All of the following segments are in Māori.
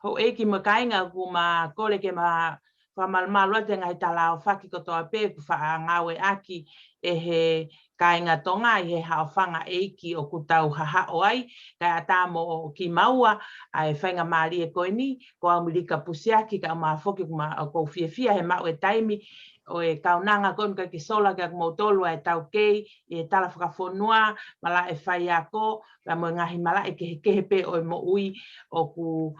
ho e ki makainga ku ma kole ke ma whamalmalua te ngai tala o whaki kotoa pē ku wha ngawe aki e he kainga tonga i he hawhanga eiki o ku tau haha o ai kai atamo o ki maua ai whainga maari e koe ni ko au milika pusiaki ka ma whoki ku ma ko fia he mau e taimi o e kaunanga kon ka ki sola ka mautolu e tau kei e tala whakawhonua mala e whai ako la mo ngahi mala e kehe pe o e mo ui o ku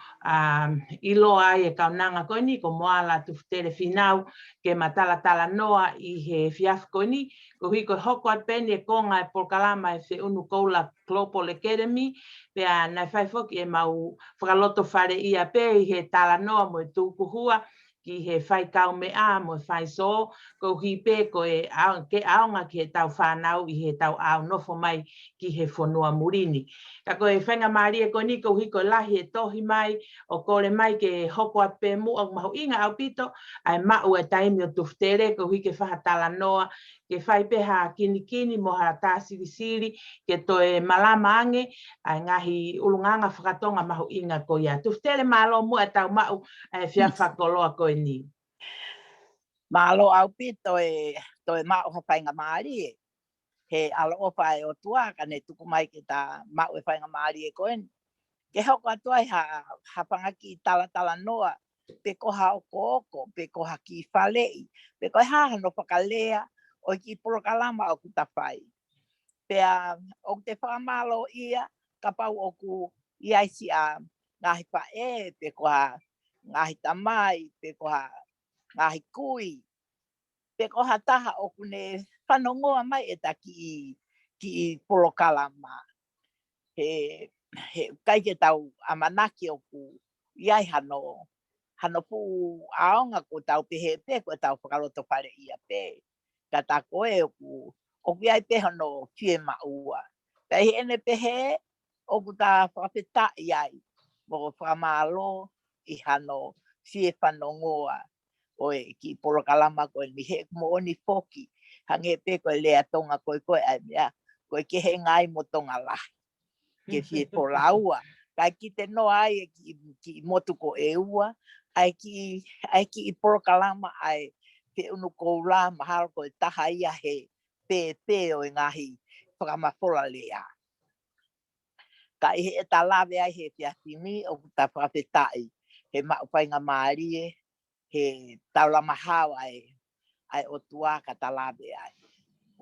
ilo ai e kaunanga koe ni ko moala tu tere finau ke matala tala noa i he fiaf koe ni ko hui ko hoko at peni e konga e polkalama e whi unu koula Global Academy pea nai whai whoki e mau whakaloto whare ia pe i he tala noa mo e tūkuhua ki he whai kau mea mo e whai so ko hui pe ko e ke aonga ki he tau whanau i he tau ao nofo mai ki he whanua murini. Ka ko e whainga maari e ko ni ko hui ko lahi e tohi mai o kore mai ke hoko at pe mu o mahu inga au pito ai mau e taimi o tuftere ko hui ke whahatala noa ke whai peha kini mo ha tā siri ke to e malama ange ai ngahi ulunganga whakatonga mahu inga ko ia. Tuftere malo mu e tau mau e whiawha koloa koe ni. Malo au pito e to e mau ha whainga maari he alo o whae o tua ka ne tuku mai ke tā mau e whainga maari e koe ni. Ke hoko atua ha pangaki tala noa pe koha o koko, pe koha ki whalei, pe koha hahano whakalea o ki porokalama o kutawhai. Pea o te whamalo ia, ka pau o ku iaisi a ngahi pae, pe koha ngahi tamai, pe koha ngahi kui, pe koha taha o kune whanongoa mai e ta ki porokalama. He kai ke tau amanaki o ku iai hano pu aonga ko tau pehe pe ko tau whakaloto whare ia pe. Ka ta koe o ku iai peha no kie maua. Pei ene pehe o ku ta whapeta iai mo whamalo i hano fie whanongoa o e ki porokalama koe ni he mo oni foki. Hange pe koe lea tonga koe ai mea koe ke he ngai mo tonga lahi. Ke fie polaua. Kai ki te noa ai ki motu ko e ua, ai ki i porokalama ai te unu koula mahalo ko e taha ia he pe o ngahi whakamafola lea. Ka i he e talawe ai he fiatimi o ta whakawhetai he maupainga maarie he taula mahau ai o tua ka talawe ai.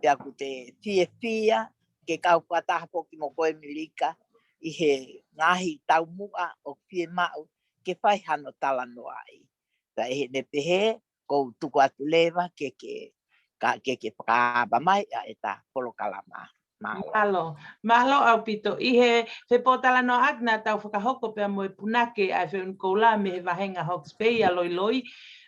Pea ku te fia ke kau pataha poki mo koe milika i he ngahi tau mua o fie mau ke whai hano tala noa ai. Ta e ne pehe ko tuku atu lewa ke whakaaba mai a e ta polokalama. Mahalo au pito. I he whepotala no agna tau whakahoko pia mo e punake ai whiun koula me he wahenga Hawke's Bay a loi.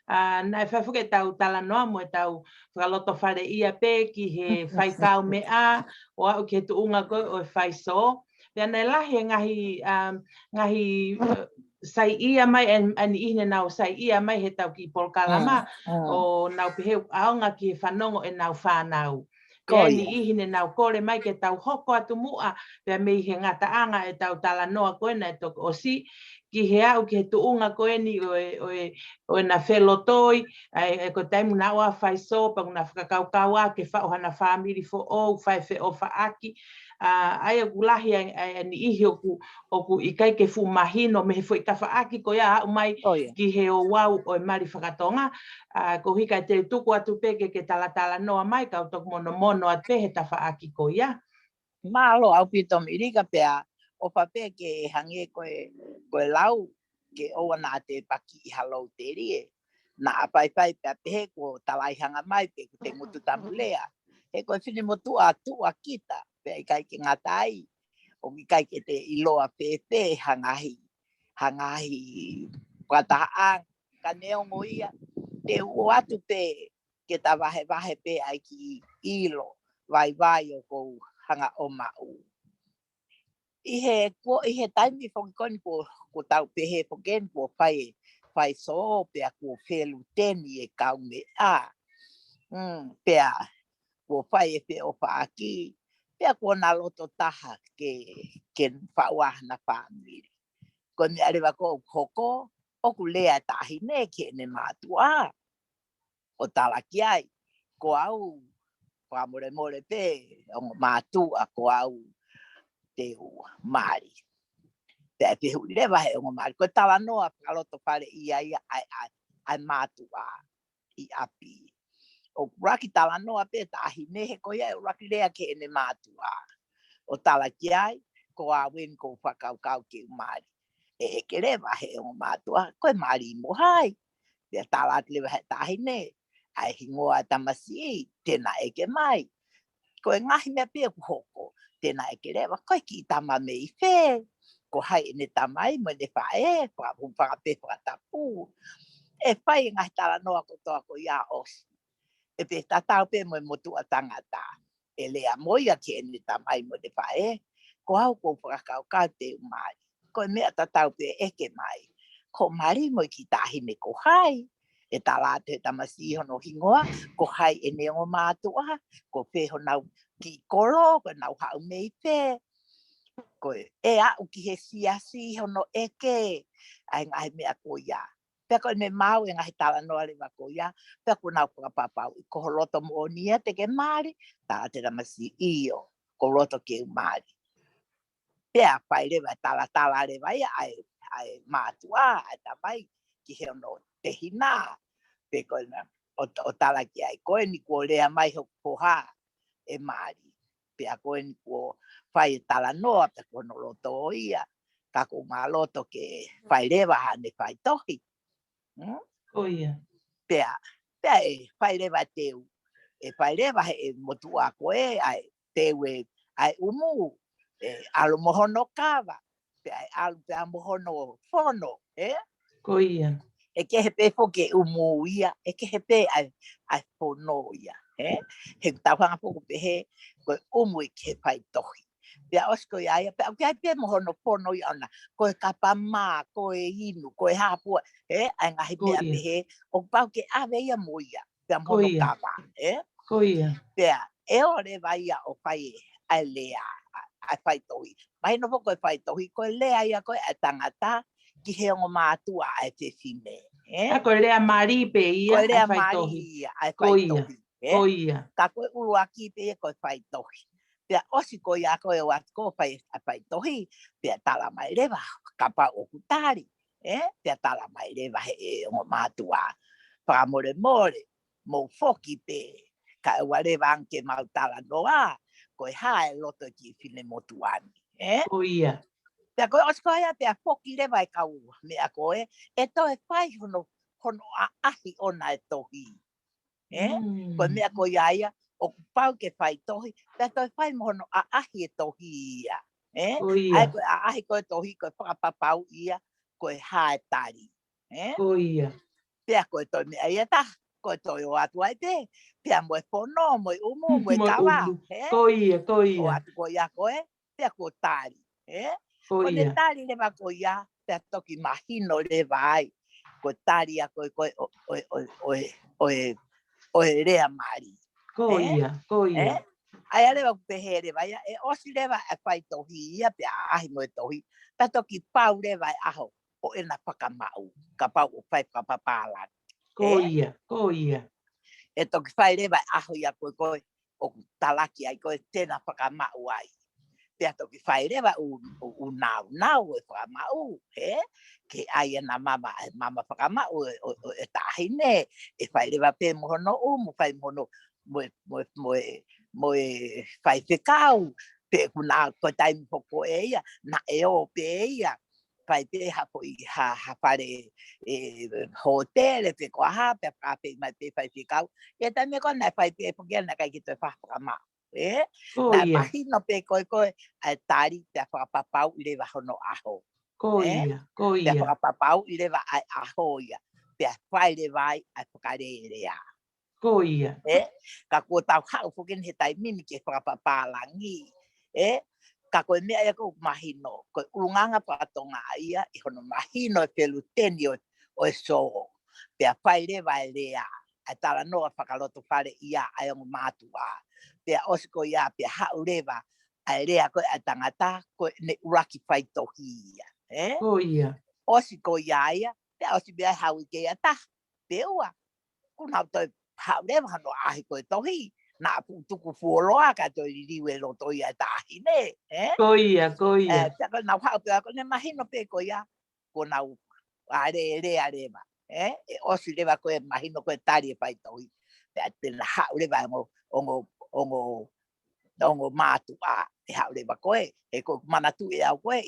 Nai whaifuke tau tala noa mo e tau whakaloto whare ia pe ki he whaikau mea o au ke tuunga koe o e whaiso. Pea nei lahi ngahi sai ia mai ani ihne nau sai ia mai he tau ki polkalama o nau pehe aonga ki he whanongo e nau whanau. Pea ni ihne nau kore mai ke tau hoko atu mua pea mei he ngata anga e tau tala noa koe na e toko o si ki he au ki he tuunga koe ni o na whelotoi e ko taimu na oa whaiso pa kuna whakakaukau a ke whaohana whamiri fo o whai whe o whaaki ai o kulahi ni ihi o ku i kai ke fu mahino me he fo i ka whaaki ko ia au mai ki he o wau o e mari whakatonga ko hika te tuku atu peke ke tala noa mai ka utok mono at pehe ta whaaki ko ia. Malo au pito mirika pea o pape ke hange koe lau ke oa na te paki i halau te rie. Na apai pea pehe ko talai hanga mai pe te mutu tamulea. He koe whini motu a tua kita pea i kai ke ngatai. O i kai ke te iloa pepe hangahi patahaan ka neongo ia te uatu pe ke ta wahe pe ai ki ilo vai o kou hanga o mau. I he taimi whakikoni ko tau pehe whakeni po whai so pea ko whelu teni e kau me a. Pea ko whai e pe o whaaki pea ko na loto taha ke whauahana whamiri. Ko me arewa ko hoko, oku lea tahine ke ne mātua. O talaki ai, ko au, whamore more pe, o mātua ko au te Māori. Te te hui rewa he o Māori. Ko tala noa whakaloto whare ia ai mātua i api. O raki tala noa pe tahine he ko ia, o raki lea ke ne mātua. O talaki ai, ko a wen ko whakaukau ke Māori. E ke rewa he o mātua, koe Māori mohai. Te tala te lewa he tahine. Ai hingoa tamasi, tēnā eke mai. Ko e ngahi mea pia ku hoko, tēnā eke rewa, koe ki tama me i whē. Ko hai ne tamai, mo ne whae, whakape whakatapu. E whai ngahi tala noa ko toa ko ia osi. E pe tatau pe mo motua tangata. E lea moia ke ne tamai mo ne whae. Ko au ko whakakau te umai. Ko e mea tatau pe eke mai. Ko mari mo ki tahine ko hai. E tala te tamasi hono hingoa, ko hai e neongo mātua, ko wheho nau ki koro, ko nau hau mei pē. Ko e au ki he siasi hono eke, ai ngahi mea ko ia. Pea ko me mau e ngahi tala noa lewa ko ia, pea ko nau whakapapau i ko holoto mo nia te ke Māori, tala te tamasi io, ko roto ke Māori. Pea pai lewa tala lewa ia ai mātua, ai tamai ki he ono te hina. Pe koe na, o tala ki ai, koe ni kua lea mai ho poha e Māori. Pea koe ni kua whai tala noa, pe kua no loto ia, ka ko mā loto ke whai rewa hane whai tohi. Koia. Pea e whai rewa teu, e whai rewa he motua koe, ai teu e ai umu, e alo mohono kawa, pea e alu pea mohono whono, Koia. E ke he pe fo ke umu ia, e ke he pe ai whono ia. He tauhanga poko pe he, koe umu i ke pai tohi. Pea osko ia ia, pea ke pe mohono whono ia ona, koe kapa mā, koe inu, koe hapua, ai ngahi mea pe he, o pau ke awe ia mo ia, pea mohono kapa. Koia. Pea, e o rewa ia o pai ai lea, ai pai tohi. Mai no po koe pai tohi, koe lea ia koe ai tangata, ki he ongo mātua ai te whine. A koe lea Māori pe ia, koe lea ai whai Māori tohi. ia, ai whai tohi. Koia. Ka koe uru aki pe e koe whai tohi. Pea osi koe a koe o atko whai tohi, pea tala mai rewa, kapa o kutari. Pea tala mai rewa he e ongo mātua. Whakamore more, mou foki pe, ka ua rewa anke mau tala noa, koe hae loto ki whine motuani. Koia. Pea koe osi koe a pea foki rewa e kau mea koe, e toe whai hono a ahi ona e tohi. Koe mea koe aia, o pau ke whai tohi, pea toi whai mohono a ahi e tohi ia. Ai koe a ahi koe tohi, koe whakapapau ia, koe hae tari. Koia. Pea koe toi mea ia ta, koe toi o atu ai te, pea moe whono, moe umu, moe kawa. Koia, koia. O atu koe a koe, pea koe tari. Koe ne Koia. tari lewa koe ia, pea toki mahino lewa ai. Koe tari a koe oe rea Māori. Koia, koia. Ai alewa kupehe rewa ia, e osi rewa e whai tohi ia, pea ahi moe tohi. Pea toki pau rewa e aho, o ena whakamau, ka pau o whai whapapālan. Koia, koia. E toki whai rewa e aho ia koe, o talaki ai koe tēnā whakamau ai. Pea toki whai rewa u nau e whakamau, ke ai ana mama whakamau e tahine, e whai rewa pe mohono umu, whai mohono moe whai whekau, pe kuna koe taimi poko e ia, na e o pe ia, whai pe hapo i ha whare hotele, pe koa ha, pe whakape mai pe whai whekau, e taimi koe nai whai pe pokia na kai ki toi whakamau. Na mahino pe koe ai tari te whakapapau i rewa hono aho. Koia, koia. Te whakapapau i rewa ai aho ia. Te whai rewa ai whakarerea. Koia. Ka kua tau hau whukin he tai mini ke whakapapalangi. Ka koe mea ia kou mahino. Koe urunganga patonga ia i hono mahino e pelu teni o e soo. Pea whai rewa e rea. Ai tala noa whakaloto whare ia ai ongo mātua. Pea osiko ia pea hau rewa ai rea koe ai tangata koe ne uraki whai tohi ia. Ko ia. Osi ko iaia, te osi bia hau ke ata. Peua. Kuna toi hau le hano ahi ko tohi. Na tuku fuoloa ka toi riwe lo toi ai tahi ne. Ko ia, ko ia. Te ko nau hau pe ko ne mahino pe ko ia. Ko nau are ba. Osi le ba ko mahino ko tari pai tohi. Pe te la hau le ba ongo matu a e hau le ba koe e ko mana tu e au koe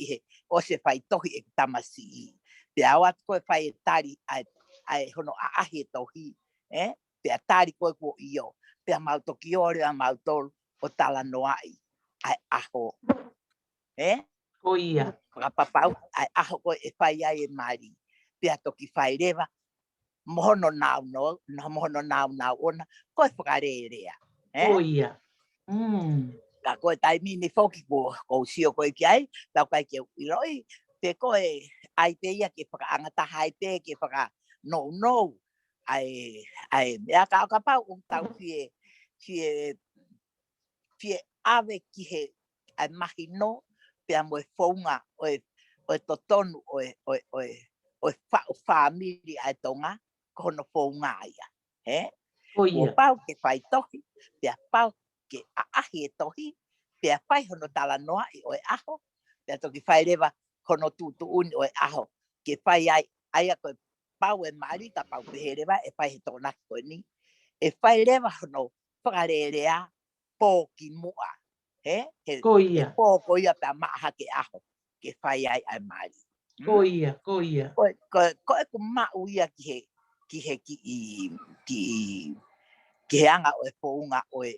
o se fai tohi e tamasi te awa koe fai tari ai hono a ahi tohi te tari koe ko io te mau toki ore a mau tol o tala noai ai aho ko ia papau ai aho koe e fai ai e mari te toki fai reva mohono nau ona koe whakarerea ko ia ka koe tai mini foki ko sio koe ki ai, tau kai ke uiloi, te koe ai te ia ke whakaangata hai te ke whaka no, ai mea ka pau tau fie ave ki he ai mahi no, pia moe whaunga oe totonu oe whamiri ai tonga, kono whaunga ia, ko ia. pau ke whai tohi, pia pau ke aahi e tohi, pia whai hono tala noa i oe aho, pia toki whai rewa hono tutu uni oe aho, ke whai ai a koe pau e mari, ka pau pehe rewa, e whai he tōnaki koe ni, e whai rewa hono whakarerea pō ki mua, ko ia. pō ko ia pia maaha ke aho, ke whai ai mari. Ko ia, ko ia. Koe ku mau ia ki he anga oe pounga oe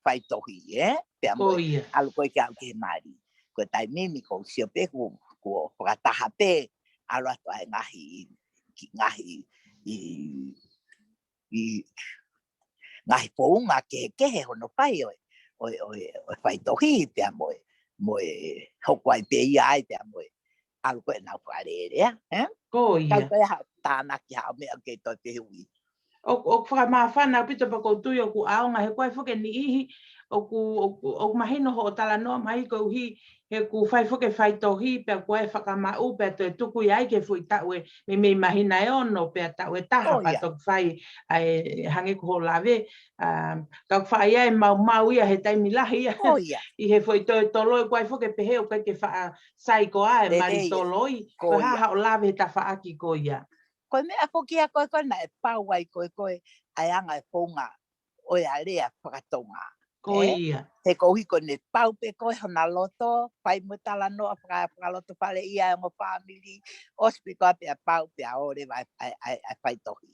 whai tohi, Pea Ko moe, ia. alu koe ke au ke he mari. Koe tai mimi ko sio pe ku whakataha pe, alu atu ai ngahi pounga kehe hono whai oe whai tohi, pea moe hoko ai pe ia ai, pea moe alu koe nau wharerea, Ko ia. Kau koe hao tānaki hao mea ke toi pe hui. O whakamawhana pito pa koutu o ku aonga he koe whuke ni ihi o mahino ho o tala noa mai ko hi he ku whai whuke whai tohi pe koe whakamau pe to e tuku i ai ke fui taue me mahina e ono pe taue taha pa tok whai ai hange ko ho lawe ka whai ai mau ia he taimi lahi ia i he fui to e tolo e koe whuke pehe o ke wha sai ko ai mari tolo i ko haha o lawe he ta whaaki ko ia. Koe mea whoki a koe na e pau ai koe ai anga e whonga o ia rea whakatonga. Ko ia. He kohi ko ne pau pe koe hona loto, pai mutala noa whakaloto whale ia o family, ospi koe pe a pau pe a ore ai whai tohi.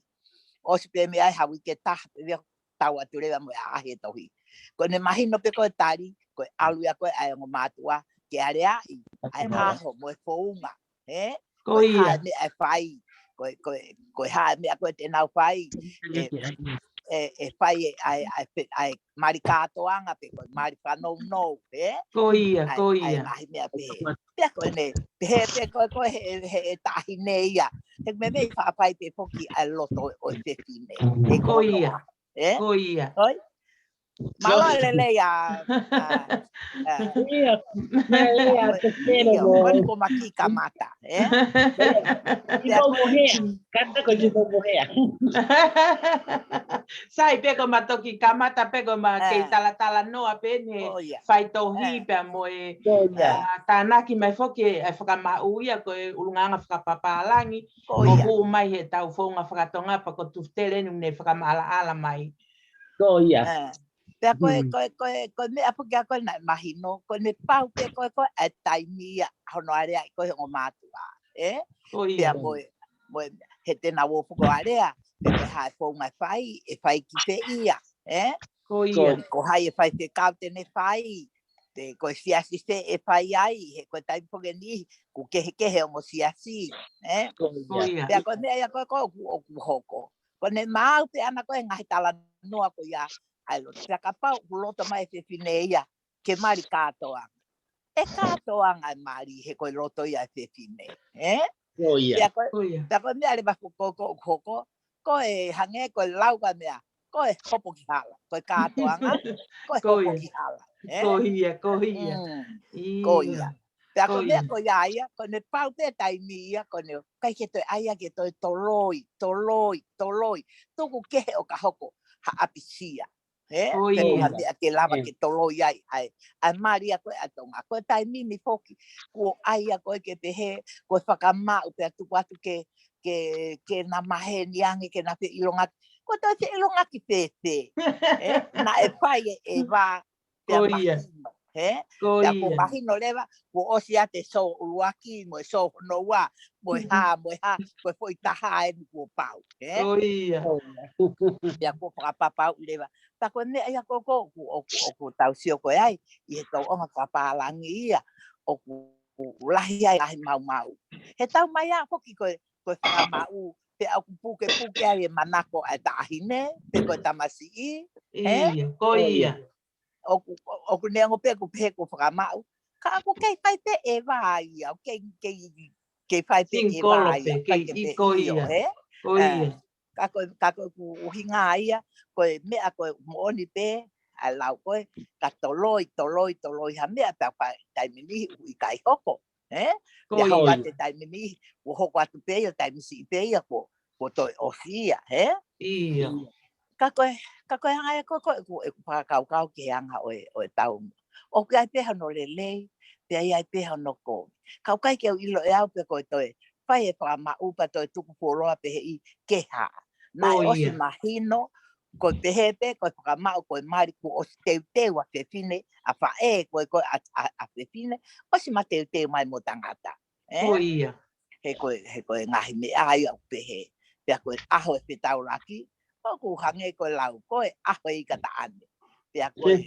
Ospi me ai hawi ke taha pe vea tau atu rewa mo a ahe tohi. Ko ne mahino pe koe tari, koe alu ia koe ai o mātua, ke area ai aho mo e whounga. Ko ia. Me ai whai. Koe hae mea koe te nau whai e whai ai mari kātoanga pe koe mari whanou Ko ia, ko ia. ai mahi mea pe pea koe ne pe koe he tahi ne ia he me mei whaapai pe poki ai loto o whiwhi ne ko ia, ko ia. Malo lele ya Koni ko maki kamata, Ibo mohea, kata ko ibo mohea. Sai pego matoki kamata pego ma ke tala noa pene fai tohi pe moe tanaki mai foki e whakamau ia ko ulunganga whakapapalangi o hu mai he tau whaunga whakatonga pa ko tuftere ne whakamala mai. Ko ia. Pea koe mea puki a koe nai mahino, koe ne pau pe koe e taimia hono area i koe o mātua. Pea moe he tena wofuko area, pe koe hae whaunga whai, e whai ki pe ia. Ko hai e whai te kau tene whai, te koe siasi se e whai ai, he koe taimpoke ni, ku kehe o mo siasi. Pea koe mea ia koe o ku hoko. Koe ne mau pe ana koe ngahi tala noa ko ia, ai lo te kapau loto mai te fineia ke mari katoanga. E katoanga mari he koe loto ia te fine. Ko ia. Pea koe mea le baku koko, koe hange koe lauka mea, koe hopo ki hala. Koe katoanga, koe hopo ki hala. Ko ia. Ko ia. Te ako mea ko iaia, ko ne pau te taimia, ko ne kai ke toi aia ke toi toloi. Tuku kehe o ka hoko, ha apisia. Te kuha mea ke lava ke toloi ai. Ai maria koe atonga. Koe taimimi foki, ko aia koe ke te he, koe whakamau pe atu watu ke na mahe niangi, ke na te ilongaki. Koe toi te ilongaki pēpē. Na e whai e wā te mahino. Te ako mahino lewa, ko osi a te so uruaki, mo e so noa, mo e ha, ko e foi taha e ko pau. Te ako whakapapau lewa. Ta koe mea ia koko, o tau sio koe ai, i he tau onga kapalangi ia, o ku lahi ai lahi mau. He tau mai a hoki koe whakamau, te au puke ai e manako ai ta ahine, te koe tamasi i. O ku neango pe ku pehe ku whakamau, ka aku kei whai pe e wā ia, kei whai pe e wā ia, whai ke pe io, ka koe ku uhinga ia, koe mea koe mooni pe, a lau koe, ka toloi, ha mea pe whai taimini ui kai hoko, Te hoko te taimini, ku hoko atu pe ia, taimisi pe ia, ko toi osia, Ka koe hanga e koe e whakakau ke hanga o e tau. O ke ai peha no lelei, pe ai peha no ko. Kau kai ke ilo e au pe koe toi, whai e whakama upa toi tuku poroa pehe i keha. Na e osi mahino, koe pehe pe, koe whakamau, koe mari, ko osi teu a whewhine, a whae koe a whewhine, osi ma teu mai mo tangata. He koe ngahi me ai au pehe, pea koe aho e whetau raki, ku hange koe lau koe aho i kata ane. Pea koe,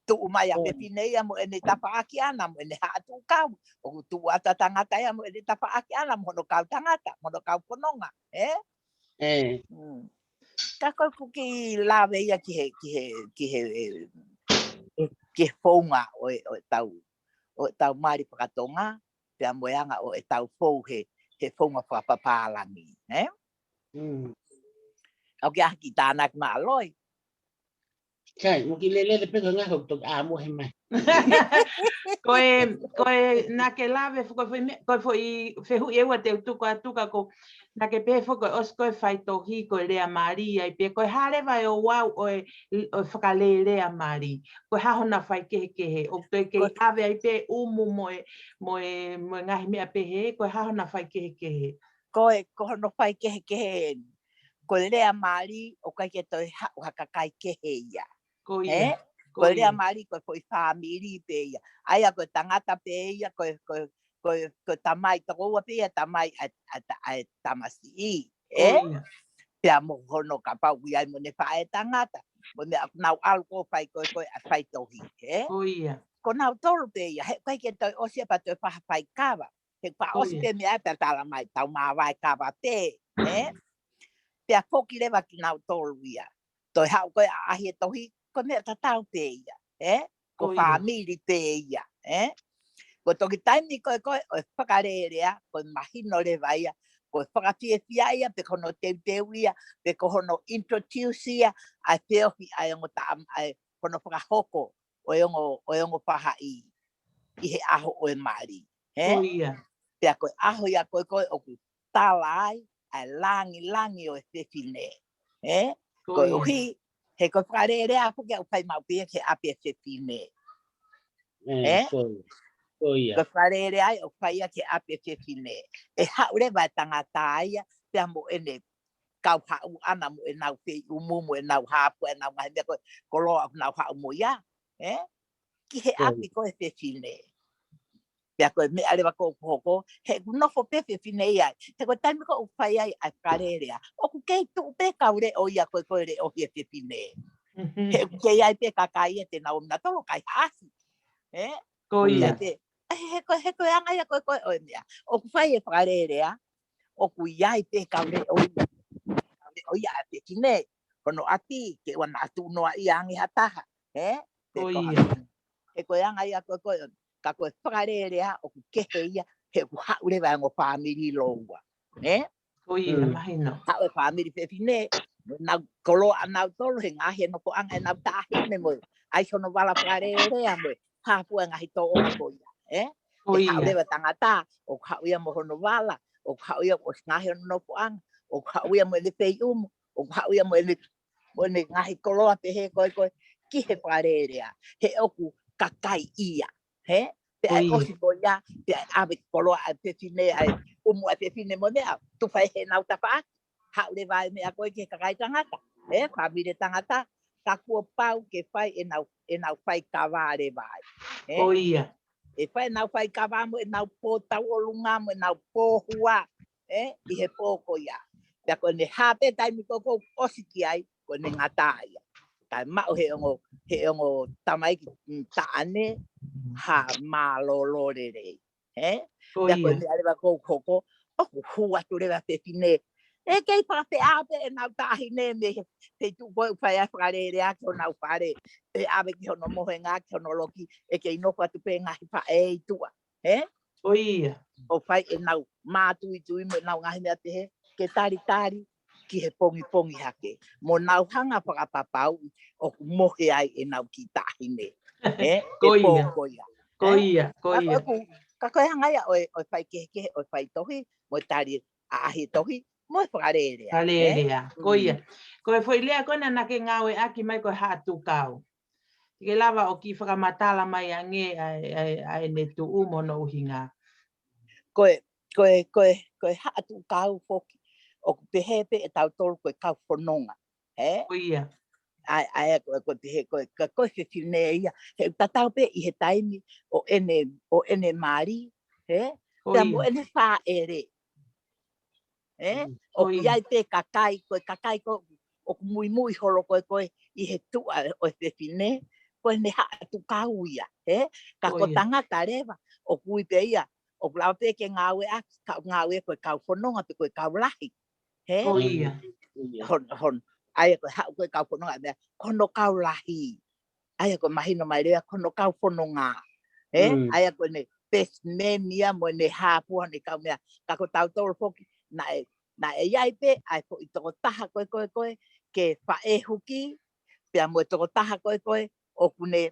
tu umai a pepinei amo ene tapa aki ana, mo ene haatu kau. O tu ata tangata amo ene tapa aki ana, mono kau tangata, mono kau pononga. Ka koe kuki lawe ia ki he whaunga o tau mari pakatonga, pea moeanga o e tau whou he whaunga whapapālangi. Au ke aki tānak ma aloi. Kai, mo ki lele le peko ngako tok a mo he mai. Koe na ke lawe koe foi fehu ewa te tuka ko na ke pe fo koe os koe fai tohi koe Lea Maria i pe koe hare vai o wau o whakale Lea Maria. Koe haho na fai kehe o te ke awe ai pe umu mo ngahi mea pehe koe haho na fai kehe. Koe no fai kehe. Koe Lea Maria o kai ke toi hau hakakai kehe ia. Koe Lea Maria koe foi whamiri pe ia. Aia koe tangata pe ia, koe tamai takoua pe ia, tamai ai tamasi i. Pea mo hono ka pau i ai mo ne whae tangata. Mo mea nau alu ko whai koe a whai tohi. Ko nau tolu pe ia, he kai ke toi osia pa toi whaha whai kawa. He pa osi pe mea pe tala mai, tau maa wai kawa te. Pea koki lewa ki nau tolu ia. Toi hau koe a ahi e tohi, ko mea tatau pe ia. Ko whamiri pe ia. Ko toki taimi koe o whakarerea, ko mahino lewa ia, ko whakawhiawhia ia, pe kono teu ia, pe kono introduce ia, ai peohi ai ongo ai kono whakahoko o ongo paha i he aho o e mari. Pea koe aho ia koe o ku tala ai langi o e whewhine. Koe ohi, he koe whakarerea, puke au pai maupia ke api e whewhine. Koe wharere ai o whaia ke ape whewhine. E haure vai tangata aia, pea mo ene kau hau ana mo e nau whei umu, mo e nau hapu, e nau mahi mea koe koloa nau hau mo ia. Ki he api koe whewhine. Pea koe mea rewa ko hoko, he nofo pe whewhine ia. He koe taimi ko o whai ai a wharere a. O ku kei tu pe kaure o ia koe re o hia whewhine. He kei ai pe kakai e te nau mna tolo kai hasi. Koia. He koe anga ia koe o mea. O ku whai e whakarerea, o ku iai pe kaure o ia. O ia a te kine. Kono ati, ke wana atu noa ia angi hataha. He koe anga ia koe ka koe whakarerea, o ku kehe ia, he ku haure vai ngo whamiri loua. Koia, mahino. Haue whamiri whewhine, nau kolo anau tolu, he ngahi no ko anga e nau tahi me mo. Ai sono wala whakarerea mo. Hapua ngahi tō o koia. E haulewa tangata, o hauia mo hono wala, o hauia o ngahi no poang, o hauia mo le pei o hauia mo le ngahi koloa pe he koe ki he parerea, he oku kakai ia, he? Pe ai osi ko ia, pe ai awe koloa a te fine ai, a te fine mo mea, tu fai he nau tapa, haulewa e mea koe ke kakai tangata, pamire tangata, ka kua pau ke fai e nau fai kaware vai. Oia. E fai nau fai kawa mo e nau pō tau o lunga mo e nau pō hua, i he pōko ia. Pea ko ne hape taimi koko osiki ai, ko ne ngata ia. Kai mao he ongo tamai ki taane ha malolo rere. Pea ko ne arewa kou koko, oku hua tu rewa te fine. E kei pate ape e nau tahi ne me te tu koe whai a whakarere a kio nau whare. E awe ki hono mohe ngā ki hono loki e kei noko atu pe ngahi wha e tua. Oia. O whai e nau mātui tui mo nau ngahi mea te he ke tari ki he pongi hake. Mo nau hanga whakapapau o mohe ai e nau ki tahi ne. Koia. Koia. Koia. Ka koe hangai a oi whai kehe oi whai tohi mo tari a ahi tohi. Mo whakarerea. Whakarerea. Koia. Koe foi lea kona na ke ngawe aki mai koe hatu kau. Ke lava o ki whakamatala mai a nge ai ne tu umo no uhinga. Koe hatu kau foki. O pehepe e tau tolu koe kau whanonga. Koia. Ai koe pehe koe whiwhine ia. He tatau pe i he taimi o ene mari. Pea mo ene wha ere. O iai te kakai ko o mui holo koe i he tua o te whine. Koe ne hatu kau ia. Ka ko tangata rewa. O kui pe ia. O lau pe ke ngawe koe kau whanonga pe koe kau lahi. Koia. Hon. Ai koe hau koe kau whanonga mea. Kono kau lahi. Ai koe mahino mai rea. Kono kau whanonga. Ai koe ne pes me mia mo ne hapua ne kau mea. Ka ko tau tolo poki. Na e iai pe. Ai po i toko taha koe. Ke whae huki. Pea mo i toko taha koe. O kune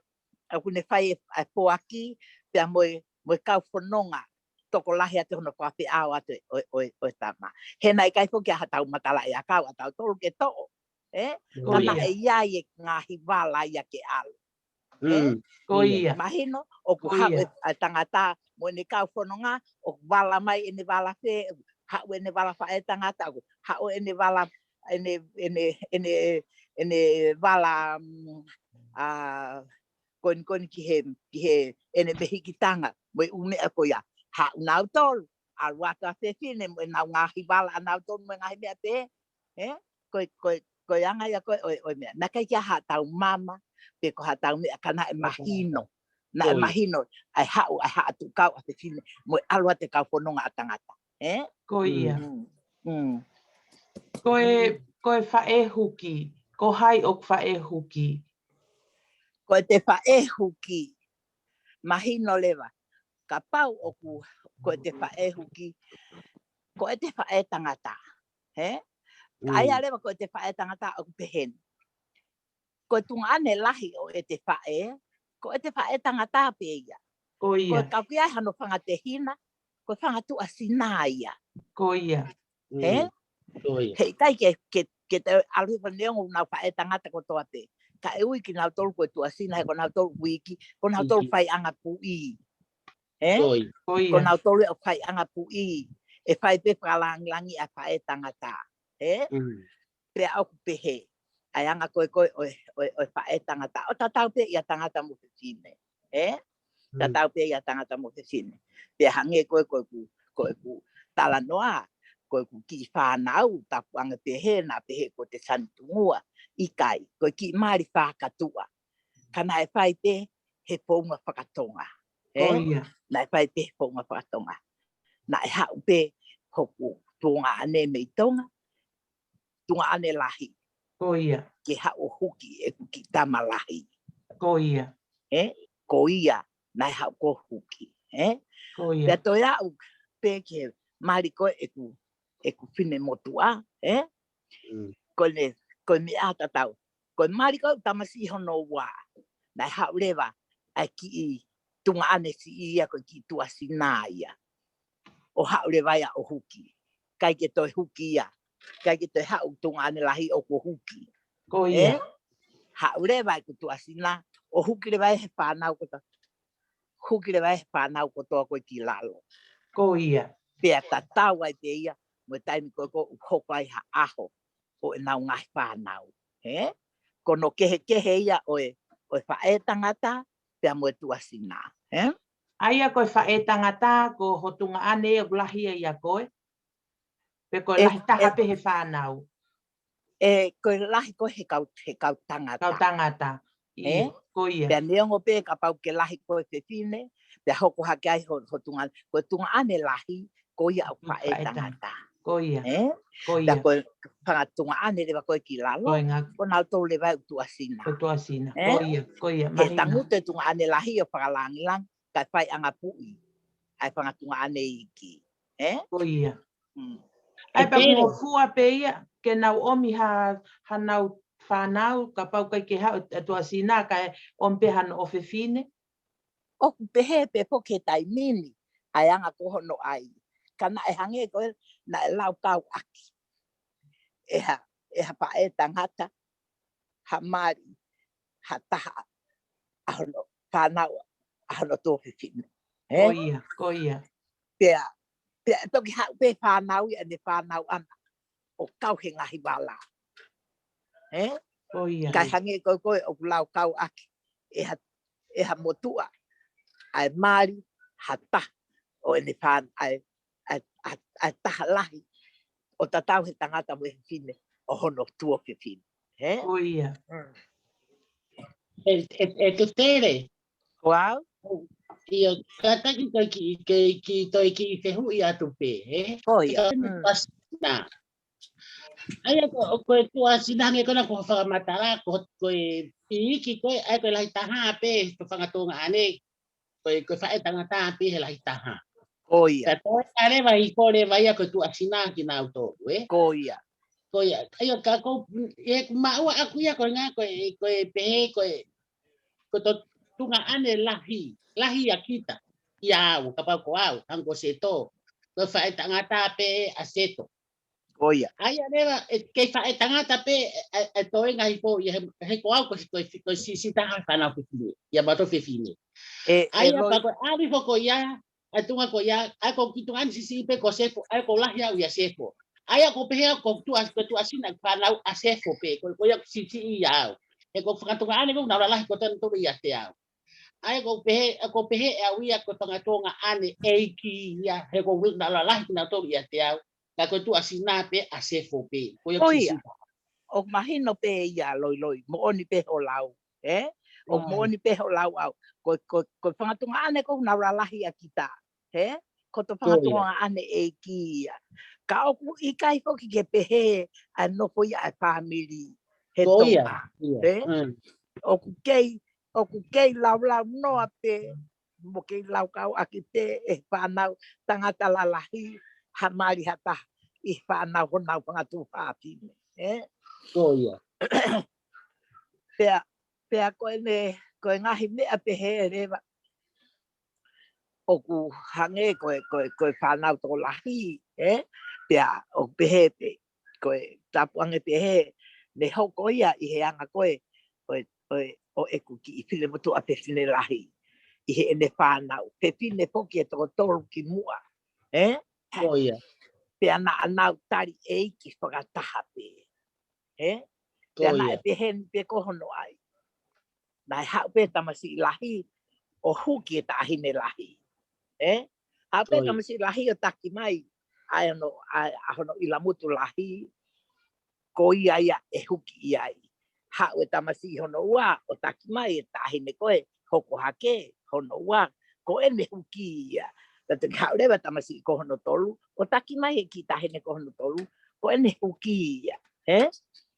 whai e poaki. Pea mo i kau whanonga. Toko lahi ate hono whape au ate o tama. He nai kai poki a hatau matala e a kau a tau tolu ke to'o. Kana e iai e ngahi wala ia ke alu. Koia. Mahino, o ku hau e tangata mo ne kau whanonga, o wala mai e ne wala whe, hau e ne wala whae tangata, hau e ne wala, ene wala, koni ki he, ene mehikitanga, mo e une a koia, hau nau tolu, a wata te whine, mo e nau ngahi wala, a nau tolu mo e ngahi mea te, koe anga ia koe, oi mea, na kai kia hatau mama, pe ko hatau mea kana e mahino. Na e mahino, ai hatu kau a te whine, mo e alua te kau whanonga a tangata. Koia. Koe whae huki. Ko hai o whae huki. Koe te whae huki. Mahino lewa. Ka pau o koe te whae huki. Koe te whae tangata. Ai alewa koe te whae tangata o pehen. Koe tunga ane lahi o e te whae. Koe te whae tangata pe ia. Koe kauki ai hano whanga te hina. Koe whanga tu a sinaia. Koia. Hei kai ke te aluhipa neongo nau whae tangata ko toa te. Ka e ui ki nau tolu koe tu a sina. Ko nau tolu wiki. Ko nau tolu whai anga pui. Ko nau tolu e whai anga pui. E whai pe whakalangi a whae tangata. Pea au pehe. Ai anga koe oi whae tangata. O tatau pe ia tangata mo te sine. Tatau pe ia tangata mo te sine. Pea hange koe ku tala noa. Koe ku ki whanau. Tapu anga pehe na pehe ko te sanitungua. Ikai. Koe ki maari whakatua. Kana e whai pe he pounga whakatonga. Na e whai pe he pounga whakatonga. Na e hau pe hoku tunga ane mei tonga. Tunga ane lahi. Koia. Ke hau huki e kuki tama lahi. Koia. Koia nai hau ko huki. Koia. Pea toi au pe ke mari koe e ku whine motua. Koe me ata tau. Koe mari koe tamasi hono wā. Nai hau lewa ai ki tunga ane si ia ko ki tua sina ia. O haure vai o huki. Kai ke toi huki ia. Kai ke toi hau tunga ane lahi o ko huki. Ko ia. Haure vai ko tua sina. O huki le vai he whanau ko ta. Huki le vai he whanau ko toa ko ki lalo. Ko ia. Pea tatau ai te ia. Mo taimi ko hoko ai ha aho. O e nau ngai whanau. Kono kehe ia oe whae tangata. Pea mo tua sina. Aia koe whae tangata ko hotunga ane o lahi ia koe. Pe koe lahi taha pe he whanau. Koe lahi koe he kau tangata. Kau tangata. Ko ia. Pea neongo pe ka pau ke lahi koe whewhine. Pea hoko hake ai hotunga ane. Koe tunga ane lahi ko ia au whae tangata. Ko ia. Ko Pea ia. koe whangatunga ane lewa koe ki lalo. Ko nau tau lewa utua sina. Utua sina. Ko ia. Ko ia. Ke tanguta tunga ane lahi o whakalangilang. Kai whai anga pui. Ai whangatunga ane iki. Ko ia. Ai pa mo fua pe ia. Ke nau omi ha nau whanau. Ka pau kai ke hau atua sina. Kai ompe hano o whewhine. O pehe pe po ke tai mini. Ai anga kohono ai. Kana e hange koe na e lau kau aki. Eha pa e tangata. Ha mari. Ha taha. Ahono whanau. Ahono tō whiwhine. Ko ia. Ko ia. Pea toki hau pe whanau ia ne whanau ana. O kau he ngahi wala. Ko ia. Kai hange koe o lau kau aki. Eha motua. Ai mari. Ha taha. O ene whan. Ai taha lahi. O tatau he tangata mo he whine. O hono tua whiwhine. Ko ia. E tu tere. Wow. Ia kataki ki toi ki te hui atu pe, Ko ia. Na. Ai ko tua sinange kona ko whakamatara ko iki ko ai ko lai taha pe to whangatonga ane ko whae tangata pe he lai taha. Ko ia. Ka toi are vai ko le vai ko tua sina ki na auto, Ko ia. Ko ia. Ai ka ko e maua aku ia ko nga ko pe ko to tunga ane lahi akita. Ia u kapau ko au ango seto. Ko whae tangata pe aseto. Ko ia. Ai areva ke whae tangata pe e toi ngai po he ko au ko si taha kana whiwhine. Ia mato whiwhine. Ai apa ko ari ko ia tunga ko ia ko kitunga ane si pe ko sefo ai ko lahi au ia sefo. Ai ko pe ko tu asina kana asefo pe ko ia si ia au. E ko whakatunga ane ko na lahi ko tanto ia te au. Ai ko pehe e awia ko tangatonga ane eiki ia he ko na la lahi na to ia te au ka ko tu asina pe asefo pe ko ia o mahino pe ia loi mo oni pe ho lau o mo oni pe ho lau au ko tangatonga ane ko na la lahi akita ko to tangatonga ane eiki ia ka o i kai fo ki ke pehe a no po ia family he tonga o ku kei lau no ape mo kei lau kau akite e whanau tangata la lahi ha mari hata i whanau honau pangatu whapine. Ko ia. Pea koe ngahi mea pehe rewa o ku hange koe whanau tō lahi. Pea o pehe pe koe tapuange pehe ne hoko ia i he anga koe o eku ki i while motu a pewhine lahi. I he ene whanau. Pewhine poki e toko toru ki mua. Ko ia. Pea na anau tari eiki whakataha pe. Pea na e pehen pe kohono ai. Na e hau pe tamasi lahi o huki e tahine lahi. Hau pe tamasi lahi o taki mai. Ai ahono ila mutu lahi. Ko ia ia e huki iai. Hau e tamasi hono ua o taki mai e tahine koe hoko hake hono ua ko ene huki ia. Tata hau rewa tamasi ko hono tolu o taki mai e ki tahine ko hono tolu ko ene huki ia.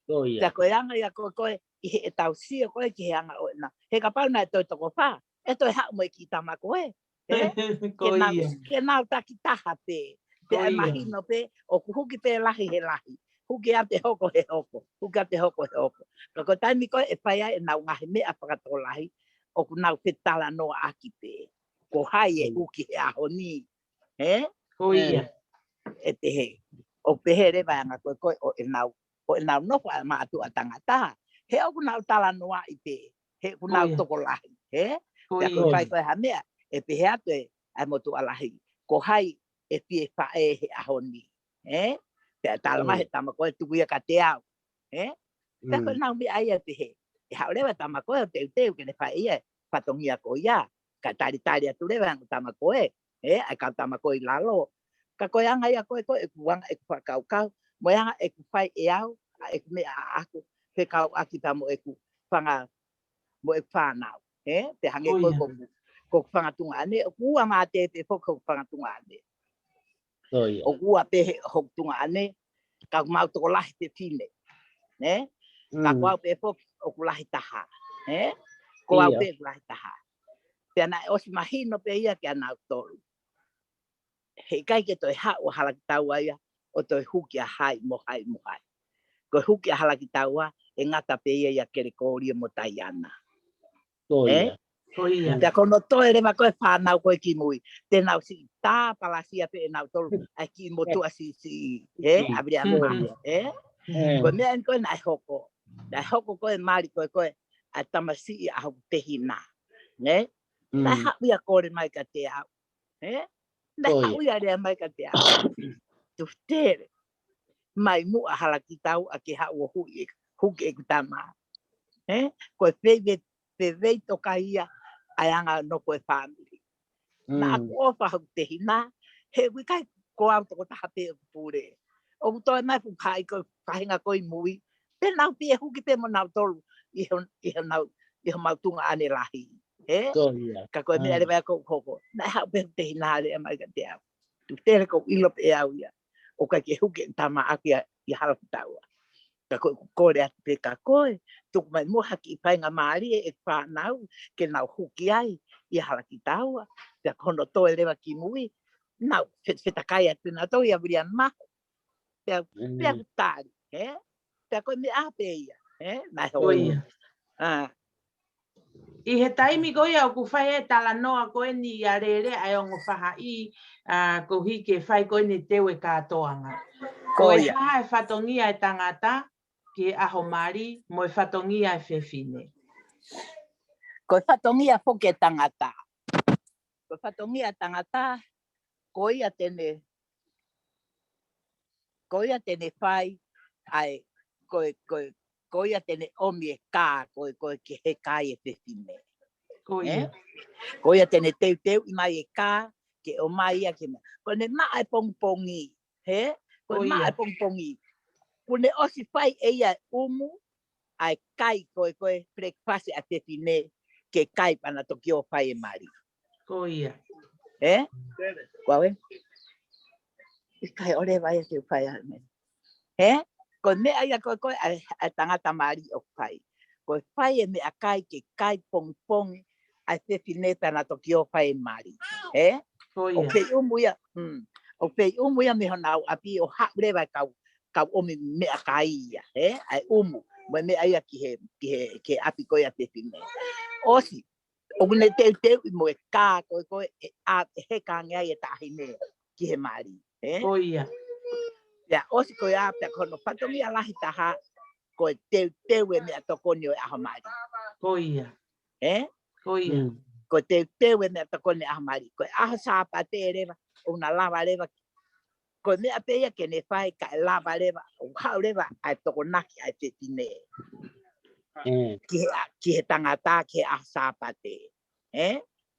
Ko ia. Ta koe anga ia koe i he e tau sia koe ki he anga o ena. He ka pau na e toi toko wha. E toi hau mo e ki tama koe. Ke nau taki taha pe. Pe ai mahino pe o ku huki pe lahi he lahi. Huki a te hoko he hoko. Huki a te hoko he hoko. Ka koe taimi koe e whaia e nau ngahi mea whakatolahi. O ku nau whetala noa aki pe. ko hai e uki e ahoni. Oia. E te he. O pehe re vai anga koe o e nau no fa ma atu atangata. He o nau tala noa i te. He ku nau toko lahi. He? Te koe kai koe hamea. E pehe atu e motu alahi. Ko hai e pie fa e he ahoni. Te tala mahe tama koe tukuia ka te au. Te koe nau mi ai e pehe. E haurewa tama koe o teu ke ne fa ia. Patongia ko ia. Ka tari atu rewa anga tama koe. Ai ka tama koe lalo. Ka koe anga ia koe e kuanga e kau kau. Mo anga e ku fai e au. E ku me a aku. Pe kau aki tamo e ku whanga. Mo e whanau. Te hange koe ko whanga tunga ane. O kua mā te whoko whanga tunga ane. O kua pehe hok tunga ane. Ka mau toko lahi te whine. Ka kua pe whok o ku lahi taha. Ko au pe lahi taha. Te ana osi mahino pe ia ke anau tolu. He kai ke toi hao halaki taua ia. O toi huki a hai mo hai mo hai. Ko huki a halaki taua. E ngata pe ia kere kōria mo tai ana. Te kono toe rewa koe whanau koe ki mui. Te nau si tā palasia pe e nau tolu. A ki mo tua si. Abri a mahi. Koe mea en koe nai hoko. Nai hoko koe mari koe. A tamasi i ahu tehina. Nai hauia kore mai ka te au. Nai hauia rea mai ka te au. Tuftere. Mai mua halaki tau a ke hau o huki e kutama. Koe whei toka ia ai anga no koe family. Na aku ofa hau te hina. He wikai ko au toko taha pe o pure. O toi mai fu kai ko kahinga koi mui. Pe nau pie huki pe mo nau tolu. Iho mau tunga ane lahi. Ka koe mea rewa ko hoko. Nai hau pe te hina rea mai ka te au. Tuftere ko ilo pe au ia. O kai ke huki tama aki i halaki taua. Ka koe kore atu pe ka koe. Tuku mai mua haki i painga maari e whanau. Ke nau huki ai i halaki taua. Te kono toe rewa ki mui. Nau whetakai atu na tau i awirian maho. Pea kutari. Pea koe me ape ia. Nai hoi. I he taimi ko ia o ku whai e tala noa koe ni a rere ai o ngo whaha i ko hike whai koe ni tewe kātoanga. Ko e haha e whatongia e tangata ki aho mari mo e whatongia e whewhine. Ko e whatongia whoke tangata. Ko e whatongia tangata ko ia tene whai ai ko ia tene omi e kā ko ke he kai e whewhine. Ko ia tene teu i mai e kā ke o mai ia ke mea. Ko ne maa e pongpongi. Ko maa e pongpongi. Ko ne osi whai e ia umu ai kai koe breakfast a te whine ke kai pana toki o whai e mari. Ko ia. Koe? I kai ore vai te whai a me. Ko mea ia koe a tangata mari o whai. Ko whai e mea kai ke kai pongpong a te whine pana toki o whai e mari. O pei umu ia. O pei umu ia me honau api o haure vai kau omi mea kai ia. Ai umu. Mo me ai ki api koe a te whine. Osi, o kune teu i mo e kā koe he kāngia i e tahine ki he mari. Oia. Ia, osi koe a pia kono whatongi a lahi taha koe teu e mea tokoni o e aho mari. Oia. Oia. Koe teu e mea tokoni o e aho mari. Koe aho sāpa te rewa, o na lava rewa. Koe mea peia ke ne whai ka e lava rewa, o hau rewa ai toko naki ai te tine. Ki he tangata ke a sāpate.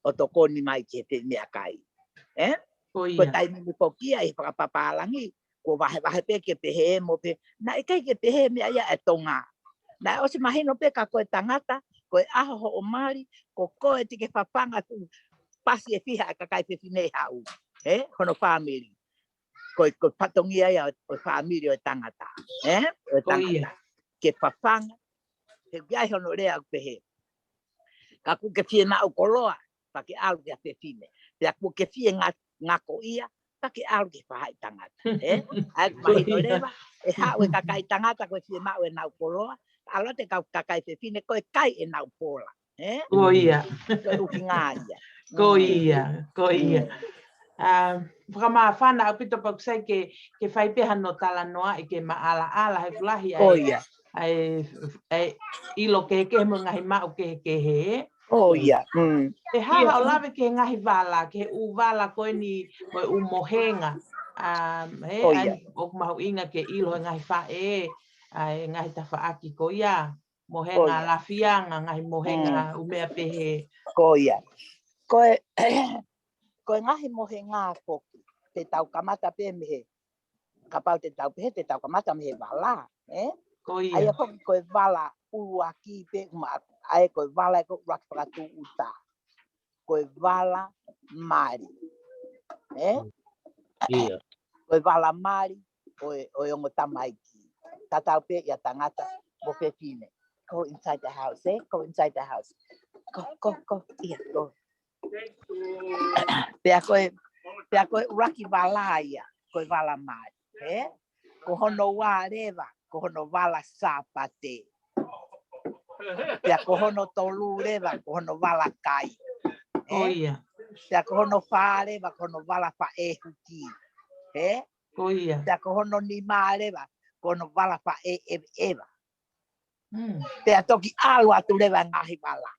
O toko ni mai ke te mea kai. Koe taimi mi pokia i whakapapalangi, ko wahe pe ke pehe mo pe, na e kai ke pehe mea ia e tonga. Na osi mahino pe ka koe tangata, koe aho ho o mari, ko koe tike whapanga tu pasi e whiha ka kai pewhine hau. Hono family. Koe patongia ia o family o tangata. O tangata. Ke whapanga, he viai hono rea au pehe. Ka ku ke whie na au koloa, pa ke alu ke a pewhine. Pea ku ke whie ngako ia, pa ke alu ke whahai tangata. Ai mahino rewa, e hau e kakai tangata, koe whie mau e nau koloa, alote kakai pewhine, koe kai e nau pola. Oia. Koe uki ngā ia. Ko ia. Whakamawhana au pito pakusai ke whaipeha no tala noa i ke maala he fulahi ai ilo ke mo ngahi mau ke he. Te haha o lawe ke ngahi wala, ke u wala koe ni koe u mohenga. Ai o mahu inga ke ilo ngahi whae, ai ngahi ta whaaki ko ia. Mohenga lafianga, ngahi mohenga umea pehe. Ko ia. Koe ngahi mohenga ko te tau kamata pe mehe. Kapau te tau pehe, te tau kamata mehe wala. Ko ia. Ai ako koe wala uaki pe umaku. Ai koe wala ko uaki whakatu uta. Koe wala mari. Koe wala mari, oe ongo tamaiki. Tatau pe ia tangata, mo pe fine. Go inside the house, Go inside the house. Go. Ia, go. Pea koe uraki wala ia, koe wala mari. Ko hono wā rewa, ko hono wala sapate. Pea ko hono tolu rewa, ko hono wala kai. Ko ia. Pea ko hono wha rewa, ko hono wala wha e huki. Ko ia. Pea ko hono ni mā rewa, ko hono wala wha e ewa. Pea toki alu atu rewa ngahi wala.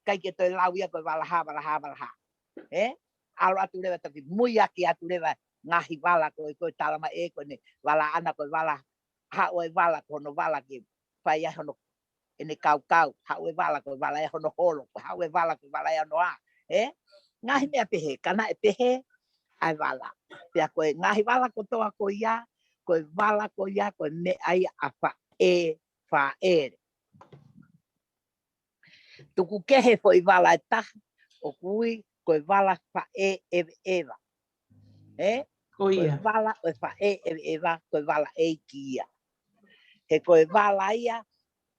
Kai ke toi lau ia koe wala ha. Alu atu rewa toki muiaki atu rewa ngahi wala koe talama e koe ne wala ana koe wala ha oe wala ko hono wala ki whai hono ene kau ha oe wala koe wala e hono holo ha oe wala koe wala e hono a ngahi mea pehe kana e pehe ai wala pea koe ngahi wala ko toa ko ia koe wala ko ia koe me ai a wha e tuku kehe fo i wala e taha o kui koe wala wha e ewa koe wala o wha e ewa koe wala e ki ia he koe wala ia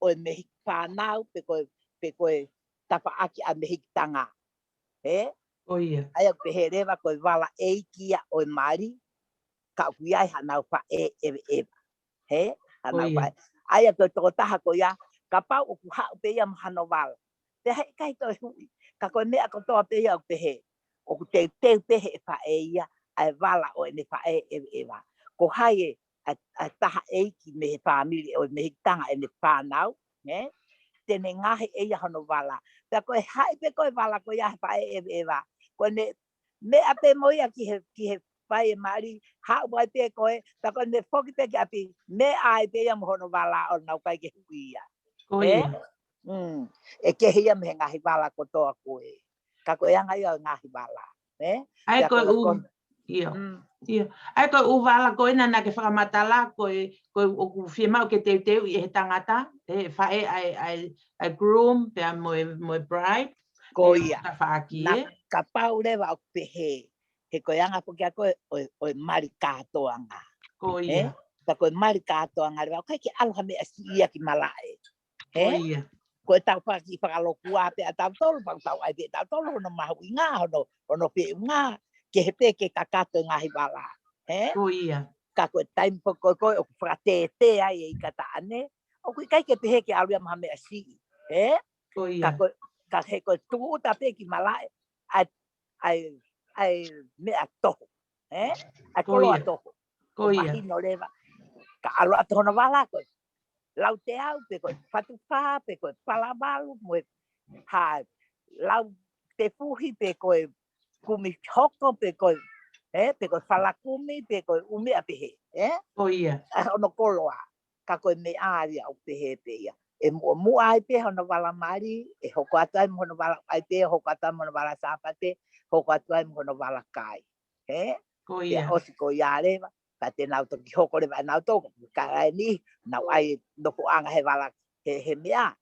o e mehi whanau pe koe tapa aki a mehi tanga ai au pehe rewa koe wala e ki ia o e mari ka uki ai hanau wha e ewa hanau wha ai au toko taha ko ia ka pau o ku hau pe ia mahano wala te hei kai toi hui ka koe mea ko toa pe ia au pehe o ku te pehe e wha e ia ai wala o ene wha e ewa ko hai a taha eiki mehe whamiri o mehe tanga ene whanau tene ngahi e ia hono wala pea koe hai pe koe wala koe ia wha e ewa koe ne mea pe moia ki he whai e mari hau wai pe koe ta koe ne whoki pe ki api me ai pe ia mohono wala o nau kai ke hui ia e ke hia mehe ngahi wala ko toa koe ka koe anga ia ngahi wala ai koe ai koe u wala koe na ke whakamatala koe o ku whiamau ke teu i he tangata e whae ai groom pea moe bride ko ia na ka pau rewa o pehe he koe anga poki a koe o mari kātoanga ko ia ta koe mari kātoanga rewa o kai ki aloha me a si ia ki malae ko ia koe tau paki whakalokua pe a tau tolu tau ai pe tau tolu hono mahu i ngā hono pe ngā ke he pe ke kakato ngahi wala ko ia ka koe taim po koe o whakatete ai e i kata ane o kui kai ke pehe ke aluia maha me a si ko ia ka he koe tuku ta pe ki malae ai me a toho ai kolo a toho ko ia mahino rewa ka alo a tohono wala koe lau te au pe koe whatuwha pe koe palawalu moe ha lau te fuhi pe koe kumi hoko pe koe pe koe whalakumi pe koe umea pehe ko ia ono koloa ka koe me aari au pehe pe ia e mua ai pe hono wala mari e hoko atu ai mohono wala ai pe hoko atu ai mohono wala sapate hoko atu ai mohono wala kai ko ia osi ko ia rewa ka te nau toki hoko rewa nau toko ka ai ni nau ai nopo anga he wala he mea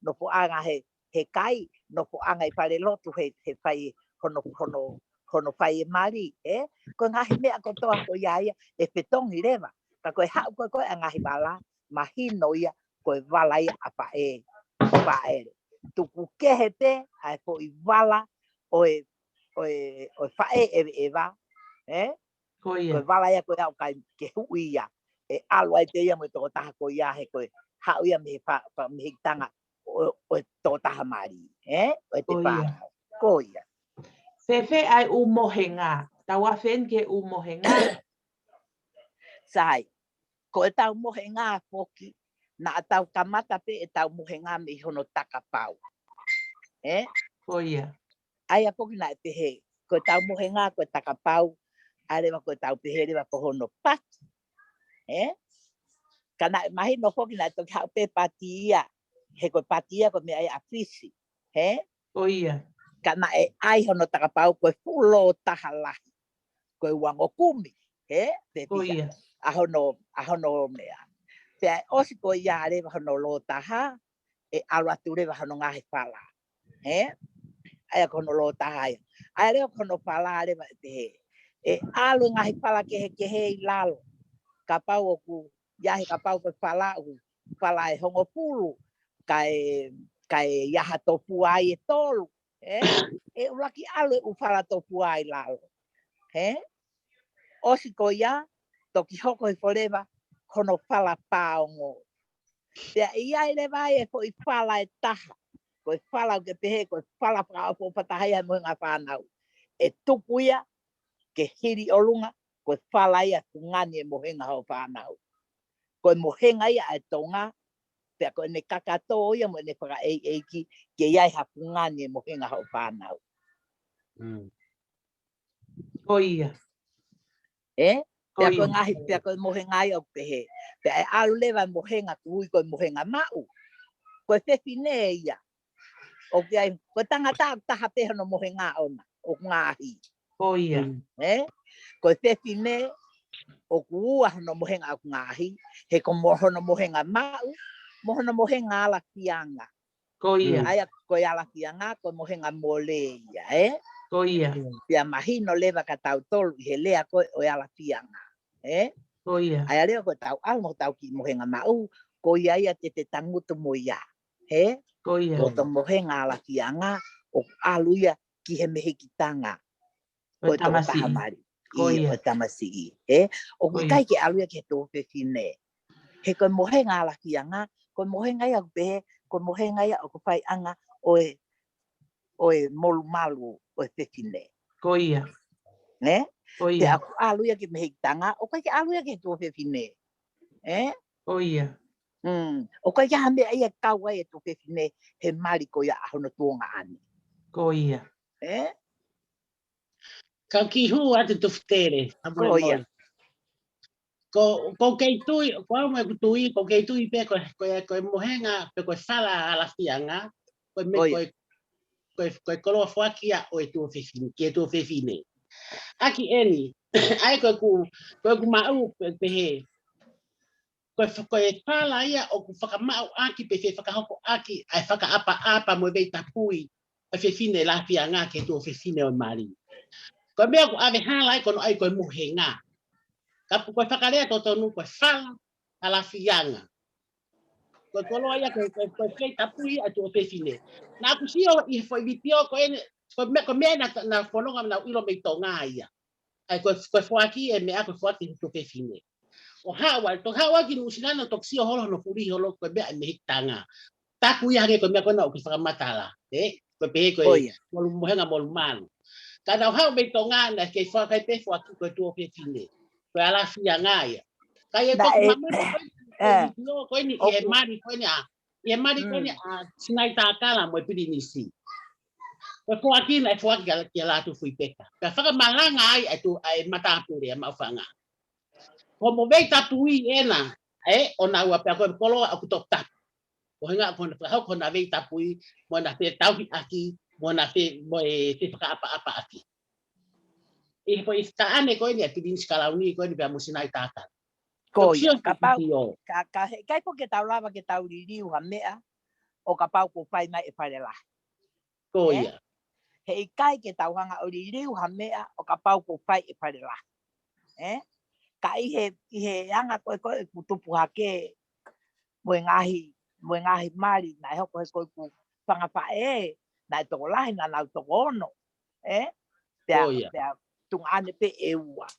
nopo anga he kai nopo anga i pare lotu he whai hono whai e mari ko ngahi mea ko toa ko ia e petongi rewa ka koe hau koe ngahi wala mahino ia koe wala ia apa e whaere tuku kehe pe ai po i wala oe whae ewa ko ia koe wala ia koe au kai ke hui ia e alo ai te ia mo toko taha ko ia he koe hau ia me tanga o toko taha mari o te whānau ko ia Fefe ai umohenga. Tawa fen ke umohenga. Sai. Ko e tau mohenga foki. Na tau kamata pe e tau mohenga me hono takapau. Oia. Aia foki na e pehe. Ko e tau mohenga ko e takapau. Arewa ko e tau pehe rewa ko hono pat. Kana mahi no foki na toki hau pe patia. He ko patia ko me ai afisi. Oia. Kana e ai hono takapau ko e fulo tahalahi. Ko e wango kumi. Oia. Ahono mea. Pea osi ko ia rewa hono lo taha. E alwatu rewa hono ngahi pala. Aia kono lo taha. Aia rewa kono pala rewa te. E alu ngahi pala kehe I lalo. Kapau oku. Yahi kapau ko pala u. Pala e hongo pulu. Kai yaha topu ai e tolu. E ulaki alu e ufala topu ai lalo. Osi ko ia. Toki hoko I forever. Kono pala paongo. Pea ia I lewa e ko I pala e taha. Ko I pala o ke pehe. Ko I pala pao po patahaya moenga whanau. E tupu ia. Ke hiri o lunga. Ko I pala ia kungani e mohenga ho whanau. Ko I mohenga ia e tonga. Pea ko ne kakato ia mo ne whaka eiki. Ke iai hapungani e mohenga ho whanau. Oia. Pea ko ngahi, pea ko mohenga ia o pehe. Pea e alu lewa mohenga kui ko mohenga mau. Ko e whewhine ia. O kia ko tangata taha peha no mohenga ona. O ngahi. Oia. Ko e whewhine o kua no mohenga o ngahi. He ko mohono mohenga mau. Mohono mohenga ala kianga. Koia. Aia ko ala kianga ko mohenga mole ia. Koia. Pea mahino lewa ka tau tolu. He lea ko o ala kianga. Koia. Aia leo ko tau almo tau ki mohenga mau. Ko ia ia te tangutu mo ia. Koia. Ko to mohenga ala kianga. O aluia ki he mehe ki tanga. Ko to tahamari. Koia. O tamasi. O kai ke aluia ke to fefine. He ko mohenga ala kianga. Ko mohenga ia be. Ko mohenga ia o ko fai anga. Oe molu malu. O fefine. Koia. Te aku aluia ke mehe ki tanga. O kai ke aluia ke to fefine. Oia. O kai ia me ia kaua e to fefine. He mari ko ia ahono tuonga ani. Koia. Ka ki hu ate tuftere. Koia. Ko kei tui, ko au mai kutui, ko kei tui pe ko mohenga, pe ko fala ala fianga, ko me ko koloa fuakia o e tu fefine, ki e tu fefine. Aki eni, ai ko mau pe he. Ko e fala ia o ku whakamau aki pe fe whakahoko aki, ai whakaapa mo vei tapui, a fefine la fianga ke tu fefine o mari. Ko mea ko ave hala ko no ai ko mohenga. Kapu ko whakarea tonu ko whala ala fianga. Ko koloa ia ko whai tapui a tu fefine. Na ku sio I foi vitio ko ene ko mea na whanonga na ilo mei tonga ia. Ai ko whaki e mea ko whaki tu fefine. O hawa ki nusinana to sio holo no furi holo ko mea me tanga. Taku ia ko mea ko na o ki whakamatala. Ko pehe ko molu mohenga molu manu. Kada hau mei tonga na ke whakai pe whaki ko tu fefine. Ko ala fianga ia. Kai ko mama ko ni e mari ko ni a sinai ta kala mo pidi ni si. Ko aki na fuaki ki la tu fui peka. Ka faka malanga ai tu ai mata pure ma fanga. Ko mo vei tapui ena ona ua pe ko kolo aku top tap. Ko hinga ko na vei tapui mo na pe tau aki mo na pe mo e te faka apa aki. E po istaane ko ni pidi skala uni ko ni pe mo sinai ta kala. Koia, kapau, kai po ke tau lava ke tau ririu ha mea, o kapau ko whai mai e whare lahi. Koia. Hei kai ke tau hanga o ririu ha mea, o kapau ko whai e whare lahi. Ka ihe anga koe kutupu hake, moe ngahi mari, na hoko he koe ku whangawhae, na e toko lahi, na nau toko ono. Pea tungane pe e ua.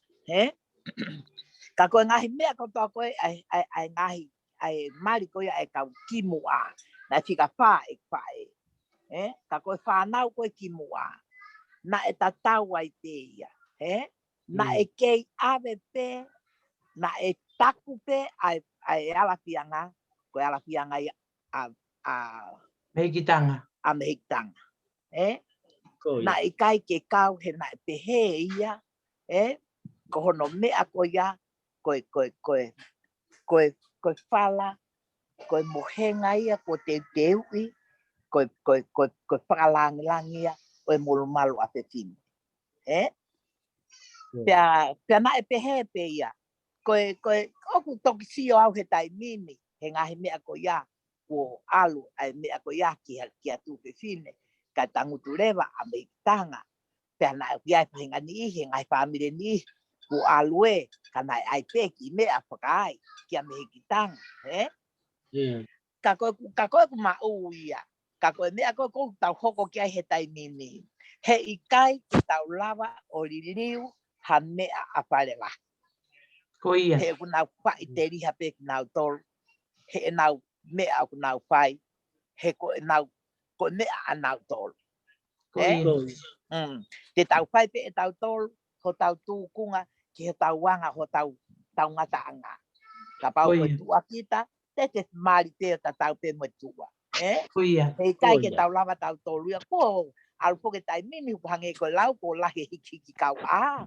Ka koe ngahi mea ko toa koe ai ngahi ai mari koe ai kau kimua na tika wha e whae. Ka koe whanau koe kimua. na e tatau ai pe ia. Na e kei ave pe, na e taku pe ai ala pianga, ko ala pianga a mehikitanga. Na i kai ke kau he na e pehe ia, ko hono mea ko ia, koe whala, koe mohenga ia, ko te teui, koe whakalangi ia, koe mulu malu a te tini. Pea na e pehe pe ia, koe oku toki sio au he tai mini, he ngahi mea ko ia, ko alu, ai mea ko ia ki a tu pe fine, ka tangutu rewa a mei tanga, pea na e iai pahinga ni he ngai whamire ni ko alu e, ka nai ai pe ki mea whakai, ki a mei ki tanga, ka koe ku ma uu ia, ka koe mea koe kou tau hoko ki ai he tai mini, he i kai ki tau lava o liliu ha mea a whare la. He ku nau whai te riha pe ki nau tolu, he e nau mea ku nau whai, he ko e nau, ko mea a nau tolu. Te tau whai pe e tau tolu, ho tau tūkunga, ki he tau wanga, ho tau ngata anga. Ka pau koe tua kita, te mari pe ta tau pe mo tua. He kai ke tau lava tau tolu ia, ko alu poke tai mimi hange ko lau, ko lahi hiki kau a.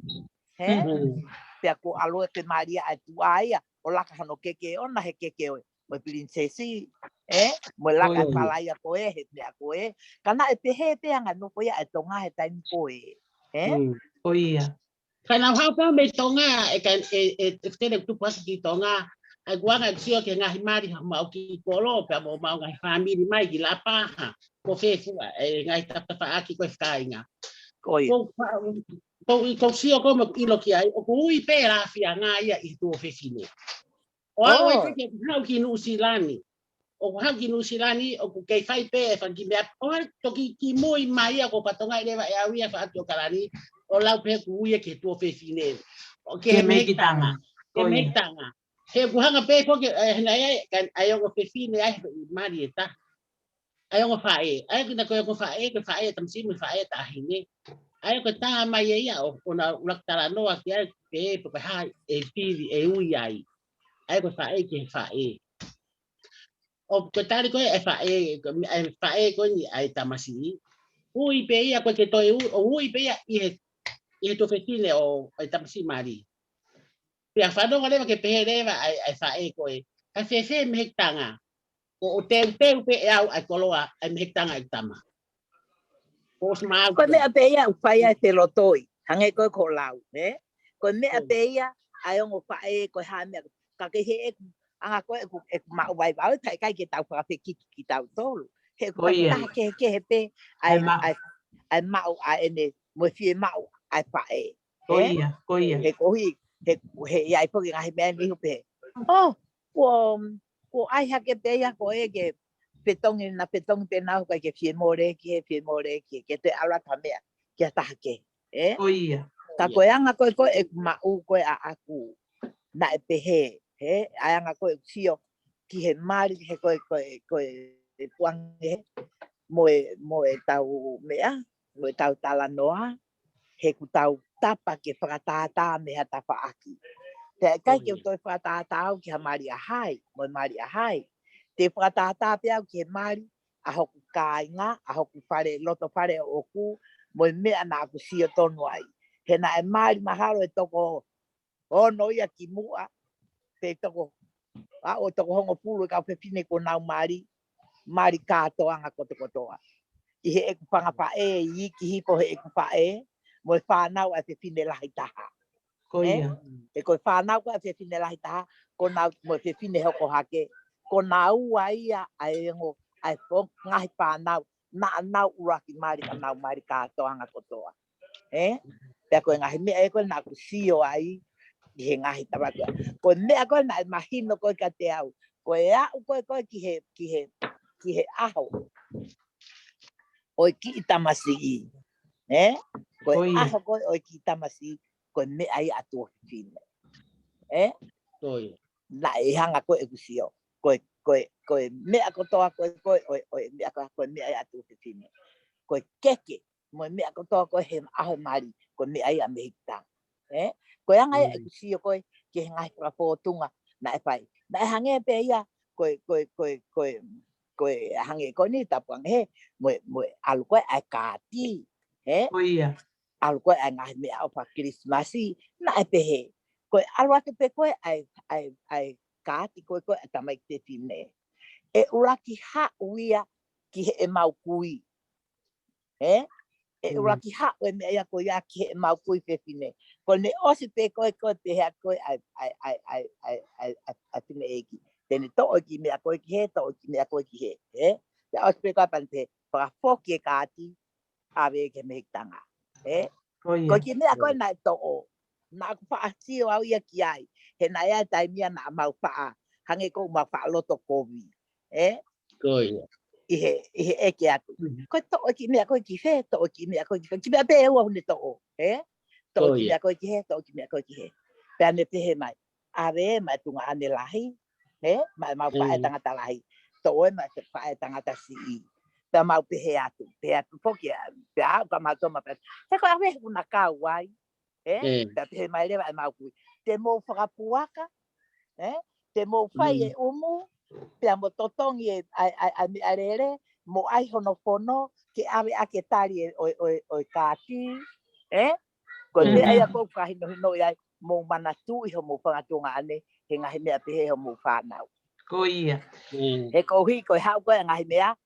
Pea ko alo e pe maria ai tua ia, o laka hano keke ona he keke oe, mo princesi, mo laka palaia ko e, he mea ko e, kana e pehe peanga no ko ia e tonga he taimi ko e. Kana hapa me tonga e tene tupas ki tonga, ai guanga sio ke ngahi mari ma o ki kolo pe mo ma ngahi family mai ki la paha ko fefu e ngahi tapa aki ko skainga ko sio ko mo ilo ki ai o ui pe la fia nga ia I tu fefine o ai ke hau ki New Zealand o hau ki New Zealand o ku ke fai pe fa ki me o to ki moi mai ko patonga ile va e awia fa to kalani o lau pe ku ia ke tu fefine o ke me tanga he kuhanga pe ko ke na kan ayo ko fefine ai mari eta ayo ko fae ai ko ko fae tamsi mi fae ta hine ayo ko ta mai ia o na ulatala no aki ai pe pe ha e pili e ui ai ai ko fae ke fae o ko tari ko e fae ko ni ai tamasi ui pe ia ko ke to ui pe ia I to fefine o ai tamsi mari Pea whanau ngalewa ke peherewa ai whae koe. Ka whewhe mehektanga. O teu pe e au ai koloa ai mehektanga I tama. Koe mea peia u whai ai te lotoi. Hange koe ko lau. Koe mea peia ai ongo whae koe haa mea. Ka ke he anga koe e mau vai vau. Tai kai ke tau whakape ki tau tolu. He koe ke he pe ai mau ai ene. Mo fie mau ai whae. He kohi. He iai poki ngahi mea ni hupe. Ko ai hake peia ko e ke petongi na petongi pe nau kai ke fie more ki ke te ala tamea ke tahake. Ka koe anga koe e mau koe a aku na e pehe. Ai anga koe sio ki he mari he koe e puange mo e tau mea, mo e tau tala noa, he ku tau tapa ke whakatata me ha tapa aki. Te kai ke toi whakatata au ki ha mari a hai, mo mari a hai. Te whakatata pe au ki he mari a hoku kāinga, a hoku whare, loto whare o ku, mo mea na aku sio tonu ai. He na e mari mahalo e toko o noia ki mua, te toko, o toko hongo pulu ka pepine ko nau mari kātoanga kotoa. I he eku whangapae, I ki hipo he eku pae, mo e whanau a te whine lahi taha. E koe whanau a te whine lahi taha, ko nau mo te whine hoko hake, ko nau a ia a engo, ai fong ngahi whanau, na nau uraki mari ka nau mari kātoanga kotoa. Pea koe ngahi mea e koe na ku sio ai, I he ngahi tawatua. Koe mea koe na e mahino koe ka te au, koe au koe ki he aho. Oi ki tamasi I. Koe aho koe oi ki tamasi koe me ai atu o whine. Na e hanga koe e kusio. Koe mea kotoa koe mea koe me ai atu o whine. Koe keke mo mo me ko to ko he aho mari ko me ai a me ta ko anga e si ko ke ngai pra potunga na e pai na hange pe ia ko hange ko ni tapang he mo al ko ai ka ti Oia. Al ko ai ngai me au pa Christmasi na e pe he ko alwa te pe ko ai ka ti ko tamai te fine e uraki ha uia ki e mau kui e uraki ha o me ia ko ia ki e mau kui pe fine ko ne osi pe ko te ha ko ai fine e ki tene to o ki me ko ki he to o ki me ko ki he te osi pe ko pante para foki ka ti ave ke me tanga ko ki me ko na to o na ko fa si o ia ki ai he na ia tai mia na mau fa hange ko mau fa loto ko vi Koia. Ihe eke atu. Ko to o ki mea ko ki he, to o ki mea ko ki mea pe ua hune to o. To o ki mea ko ki he, to o ki mea ko ki he. Pea ne te he mai. Are mai tunga ane lahi. Mai mau pae tangata lahi. To o mai te pae tangata si i. Pea mau pe he atu. Pe atu poki pea au ka mau toma pea. He ko awe una kau wai. Pea pe he mai lewa e mau kui. Te mou whakapuaka. Te mou whai e umu. Pea mo totongi ai arere mo ai hono fono ke ave ake tari o kāti ko te ai a kou kahino hino ai mo manatu i ho mo whangatunga ane he ngahi mea pehe ho mo whanau ko ia he kou hi ko hau koe ngahi mea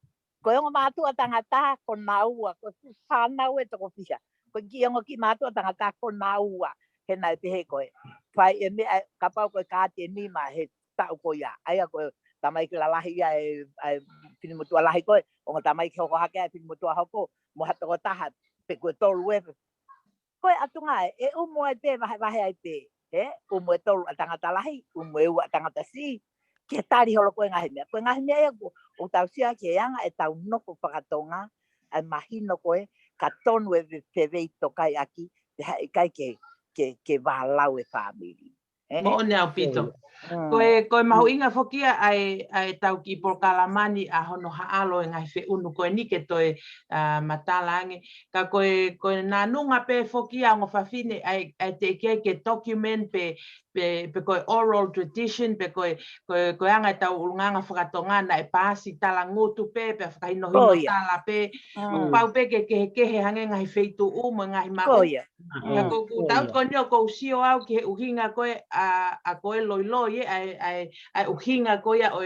ko ongo mātua tangata ko naua ko whanau e toko whiha ko ki ongo ki mātua tangata ko naua he nai pehe koe whai e mea kapau koe kāti e nima he tau ko ia ai a koe tamai ki la lahi ai pini motua lahi koe o ngā tamai ki hoko hake ai pini motua hoko mo hato ko taha pe koe tolu e koe atunga e umo e te wahe ai te umo e tolu a tangata lahi umo e ua tangata si ke tari holo koe ngahi mea e o tau sia ke anga e tau noko whakatonga ai mahino koe ka tonu e whewei tokai aki te hae kai ke wālau e whamiri mo o nea pito koe mahu inga fokia ai tau ki Porkalamani a hono haalo e ngai whi unu koe nike toe matalange. Ka koe nā nunga pe fokia ngo whawhine ai te ke document pe koe oral tradition pe koe anga tau urunganga whakatonga na e pāsi tala ngutu pe whakahino hino tala pe o pau pe kehe hange ngai wheitu umo ngai mau. Ka kou tau koe nio kou sio au ki he uhinga koe a koe loiloi ai uhinga koe o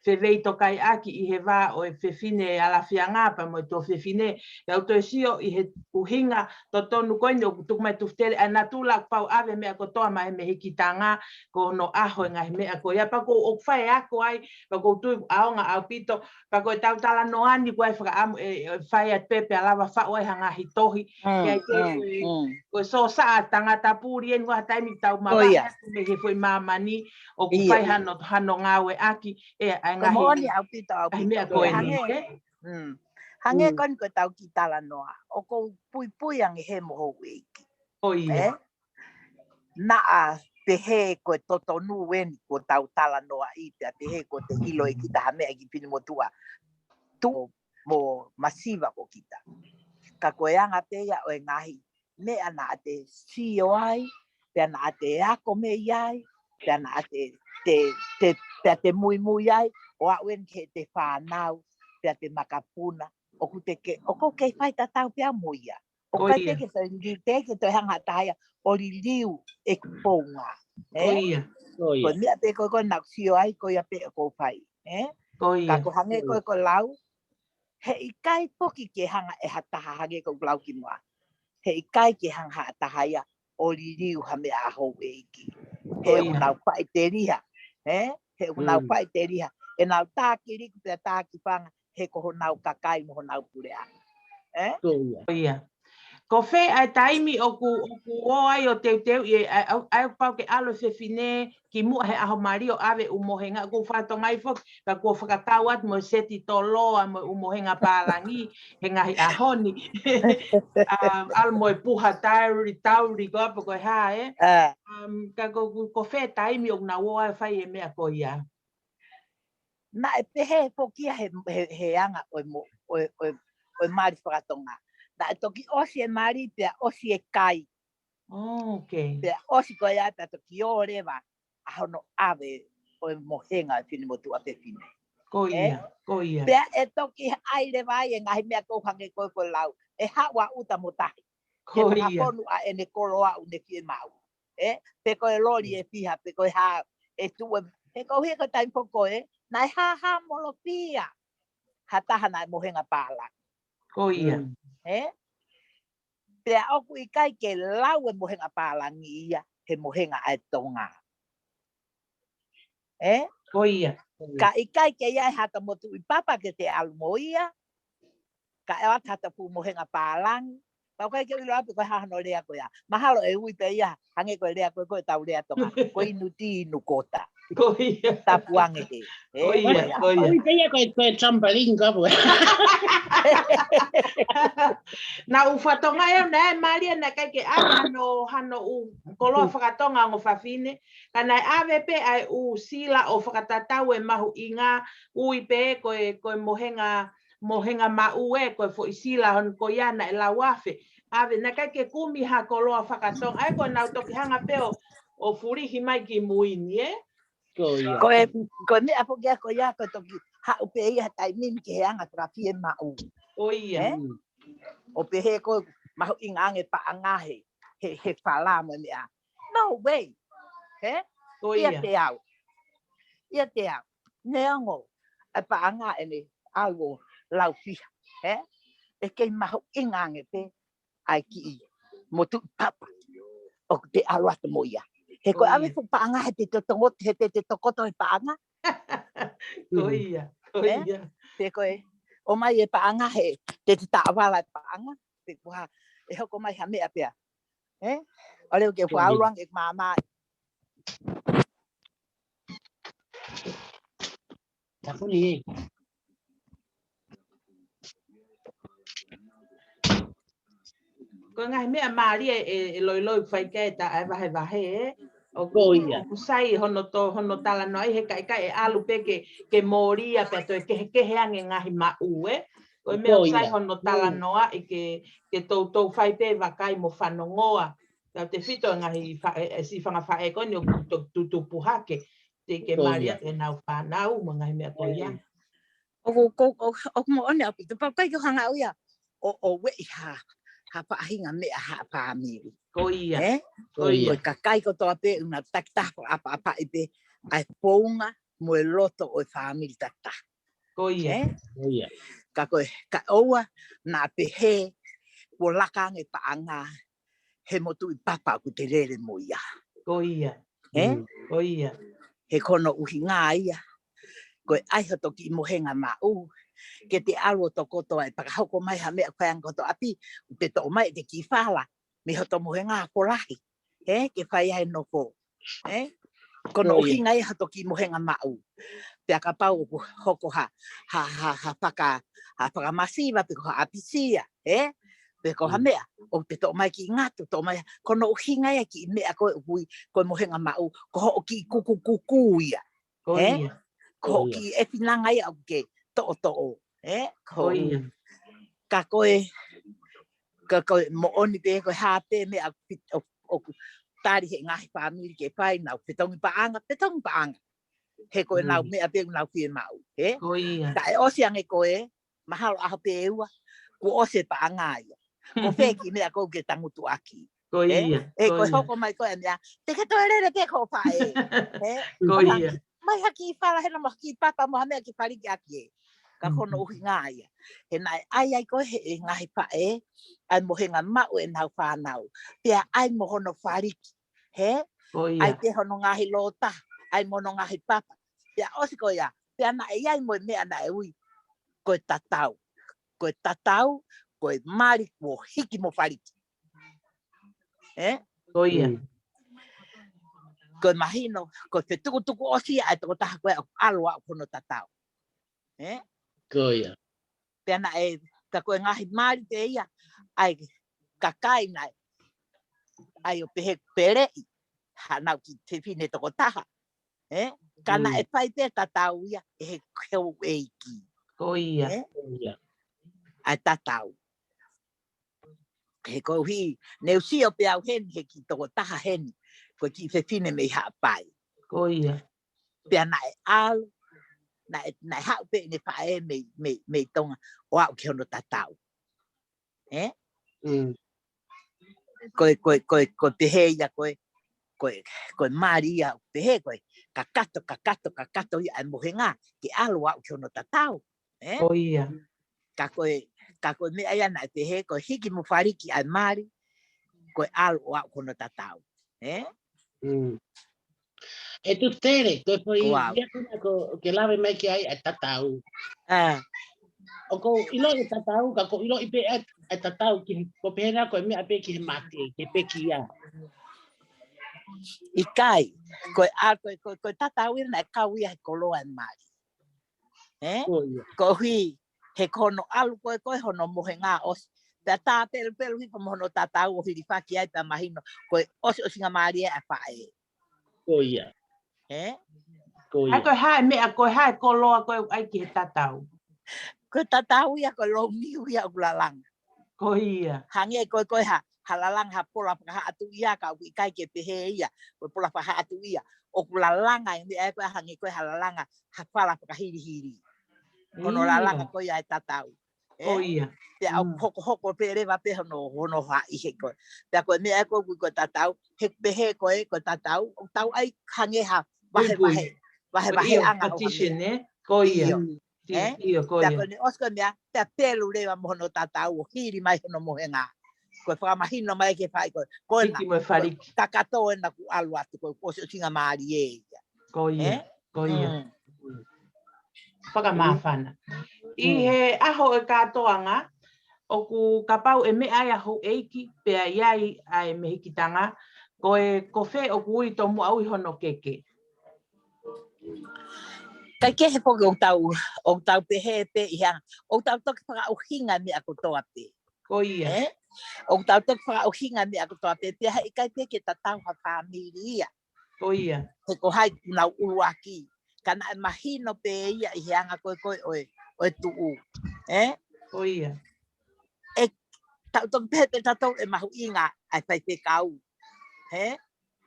whewei tokai aki i he wā o whewhine ala whiangapa mo tō whewhine. Kau tō sio i he uhinga tō tonu koe nio tukumai tuftere a nā tūlak pau awe mea ko toa mai me hiki tanga ko no aho ngai mea koe. Ia pako o whae ako ai pako tui aonga au pito pako tau tala noani koe whakaamu whae at pepe alawa whao ai hanga hitohi. Kia koe so saa tangata pūri e ngā taimi tau mawai me he fwoi mamani o ku whai hano ngāwe aki e ai ngahi. Komoni au pito mea koe ni. Hange kon ko tau ki tala noa. O ko pui angi he moho wiki. Na a te he ko totonu weni ko tau tala noa i te he ko te hilo e kita hamea ki pini motua. Tu mo masiva ko kita. Ka koe anga peia o e ngahi. Mea na te sio ai, pea na te ako me iai, pea na te mui ai, o a uen ke te whanau, pea te makapuna, o ko kei whai tatau pea muia. O kai peke so ingi teke toi hanga taia, o li liu e kuponga. Ko mea pe ko nau sio ai, ko ia pe ko whai. Ka ko hange ko lau, he i kai poki ke hanga e hataha hange ko lau ki mua. He i kai ke hanga atahaia o li riu hame aho e iki. He o nau whai te riha. He o nau whai te riha. E nau tāki riku pia tāki whanga he ko ho nau kakai mo ho nau purea. Ko whē ai taimi o ku o ai o teu i ai pau ke alo whewhine ki mua he aho mari o awe umohenga ku whatongai fok ka kua whakakauat mo seti tō loa mo umohenga pālangi he ngahi ahoni al mo e puha tauri ko apa koe ha ka ko whē taimi o na o ai whai e mea ko ia na e pehe fokia he anga o mari whakatonga Da toki osi e mari pe osi e kai. Okay. Pe osi ko ia ta toki ore va. Ahono ave o mohenga fini motu a pe fine. Koia. Koia. Pe e toki aire vai e ngahi mea ko hange ko lau. E hawa uta motahi. He whakaponu a ene koroa une fie mau. Pe koe lori e piha, pe koe ha e tue. He ko hiko taim poko nai ha molo pia. Ha taha nai mohenga pāla. Koia. Pe a oku i kai ke lau e mohenga pāla ngi ia, he mohenga ai tonga. Koia. Ka i kai ke ia hata motu i papa ke te almoia. Ka e hata pu mohenga pālangi. Pau kai ke ilo api koe hahano rea koe a. Mahalo e ui pe ia, hange koe rea koe tau rea tonga. Koe inu ti inu kota. Koia. Tapuange he. Koia. Ui pe ia koe trampolin kapu. Na ufatonga e na Maria na kai ke hano u koloa whakatonga ngo whawhine. Ka nai ave pe ai u sila o whakatatau e mahu inga ui pe koe mohenga maue koe fo isila hon ko yana e la wafe ave na kai ke kumi ha koloa whakatong ai ko nau toki hanga peo o furihi mai ki muini koe me apo kia ko ia ko toki ha upe ia tai min ke hanga trafi e mau o pe he ko mahu ingange pa angahe he fala mo mea no way ia te au neango e pa anga ene algo lau fiha, e kei mahu ingange pe ai ki motu papa o te aluata moia. He koe ame fu paanga he te totongot he te tokoto he paanga. Koia. Pe koe o mai e paanga he te taawala e paanga. Pe koha e hoko mai ha mea pea. O leo ke whauruang e mamai. Tapuni Ko ngai mea Maria e loi whai kai ta ai wahe o kusai hono tala no ai he kai e alu pe ke moria pe to ke heange ngahi mau o mea usai hono tala noa i ke tou whai pe wakai mo whanongoa ta te whito ngahi si whanga whae ko ni o tutu puhake te ke Maria e nau whanau mo ngai mea ko ia O mo one api te papai ko hanga uia o we ha pahinga mea ha pāmiri. Koia. Koe kakai ko toa pe una taktapo apa ipe ai pounga mo e loto o pāmiri takta. Koia. Ka koe ka oua na pe he o lakange paanga he motu i papa ku te rere mo ia. Koia. Koia. He kono uhi ngā ia. Koe aiho toki i mohenga mau. Ke te aro tokoto ai pakahoko mai ha mea whaianga koto api te to mai te ki whala me hoto mohenga kolahi ke whai ai noko kono uhi ngai ha toki mohenga mau te aka pau hoko ha masiva pe ko apisia pe ko ha mea o te to mai ki ngatu to mai kono uhi ngai ki mea ko hui ko mohenga mau ko ho ki kuku ia ko ki e finanga ia o ke to ka koe mo oni pe koe hape me o tari he ngahi pāmiri ke pai nau petongi paanga he koe nau mea pe nau fie mau ka e osi ange koe mahalo aho pe eua ko ose paanga ia ko feki mea ko ke tangutu aki koe hoko mai koe mea te kato erere pe ko pae mai haki whala hena mo haki papa mo hamea ki pariki aki ka kono uhi ngā ia. He nai ai koe he ngahi pae, ai mohenga mau e nau whanau. Pea ai mohono whariki. Ai te hono ngahi lota, ai mono ngahi papa. Pea osi koe ia, pea na e ai moe mea na e ui. Koe tatau, koe mari mo hiki mo whariki. Koe mahino, koe whetukutuku osi ai toko taha koe aloa o kono tatau. Koia. Pena e ka koe ngahi mari te ia ai kakai nai ai o pehe perei hanau ki te whine toko taha kana e pai te tatau ia e keu eiki Koia. ai tatau he ko hi neu si o pe au hen he ki to taha hen ko ki fe fine me ha pai Ko ia. pe na al na ha pe ne pa e me tonga o au ki ono tatau ko te he ya ko Maria te he ko kakato ia mo henga ki alu au ki ono tatau Ko ia. ka ko me ai na te he ko hiki mo fariki ai mari ko alu au ki ono tatau E tu tere, ko foi ia ko ke lave mai ki ai tatau. O ko ilo e tatau ka ko ilo ipe e tatau ki ko pena ko me ape ki mate ke pekia. Ikai ko tatau na ka wi ko lo an mari. Ko hui he kono alu ko hono mohenga os ta pel wi ko mono tatau o hiri faki ai pa mahino ko os singa mari a fae. Ko ia. Ai ko hai me ko hai ko lo ko ai ki tatau. Ko tatau ia ko lo mi ia ulalang. Ko ia. Hange ko ha halalang ha pola ha atu ia ka wi kai ke pe he ia ko pola ha atu ia o kulalanga ni ai ko hange ko halalanga ha pala ka hiri. Kono lalanga ko ia tatau. Ko ia. Te au hoko pere va pe no ha i he ko. Te ko me ko tatau he pe he ko tatau o tau ai hange ha Wahe anga petition ko ia. Ia ko ia. Ko ni osko mea te pelu le va mono tatau hiri mai no mohenga. Ko fa mahino mai ke fai ko Hiki mo fariki. Takato na ku alu atu ko singa mari e. Ko ia. Ko ia. Paka mafana. I he aho e katoanga o ku kapau e me ai aho eiki pe ai ai me hikitanga ko e kofe o ku i tomu au hono keke. Kai ke he poke o tau pe he pe ia o tau toki whaka o hinga mi ako toa pe. Ko ia. O tau toki whaka o hinga mi ako toa pe pe hai kai pe ke tatau ha familia. Ko ia. He ko hai kuna uruaki. Kana mahino pe ia i hanga koe o tuu. Ko ia. E tau toki pe tatau e mahu inga ai whai pe kau.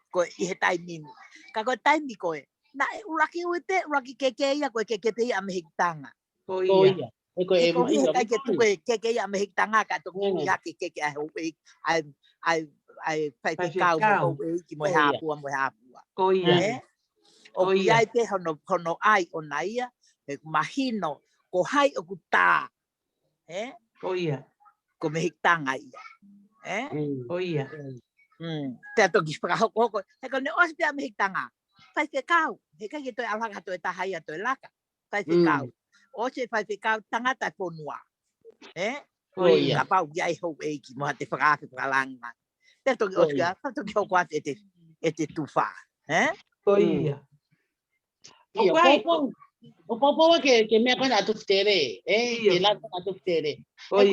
Ko i he taimini. Ka koe taimi koe. Na uraki uite uraki keke ia ko keke pe ia mehitanga. Ko ia. E ko e mo ia ke tu keke ia mehitanga ka to ia keke ai fai kau mo ki mo ha. Ko ia. O ia te hono ai o naia e mahino ko hai o kuta. Ko ia. Ko mehitanga ia. Ko ia. Te to ki fra hoko e ko ne os pe mehitanga. Fai te kau, he kai ke toi alanga toi tahai a toi laka. Fai te kau. O se fai te kau tangata ponua. Ko ia. Ka pau iai hou eiki, moha te whakaafi whakalanga. Te toki oska, ka toki hoko ate e te tuwha. Ko ia. O popo ke mea koe atu tere, ke lata atu tere. Koe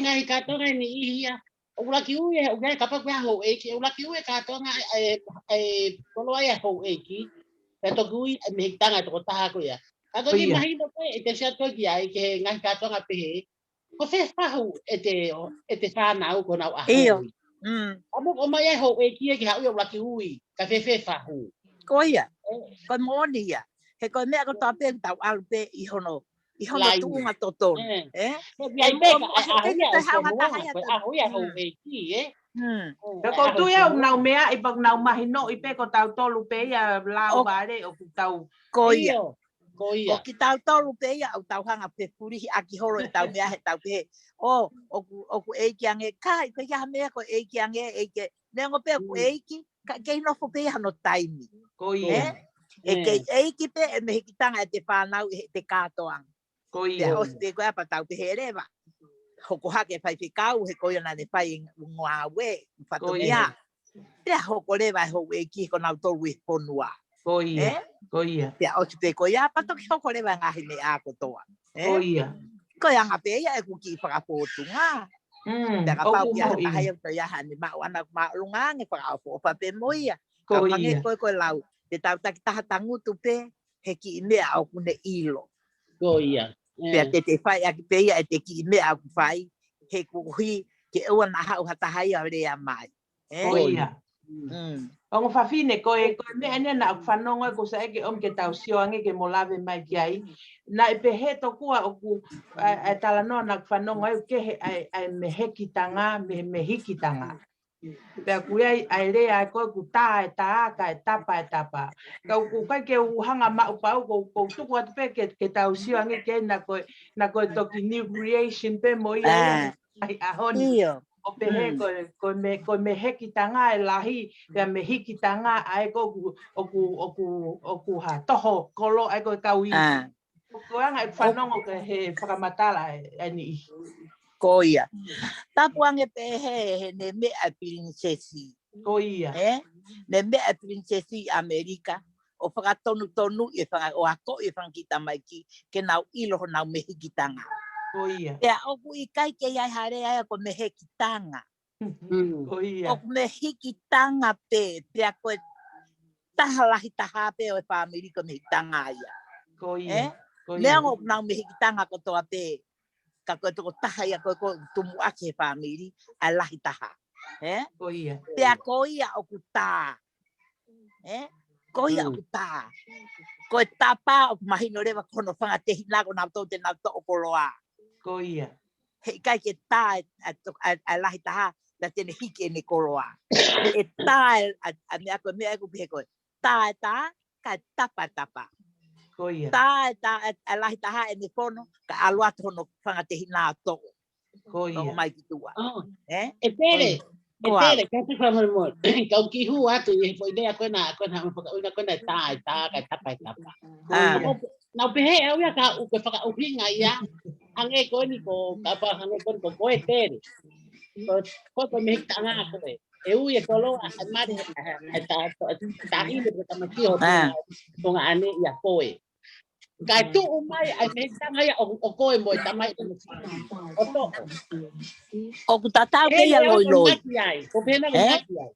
ngai katonga ni ihia. O laki ue o ngai kapa koe ho eki, o laki ue katonga kolo ai ho eki. Pe to kui me tanga to taha ko ya. A to ni mahino koe e te sia to ki ai ke ngai katonga pe. Ko fe fahu e te fa na ko na a. Iyo. Amo o mai ho eki ke ha o laki ui, ka fe fahu. Ko ia. Ko moni ia. He ko mea ko tape tau alpe i hono tuunga toton. Ai peka ahoia ho eki Ko tu ia nau mea i pak nau mahino i pe ko tau tolu pe ia lau vare o tau. Ko ia. Ko ki tau tolu pe ia o tau hanga pe puri aki horo i tau mea he tau pe. O ku eiki ange kai ko ia mea ko eiki ange eiki. Nengo pe ku eiki ke no fo pe no taimi. Ko ia. E ke eiki pe e me hikitanga e te whanau i te katoang. Ko ia. Te os te koe apa tau te herewa. Hoko hake whai whikau he koe na ne whai ngua we. Whatumia. Te hoko rewa e hou e ki ko nau tolu i ponua. Ko ia. Ko ia. Te os te koe a patoki hoko rewa ngahi ne a kotoa. Ko ia. Koe anga pe ia e kuki i whakapotunga. Te kapau ki a tahai au toi aha ni mau anak maulunga nge whakaupo pa pe moia. Ko ia. Koe lau. Te tau taki taha tangutu pe he ki i mea au kune ilo. Ko ia. Pea te whai aki pe ia e te ki i mea au whai he kuhi ke ua na hau hatahai a rea mai. Koia. Ongo whawhine, koe mea nea na whanonga ko sa eke om ke tau sioange ke mo lawe mai ki ai. Na e pehe tokua oku tala noa na whanonga au kehe ai me hekitanga, me hikitanga. Pea kuia ai rea ai koe ku tā e tāaka e tapa. Kau ku kai ke uhanga maupau ko tuku atu pe ke tau sioange ke na koe toki new creation pe mo ia ai ahoni. O pehe ko me heki tanga e lahi pea me hiki tanga ai ko oku ha toho kolo ai ko kaui ko anga e whanongo ke he whakamatala e ni koia tapuange pehe he ne me a princesi koia ne me a princesi Amerika o whakatonu e o ako e whankita mai ki ke nau ilo nau me hiki tanga koia pea oku i kai ke iai hare ai ko me heki tanga koia o me hiki tanga pea koe tahalahi taha pe o family ko me hiki tanga ia koia lea ngok nau me hiki tanga ko toa pe ka koe toko taha ia koe tumu ake family a lahi taha koia pea koia oku tā koia oku tā koe tapa o mahino rewa kono whanga te hinago nau tau te nau to o koloa koia hei kai ke tā a lahi taha na tene hiki e ne koloa e tā a mea koe mea eku pihe koe tā ka tapa koia tā a lahi taha e ne pono ka alua tono whanga te hina to koia mai ki tua e tere ka te whamara mo kau ki hu atu i po idea koe na tā ka tapa nau pehe au ia ka uke whakauhinga ia hange koe ni ko kapa hange koe ko koe tere ko me hiki tanga koe e ui e kolo a mare ta hine ko tamaki ho tonga ane ia koe kai tu mai ai me hiki tanga ia o koe mo tamai o to o ku tatau ke ia loi ko pena ko ngaki ai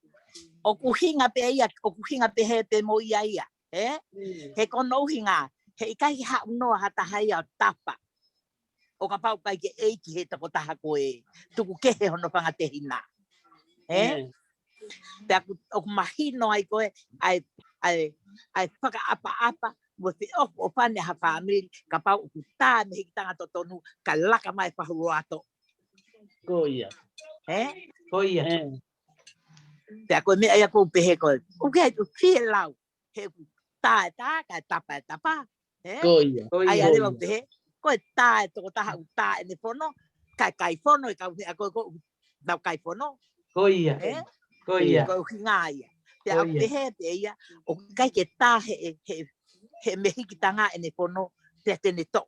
o ku hinga pe ia o ku hinga pe he pe mo ia he kono hinga he kai ha no hata hai a tapa o ka pau kai ke eiki he tako taha koe tuku kehe hono whanga te hina pe o mahino ai koe ai whaka apa mo te o whane ha family ka pau ku tā me hiki tanga totonu ka laka mai whahuru ato koia koia pe a koe mea ia kou pehe koe o ke ai tu fie lau he ku tā ka tapa koia ai arewa pehe koe tā e toko taha u tā e ne pono kai fono e kau mea koe nau kai fono koia koia koe hinga ia pe a pehe pe ia o kai ke tā he mehiki tanga e ne pono pe tene to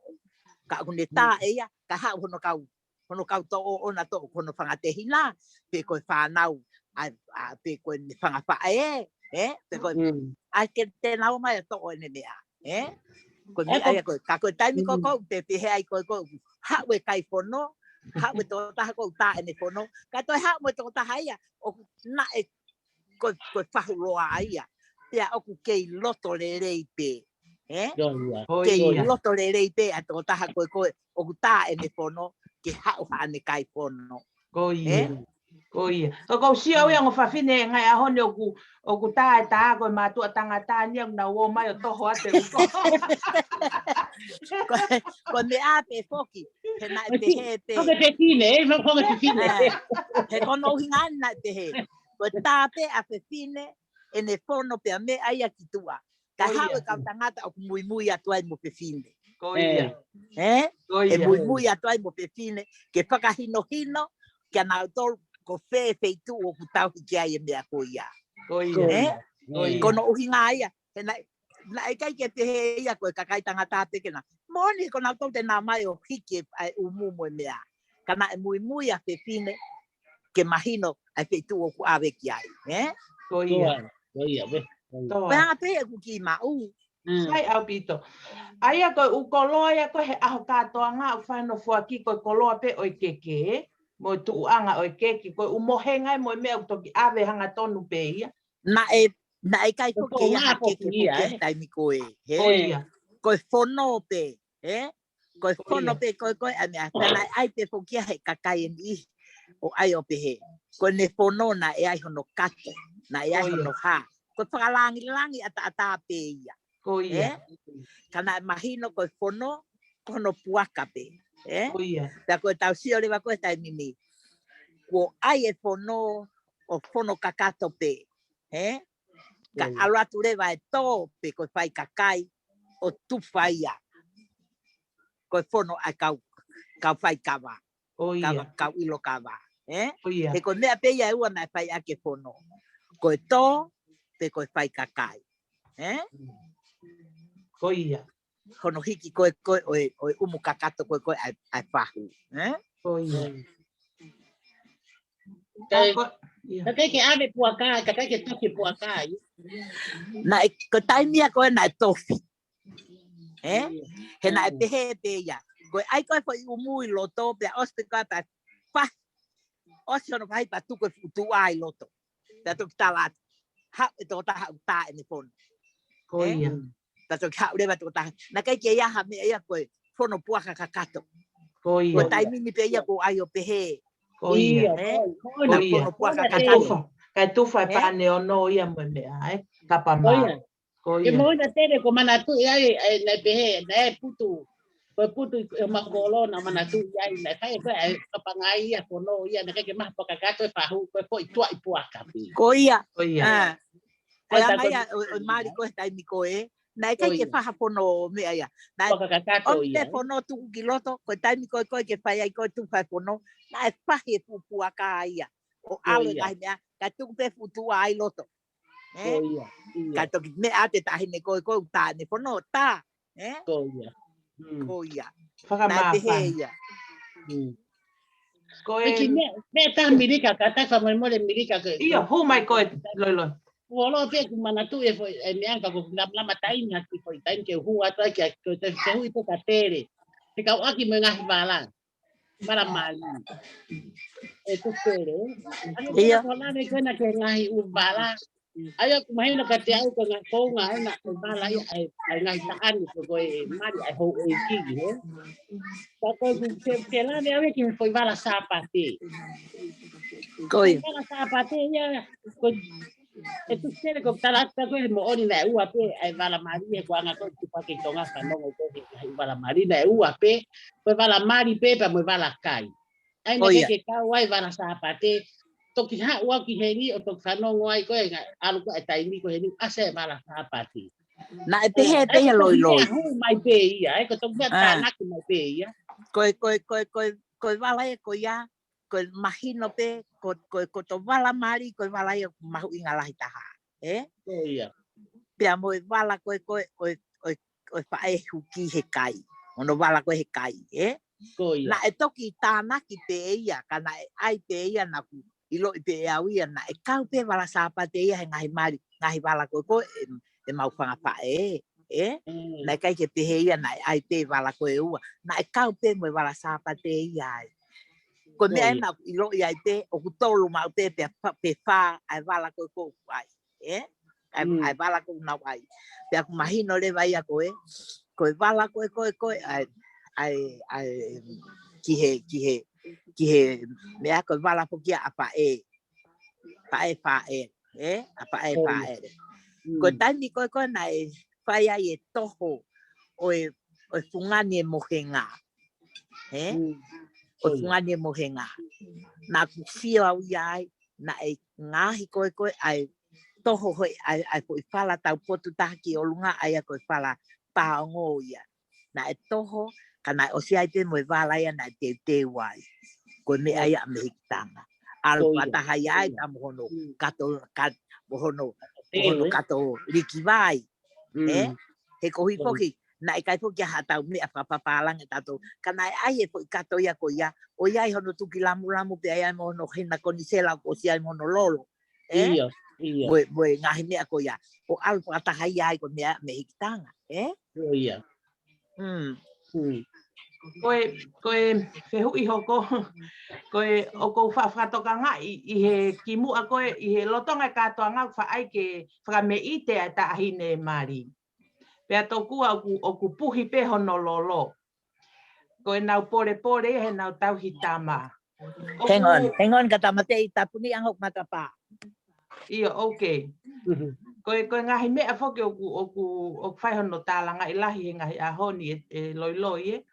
ka une tā e ia ka hau hono kau to o na to hono whanga te hina pe koe whanau a pe koe ne whanga whae pe koe ai ke te nau mai to o ne mea koe mea ia koe ka koe taimi koko te pehe ai koe hau e kai fono hau e to taha koe tā e ne fono ka toi hau mo to taha ia o na e koe whahuroa ia pea oku kei loto le rei pe kei loto le rei pe a to taha koe oku tā e ne fono ke hau hane kai fono koia ko si au yang whawhine ngai a hone oku tā koe mātua tangata niau na o mai o toho ate uko koe me a pe foki he na e pehe pe he kono hinga na e pehe koe tā pe a whewhine e ne fono pe a me aia ki tua ka hau e kau tangata o mui atua i mo whewhine koia e mui atua i mo whewhine ke whakahino ke anau tolu ko feitu o ku tau ki ai e mea koia kono uhinga ia na e kai ke pehe ia koe kakai tangata pekena moni ko nau tau te nā mai o hiki ai umumo e mea kana e mui a whewhine ke mahino ai feitu o ku awe ki ai koia Pehanga pehe ku ki mau sai au pito aia koe u koloa ia koe he aho katoa ngā u whaino fuaki koe koloa pe oi keke mo tu anga oi keke koe u mohengai mo mea u toki awe hanga tonu pe ia na e kai ko ke ia keke pe taimi koe koe fono pe koe fono pe koe a mea tana ai pe fokia he kakai ni o ai o pehe. Ko ne fono na e ai hono kato, na e ai hono ha. Ko whakalangi ata pe ia. Ko ia. Kana mahino ko fono, kono puaka pe. Ko ia. Ta ko tau si ole ko tai mimi. Ko ai e fono o fono kakato pe. Ka alo atu lewa e tō pe ko whai kakai o tuwhaia. Ko fono ai kau whai kawa. Kau ilo kawa. He ko mea pe ia ua mai whai ake fono. Ko e tō pe ko whai kakai. Ko ia. Hono hiki koe o umu kakato koe ai whahu. Ko ia. Kakai ke ave puakai, kakai ke toki puakai. Na ko taimia koe na tofi. He na pehe pe ia. Koe ai koe foi umui loto pe oste koe pa wha. Osi hono whai pa tuko futu ai loto. Pe toki talat. Ha e tō taha uta e ni fono. Ko ia. Ta toki ha urewa tō taha. Na kai ke ia ha mea ia koe fono puaka kakato. Ko ia. Ko taimini pe ia ko ai o pehe. Ko ia. Ko ia. Kai tufa e pane o no ia mo mea, Kapa maa. Ko ia. E mo na tere ko manatu ai na pehe, na e putu. Ko putu e makolo na manatu ai na kai ko e kapangai ia ko no ia na kai ke maha pakakato e pahu ko po itua i puaka. Ko ia. Ko ia. Ko ia mai o mari ko tai mi ko e. Na kai ke paha pono mea ia. Na onde pono tu kiloto ko tai mi ko ke pai ai ko tu fai pono. Na e pahi pu puaka ia. O alo ngai mea ka tu pe futu ai loto. Ka to me ate tahi ne ko ta ne pono ta. Ko ia. Ko ia. Whakamā whai. Ko e me ta mirika ka ta fa mo le mirika ke. Ia hu mai ko loi. Wolo pe ku manatu e foi e meanga ko la matai na ki foi tain ke hu ata ke te hu i to ka tere. Te ka aki me ngahi bala. Mara mali. E tu tere. Ia ko la ne kana ke ngahi u bala. Aya ku mai no ka te au ko nga na bala ai ngahi ta ani ko e mari ai ho e ki he. Ta ko ke la ne ave ki foi bala sapate. Ko ia. Bala sapate ia ko e tu tere ko talata ko mo oni na ua pe ai vala mari e ko anga ko tu pa ke tonga ka no ko ai vala mari na ua pe ko vala mari pe pa mo vala kai ai na ke ka wai vala sapate to ki ha ua ki heni o to ka no ngoi ko alu ko tai ni ko heni ase vala sapate na e pe loi hu mai pe ia ai ko to ka na ki mai pe ia ko vala e ko ia ko mahino pe ko to vala mari ko vala ia mahu inga lahi taha ko ia pe mo vala ko fa e huki he kai ono vala ko he kai ko ia na e toki tana ki pe ia kana ai pe ia na ku ilo pe au ia na e kau pe vala sapa te ia ngahi mari ngahi vala ko e mau fanga pa na kai ke pe ia na ai pe vala ko ua na e kau pe mo vala sapa te ia ko me na ilo ia te o kutolo mau te pe fa ai vala ko ai ai vala ko na ai pe aku mahino le vai ko vala ko ai ki he me ako vala ko kia apa fa ko tani ko na fai ai toho o fungani mohenga o fungani mohenga na ku fia au ai na e ngahi ko ai toho ai ko fala tau potu taki o lunga ai ko fala paongo ia na e toho kana o si ai te mo vala ia na te wai ko me ai a mehitanga al pata hai ai amono kato mohono kato likivai he ko hi poki na kai po kia hata me papalang tato kana ai po kato ia ko ia o ia hono tuki lamu pe ai mo no hina konisela ko si ai mono lolo ia mo ngahi me ko ia o al pata hai ai ko me hikitanga ia koe fehu i hoko koe o ko whatoka nga i he kimu a koe i he lotonga katoa ngau whaai ke whakame i te a ta ahine mari. Pea toku o ku puhi pe hono lolo. Koe nau pore he nau tau hitama. Hang on kata mate I tapuni ang hok matapa. Ia, okay. Koe ngahi mea whoke o whaihono tālanga I lahi he ngahi a honi e loiloi e.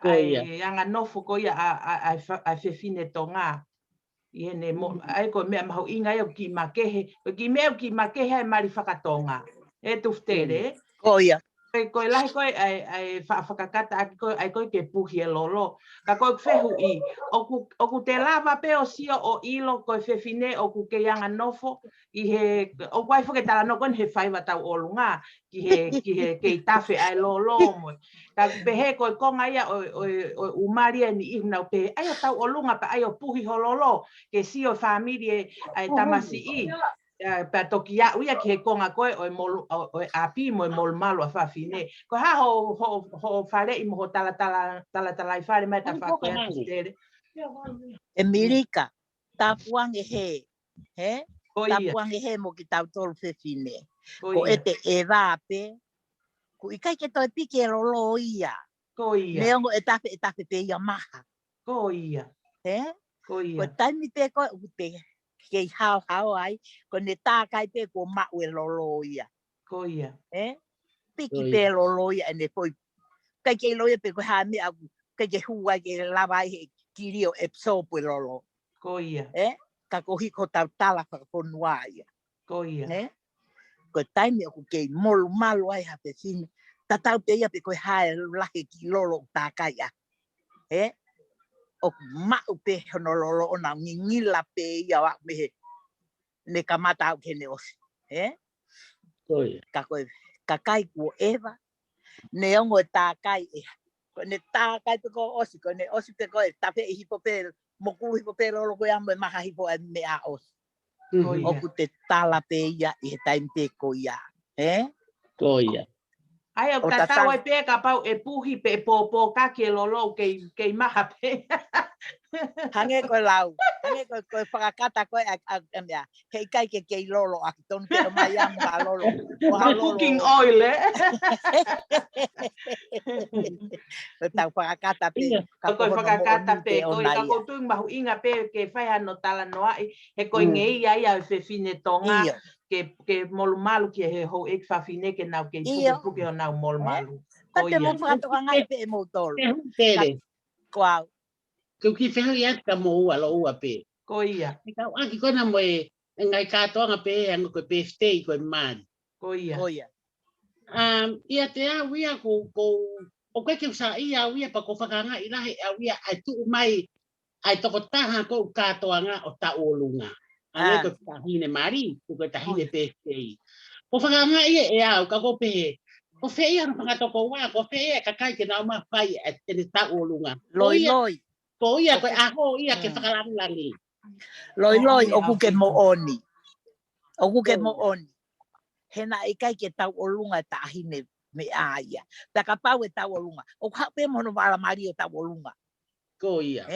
Ai anga nofo ko ia ai whewhine tō ngā. Iene ai koe mea mahu inga e o ki makehe. O ki mea o ki makehe ai mari whakatonga. E tuftere. Koia. Koe lahi koe ai whakakata aki koe ai koe ke puhi e lolo. Ka koe whehu I. Oku te lava pe o sio o ilo koe whewhine oku ke ianga nofo. I he, o kwai whuke tala no koe he whaiwa tau olunga. Ki he ke I tawhi ai lolo mo. Ka pehe koe konga ia o umaria ni ihnau pehe. Ai o tau olunga pa ai o puhi hololo. Ke sio familie ai tamasi I. Pa toki a uia ki he konga koe o api mo mol malo a whawhine. Ko ha ho whare I mo ho tala I whare mai ta whakoe atu tere. E Mirika, tapuange he. He? Tapuange he mo ki tau tolu whewhine. Ko e te e wāpe. Ko I kai ke toi pike e rolo ia. Ko ia. Neongo e tape pe ia maha. Ko ia. He? Ko ia. Ko taimi pe koe ute. Kei hao ai, ko ne tākai pe ko mau e lolo ia. Ko ia. Piki pe lolo ia, ene poi. Kai kei loia pe ko haa mea, kai ke hua ke lawa he kirio e psopo e lolo. Ko ia. Ka ko hiko tau tala whakaponua ia. Ko ia. Ko taimi o kei molu malu ai hape sini. Tatau pe ia pe ko haa lahe ki lolo tākai a. O mau pe hono lolo o na ngingila pe ia wak mehe ne kamata au kene osi. Ka koe kakai kuo ewa, ne ongo e tākai e. Ko ne tākai pe ko osi, ko ne osi pe ko e tape I hipo pe, mokulu hipo pe lolo koe amo e maha hipo e mea osi. Oku te tala pe ia I he taim pe ko ia. Ko ia. Ai o tatau e pe ka pau e puhi pe po kaki e lolo kei maha pe. Hange koe lau. Hange koe whakakata koe mea. Hei kai ke kei lolo aki tonu ke o mai amu ka lolo. Ma cooking oil Koe tau whakakata pe. Koe whakakata pe. Koe ka koutung mahu inga pe ke whaiha no tala noa. He koe ngei ai au whewhine tonga. Ke molu malu ki he hou ek whawhine ke nau ke puke o nau molu malu. Ka te mo whakatoka ngai pe e mo tolu. Tere. Koau. Kau ki whehu I atu ka mo ua lo ua pe. Ko ia. Kau aki kona mo e ngai kātoanga pe anga koe pe stay koe maari. Ko ia. Ko ia. Ia te au ia ko o koe ke usa ia au ia pa ko whakanga I lahe au ia ai tuu mai ai toko taha ko kātoanga o ta olunga. Ane koe tahine maari, koe tahine pe stay. Ko whakanga ia e au ka ko pe ko whea no whakatoko wā, ko whea kakai ke nau maa whai e tene ta olunga. Loi loi. Ko ia koe aho ia ke whakalangi. Loi loi oku ke mo oni. Oku ke mo oni. Hena I kai ke tau olunga tahine me aia. Taka pau e tau olunga. O hape mono wala mari o tau olunga. Ko ia.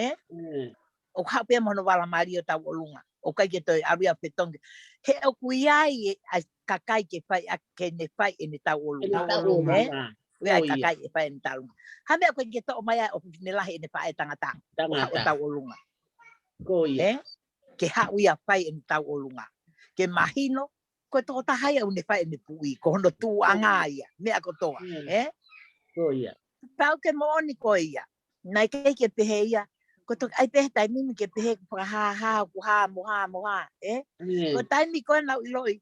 O hape mono wala mari o tau olunga. O kai ke toi aria petonge. He oku iai kakai ke whai a ke ne whai e ne tau olunga. Tau olunga. Wea kakai e whai e ne tau olunga. Hamea koe ke to mai o ne lahi e ne whai e tangata. O tau olunga. Ko ia. Ke hau ia whai e ne tau olunga. Ke mahino, koe toko tahai au ne whai e ne pui. Ko hono tū anga ia. Mea ko toa. Ko ia. Pau ke mo oni ko ia. Nai kei ke pehe ia. Ko toki ai pehe tai mimi ke pehe ku ha ku ha mo ha. Ko tai mi koe nau iloi.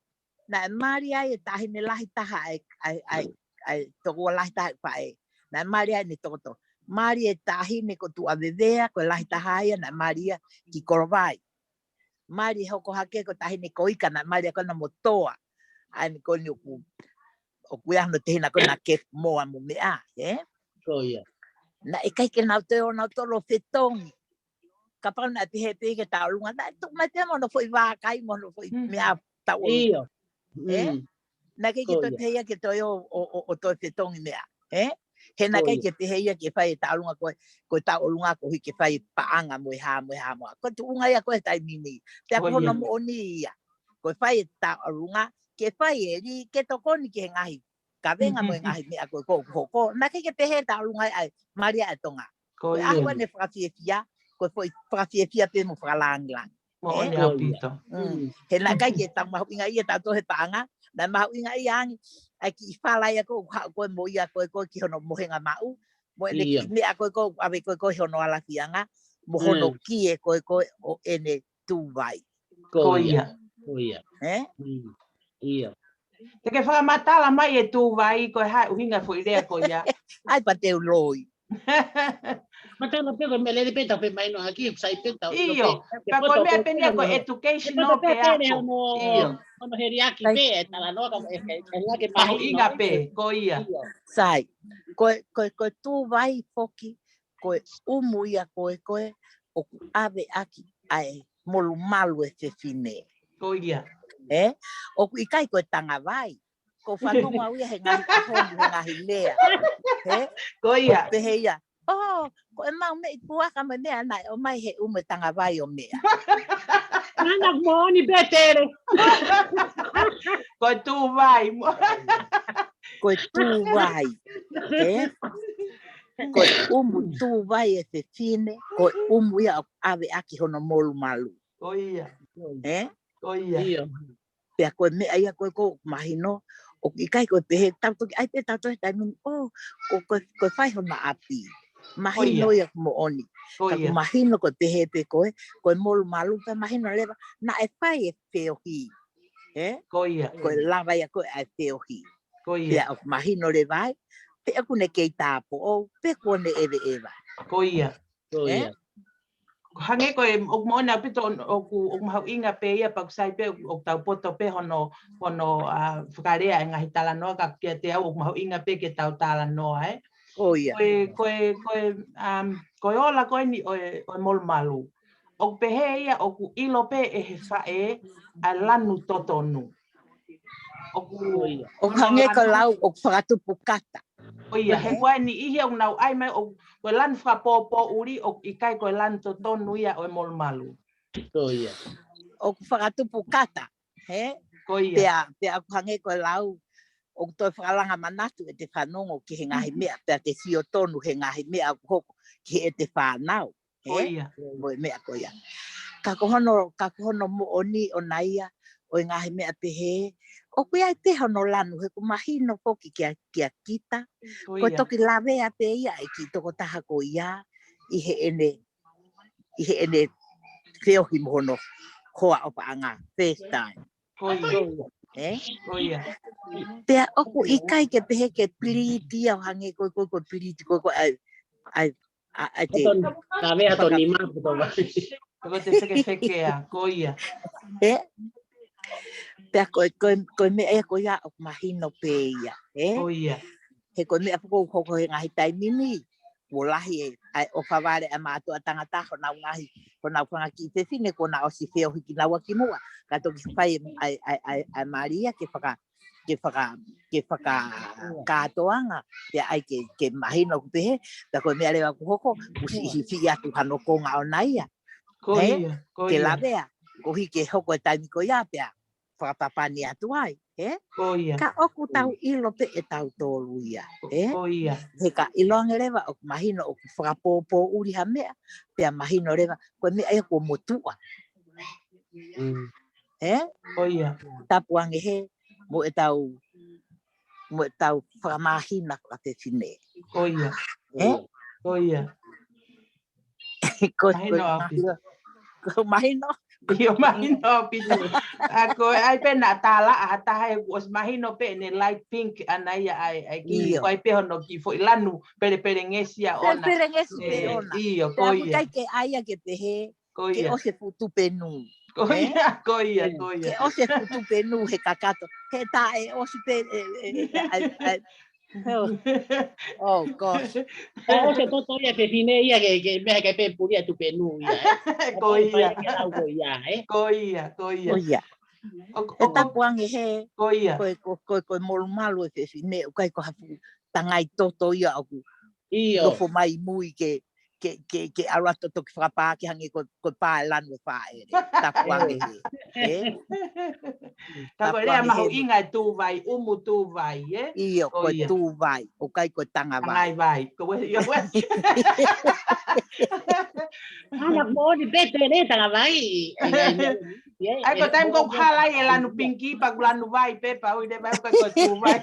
Na mari ai e tahine lahi taha ai toko lahi taha whae. Na mari ai ne toko to. Mari e tahine ko tu avevea ko lahi taha ia na mari ki korovai. Mari hoko hake ko tahine ko ika na mari ko na motoa. Ai ko ni o kuiano te hina ko na ke moa mo mea. Ko ia. Na e kai ke nau te o nau tolo whetongi. Ka pau na pehe ke tau lunga. Na tuk mai te mono foi wākai mono foi mea tau lunga. Na kei ke toi pehe ke toi o toi whetongi mea. He na kei ke pehe ke whai tau lunga koe tau lunga ko hui ke whai paanga mo ha. Ko tu unga ia koe tai mini. Te ako hono mo oni ia. Koe whai tau lunga ke whai e ri ke tokoni ke ngahi. Ka venga mo ngahi mea koe ko. Na kei ke pehe tau lunga ai maria e tonga. Koe ahua ne whakawhiewhia. ko foi whakawhiawhia pe mo whakalangilang. Mo one au pito. He nā kai ke tang mahu inga ia tātou he paanga, nā mahu inga ia angi, ai ki whalai a koe mo ia koe ki hono mohenga mau, mo ene ki mea koe awe koe hono alafianga, mo hono ki e koe o ene tūwai. Koia. Ia. Te ke whakamatala mai e tūwai koe hai uhinga fo idea koia. Ai pa te uloi. Matala pego me le peta pe mai no aquí sai peta. Iyo. Pa koe mea penia koe educational ke ako. Iyo. Ono heriaki pe tala no ka heriaki Pahu inga pe koia. Sai. Koe tūwai foki, koe umuia koe o ku ave aki ai molu malu e te whine. Koia. O ku ikai koe tanga vai. Ko whanonga uia he ngahi kahonu, he ngahi lea. Koia. Ko peheia. Ko e mau mei puaka me mea nai, o mai he ume tanga vai o mea. Nana moni betere. Koe tū vai. Koe tū vai. Koe umu tū vai e te whine, koe umu ia ave aki hono molu malu. Koia. Koia. Pea koe mea ia koe mahino, o ikai koe pehe tautoki, ai pe tautoki taimini, koe whai hona api. Mahino ia mo oni. Ka ku mahino koe pehe pe koe molu malu, pe mahino lewa, na e whai e whiohi. Koia. Koe lava ia koe ai whiohi. Koia. Pea o mahino le vai, pe aku ne kei tāpo o, pe kone ewe. Koia. Koia. Hange koe o moona pito o mahau inga pe ia pa sai pe o tau poto pe hono whakarea e ngahi tala noa ka kia te au o mahau inga pe ke tau tala noa koe ola koe ni o molu malu. O pehe ia o ku ilo pe e he whae a lanu totonu. O hange ko lau o whakatupu kata. Oia, he koe ni ihi au nau ai mai o koe lan whapōpō uri o ikai koe lan totonu ia o e molu malu. Koia. O whakatupu kata, Koia. Pea aku hange koe lau o toi whakalanga manatu e te whanongo ki he ngahi mea, pea te fio tonu he ngahi mea hoko ki e te whanau. Koia. Moe mea koia. Ka kohono mo oni o naia o i ngahi mea pehe, o kui ai peha no lanu, he ku mahino poki kia kita, koe toki lawea pe ia e ki toko taha ko ia, i he ene whiohi mohono hoa o paanga, first time. Koia. Pea oku ikai ke pehe ke piliti au hange koe piliti koe ai te... Lawea to ni mapu to vai. Koe te whekewhekea, koia. Pea koe mea e koe ia o mahino pe ia. Koia. He koe mea hoko he ngahi taimini, mo lahi o whaware a mātua tangata honau ngahi, honau whanga ki te whine, kona o si wheo hiki naua ki mua. Ka toki whai ai Maria ke whaka kātoanga, pea ai ke mahino ku pehe, pea koe mea lewa ku hoko, usi ihi whi atu hano konga o naia. Koia. Ke lawea, ko hike hoko e taimi ko ia pea, whakapapani atu ai. Koia. Ka oku tau ilo pe e tau tōru ia. Koia. He ka ilonge rewa o mahino o whakapōpō uri ha mea, pea mahino rewa, koe mea e ko motua. Koia. Tapuange he, mo e tau whakamahina ka te whine. Koia. Koia. Mahino api. Mahino? Iyo mahino pito. Ako ai pena tala atahe was mahino pe ne light pink anaya ai ki ko ai pe hono ki fo ilanu pere ngesia ona. Pere ngesi pe ona. Iyo koia. Kai ke aia ke pehe ke o se futu penu. Koia. Ke o se futu penu he kakato. He ta e o se pe oh gosh. O se toto ia te fine ia que me que pe puria tu penu ia. Koia. Koia. E tapuange he. Koia. Koe molu malu e te fine. Kai ko hafu tangai toto ia aku. Iyo. Lofo mai mui ke ke ala to ki whakapā ki hangi ko pāe lanu whae. Tapuangi he. Ka koe rea mahu inga e tū vai, umu tū vai, Iyo, koe tū vai, o kai koe tanga vai. Tangai vai, ko we ia we. Ana ko di pete re tanga vai. Ai ko taim ko phala e lanu pinki pa lanu vai pepa ui de vai ko tū vai.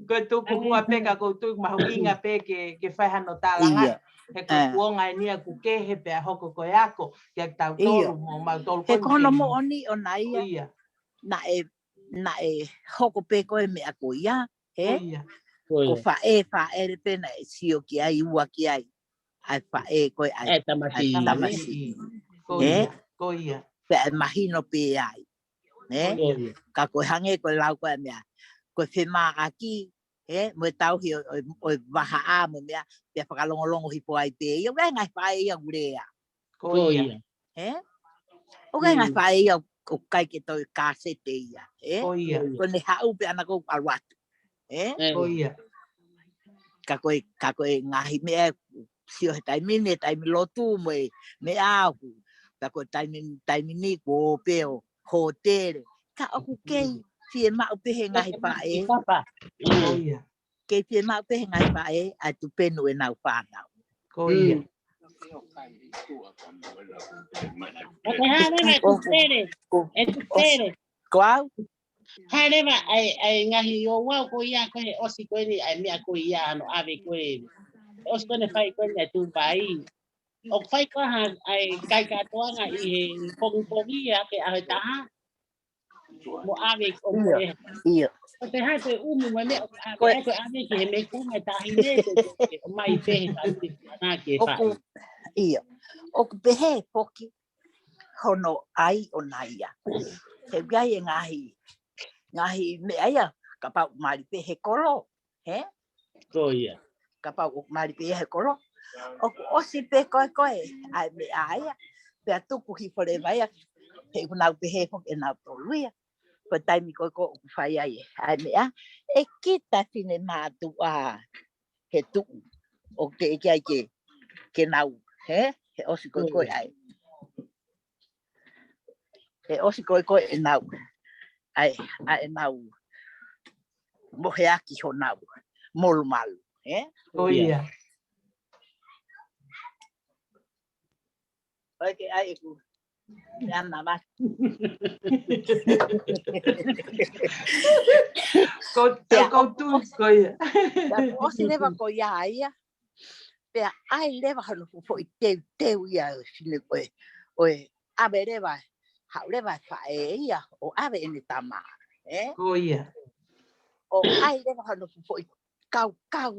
Ko tū ku mua peka ko tū mahu inga pe ke whai hano tālanga. He ko kuonga e nia ku kehe pe a hoko koe ako ki tau tolu mo mau tolu koe. He kono mo oni o naia. Na e hoko pe koe me a koe ia. He? Ko whae re pena e sio ki ai, ua ki ai. Ai whae koe ai. Tamasi. Ko ia. Pea mahino pe ai. Ka koe hange koe lau koe mea. Koe whema aki. Mo tau hi o waha a mo mea. Pea whakalongolongo hi po ai pe. Ia wai ngai whae ia gurea. Ko ia. O kai ngai whae ia o kai ke toi kāsete ia. Ko ia. Ko ne hau pe ana kou alwatu. Ko ia. Ka koe ngahi mea sio he taimine, taimi lotu mo e me ahu. Ka koe taimini ko o peo ho tere. Ka oku kei fie mao pehe ngahi pae. Ko ia. Kei fie mao pehe ngahi pae a tu penu e nau whanau. Ko ia. Ok, harewa tu tere. E tu tere. Ko au? Harewa ai ngahi o wau ko ia koe osi koe ni ai mea koe ia ano ave koe. Osi koe ne whai koe ni tu pai. O whai koe ha ai kai katoanga i he pongi ia ke ahe taha. Mo ave o koe. Iyo. O te hai koe umu me mea koe ave ki he me kuma tahi ne o mai pehe tahi ana ke whai. Iyo. O pehe poki hono ai o naia. He gai e ngahi me aia ka pau mari pehe kolo. He? Ko ia. Ka pau mari pehe kolo. O osi pe koe ai me aia. Pea tuku hi fore vai he unau pehe poki e nau toluia. Ko taimi koe ko whai ai ai mea. E kita fine mātu a he tuu. O ke eke ai ke nau. He? He osi koe ai. He osi koe e nau. Ai e nau. Mohe aki ho nau. Molu malu. He? Ko ia. Oi ke ai e ku. Ana mas. Ko tu ko ia. Osi leva ko ia ia. Pea ai leva hano fo i teu ia sine koe. Oe ave leva. Hau leva whae ia. O ave ene tama. Ko ia. O ai leva hano fo i kau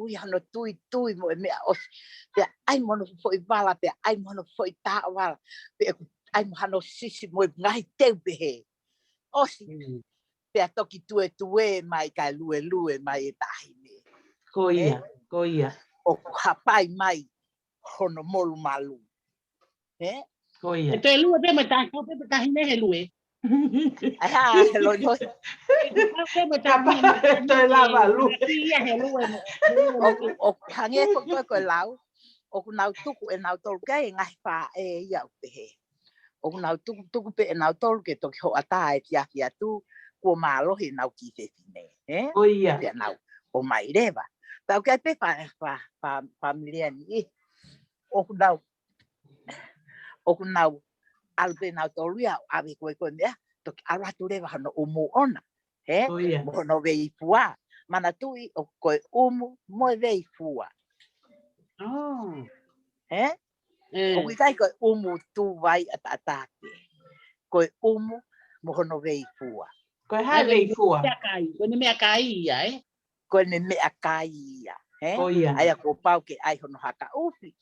ia hano tui mo e mea osi. Pea ai mono fo i wala. Pea ai mono fo i tā wala. Pea ai hano sisi mo i ngahi teu pehe. Osi. Pea toki tue mai kai lue mai e tahine. Ko ia. Ko ia. O hapai mai hono molu malu. Ko ia. E te lue pe me tahine he lue. Ai ha, loi. Te lava lue. Ia he lue. O hange koe lau. O nau tuku e nau tolu kai e ngahi wha e iau pehe. O nau tuku pe e nau tolu ke toki ho ata e tiaki atu. Kua mālohi nau ki te tine. Ko ia. Pea nau o mai rewa. Pau kai pe familia ni. O nau alpe nau tolu ia ave koe mea. Toki aratu rewa hano umu ona. Ko ia. Mo no vei fua. Mana tui o koe umu mo vei fua. Oh. O kai koe umu tu vai atatake. Koe umu mo no vei fua. Koe hai vei fua. Koe ne mea kai ia, Koe ne mea kai ia. Ko ia. Aia ko pau ke ai hono haka ufi.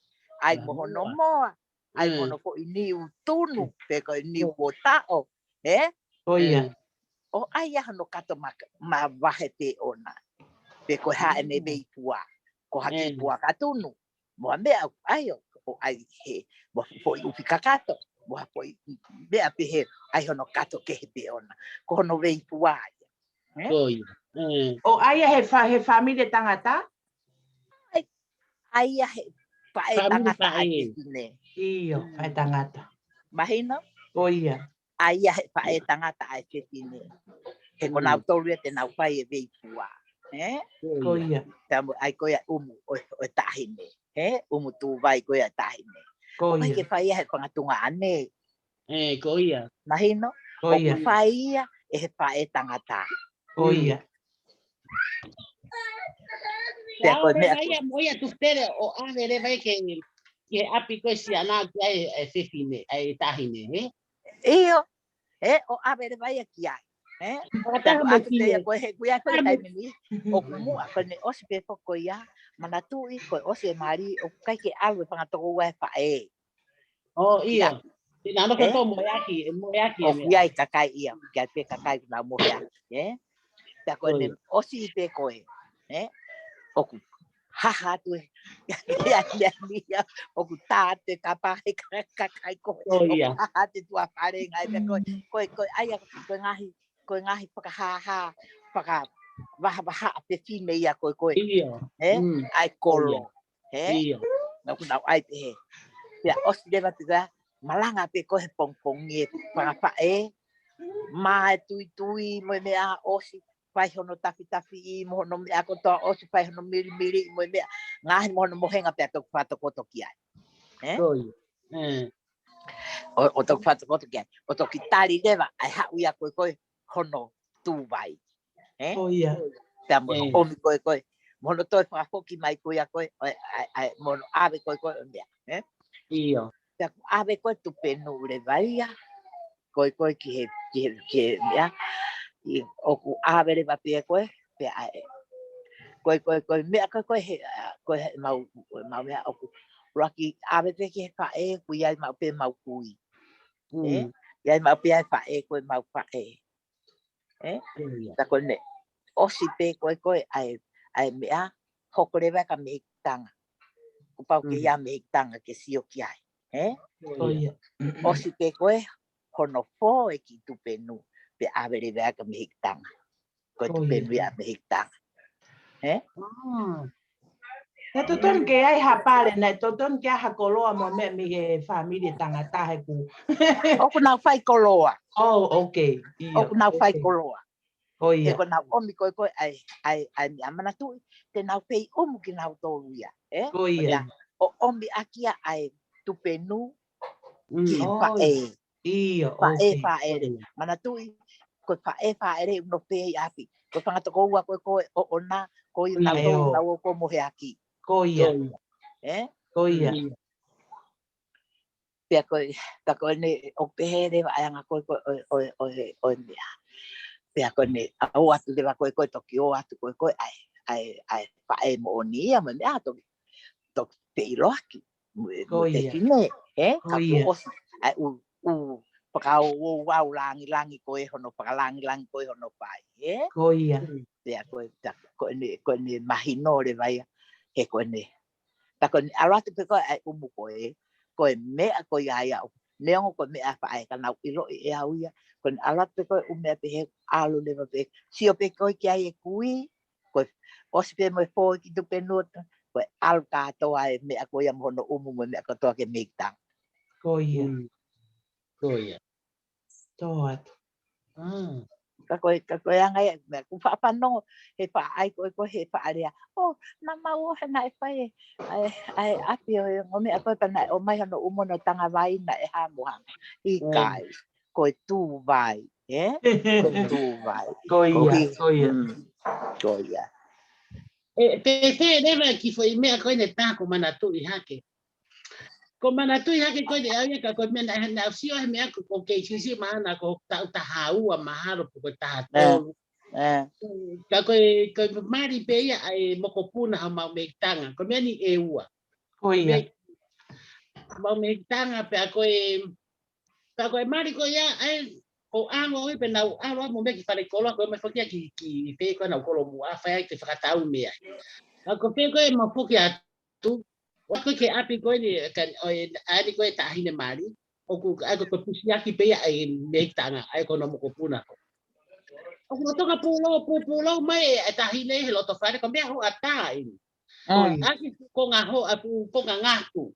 Ai mo hono moa. Ai mono ko i niu tunu. Pe koe niu o tao. Ko ia. O ai aha no kato ma wahe te ona. Pe koe hae ne vei fua. Ko haki fua katunu. Moa mea ai o ai he. Moa fo i ufi kakato. Moa fo i mea pehe. Ai hono kato ke he te ona. Ko hono vei fua. Ko ia. O aia he familia tangata? Ai he pae tangata ai ne. Iyo, pae tangata. Mahina? Koia. Ai he pae tangata ai ne. He kona autoria te nau pai e veipua. Koia. Tamu ai koia umu o tahine. Umu tu vai koia tahine. Koia. Ke pai he pangatunga ane. Koia. Mahino? Koia. O pai e he pae tangata. Koia. Te koe mea koe. Moia tu tere o ave vai ke api koe si ana ki ai fefine, ai tahine, Iyo. O ave vai ki ai. Taku atu te koe he kuia koe taimini. O kumua koe ne osi pe poko ia. Mana tui koe osi e mari o kai ke alu e pangatoko ua e pae. Iya. Ina no ko moyaki. O kuia i kakai ia. Kia pe kakai kuna moyaki. Ta koe ne osi i pe koe. O ku haha tu e. Ia o ku tate kapai kakai koe. O ku haha te tua pare ngai pe koe. Koe aia koe ngahi pakahaha. Paka waha pe fine ia koe. Ai kolo. Nau kunau ai pe he. Pea osi dewa tika malanga pe koe pongpongi e pakapae. Mai tui mo mea osi. Pai hono tafi I mo no me akotoa osi pai hono miri mo me ngahi mo no mohenga pe tok fato koto ki ai. O tok fato koto ki ai. O tok kitari dewa ai hau ia koe hono tu vai. Koia. Pea mo omi koe. Mo no toi whakahoki mai koe a koe. Ai mo no ave koe mea. Iyo. Pea ave koe tu penu ure vai ia. Koe ki he mea. Oku ave re va pe koe pe ai koe mea koe he mau mea oku raki ave pe ke fa e ku ia mau pe mau kui ia mau pe ai fa e koe mau fa e ta koe ne osi pe koe ai mea hokore va ka me tanga ku pau ke ia me tanga ke sio ki ai osi pe koe hono fo e ki tu penu pe ave re va ka me tanga koe tu penu ia me tanga Na toton ke ai hapale na toton ke ha koloa mo me mi family tangata he ku. Oku na fai koloa. Oh, okay. Oku na fai koloa. Koia. He ko na omi koe ai mi amana tu te na pei omu ki na tolu ia. Koia. O omi akia ai tu penu ki he pa e. Iyo, Pa e. Mana tu ko pa e no pei api. Ko pangata ko ua koe o na ko i na tolu na o ko mo he aki. Koia. Koia. Pea koe, ta koe ne o pehere wa anga koe o mea. Pea koe ne au atu lewa koe toki o atu koe ai pae mo o nia mo mea toki te iloaki. Mo te fine, ka osi. Ai pakao o wau langi koe hono pakalangi koe hono pai. Koia. Pea koe ne mahino le vai he koe ne. Ta koe aratu pe koe ai umu koe mea koe ia au. Neongo koe mea whae ka nau ilo e au ia. Koe aratu pe koe umea pe he alu lewa pe. Sio pe koe ki ai e kui. Koe osi pe moe fōi ki tupe nuota. Koe alu kātoa e mea koe ia mohono umu mo mea katoa ke meitang. Koia. Koia. Toat. Ka koe anga ia mea ku whaapanongo he whaai koe he whaaria. Na mau he na e whae ai api o ngome a koe pana o mai hano umono tanga vai na e hamuhanga. I kai, koe tū vai, koe tū vai. Koia. Koia. Pe rewa ki foi mea koe ne tāko mana tui hake. Ko mana tui hake koe ne au ka koe mea na au sio he mea ko kei sisi maana ko tau tahaua maharo po koe tahatolu. Ka koe mari pe ia ai moko puna ha mau meitanga. Ko mea ni e ua. Koia. Mau meitanga pe a koe mari ko ia ai ko amo oi pe nau alo mo me ki fare kolo ko me fokia ki pe ko na kolo mu a fa ai te fakatau mea. Ko pe ko e mapuki atu. O ko ke api ko ni kan o ai ko ta hine mari. O ku ai ko pusiaki pe ai meitanga ai ko no mo ko puna. O ko toka pulo mai e ta hine he loto fare ko me ho ata ini. Aki ko ngā ho aku ko ngā ngāku.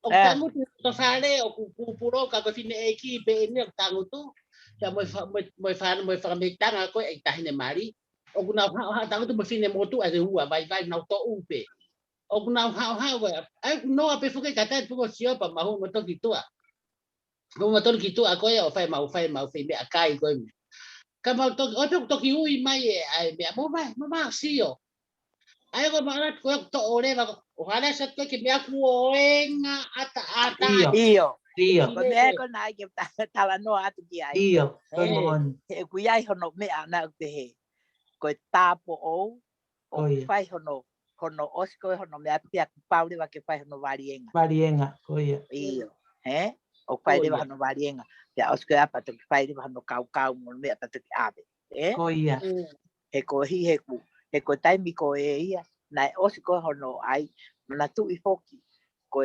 O tangutu to whare o kupuro ka ko fine e ki pe ni o tangutu. Ka mo fa me tanga ko e tahine mari. O kuna ha tangutu mo fine motu a de hua vai na to upe. O kuna ha ai no a pe fuke kata pu sio pa ma ho mo to kitua. Mo mo to kitua ko ya o fai me akai ko. Ka ma to ki ui mai ai me mo ma sio. Ai ko marat ko to ore ba o hala sat ko ke bia ku oenga ata Io ko me ko na ke tala no atu ki ai e ku ai hono me ana te he ko tapo o fai hono osko hono me apia ku paure wa ke fai hono varienga io o fai de hono varienga ya osko apa to fai de hono kau mo me apa to ave e ko hi he ko taimi ko e ia na osi ko hono ai na tu I foki ko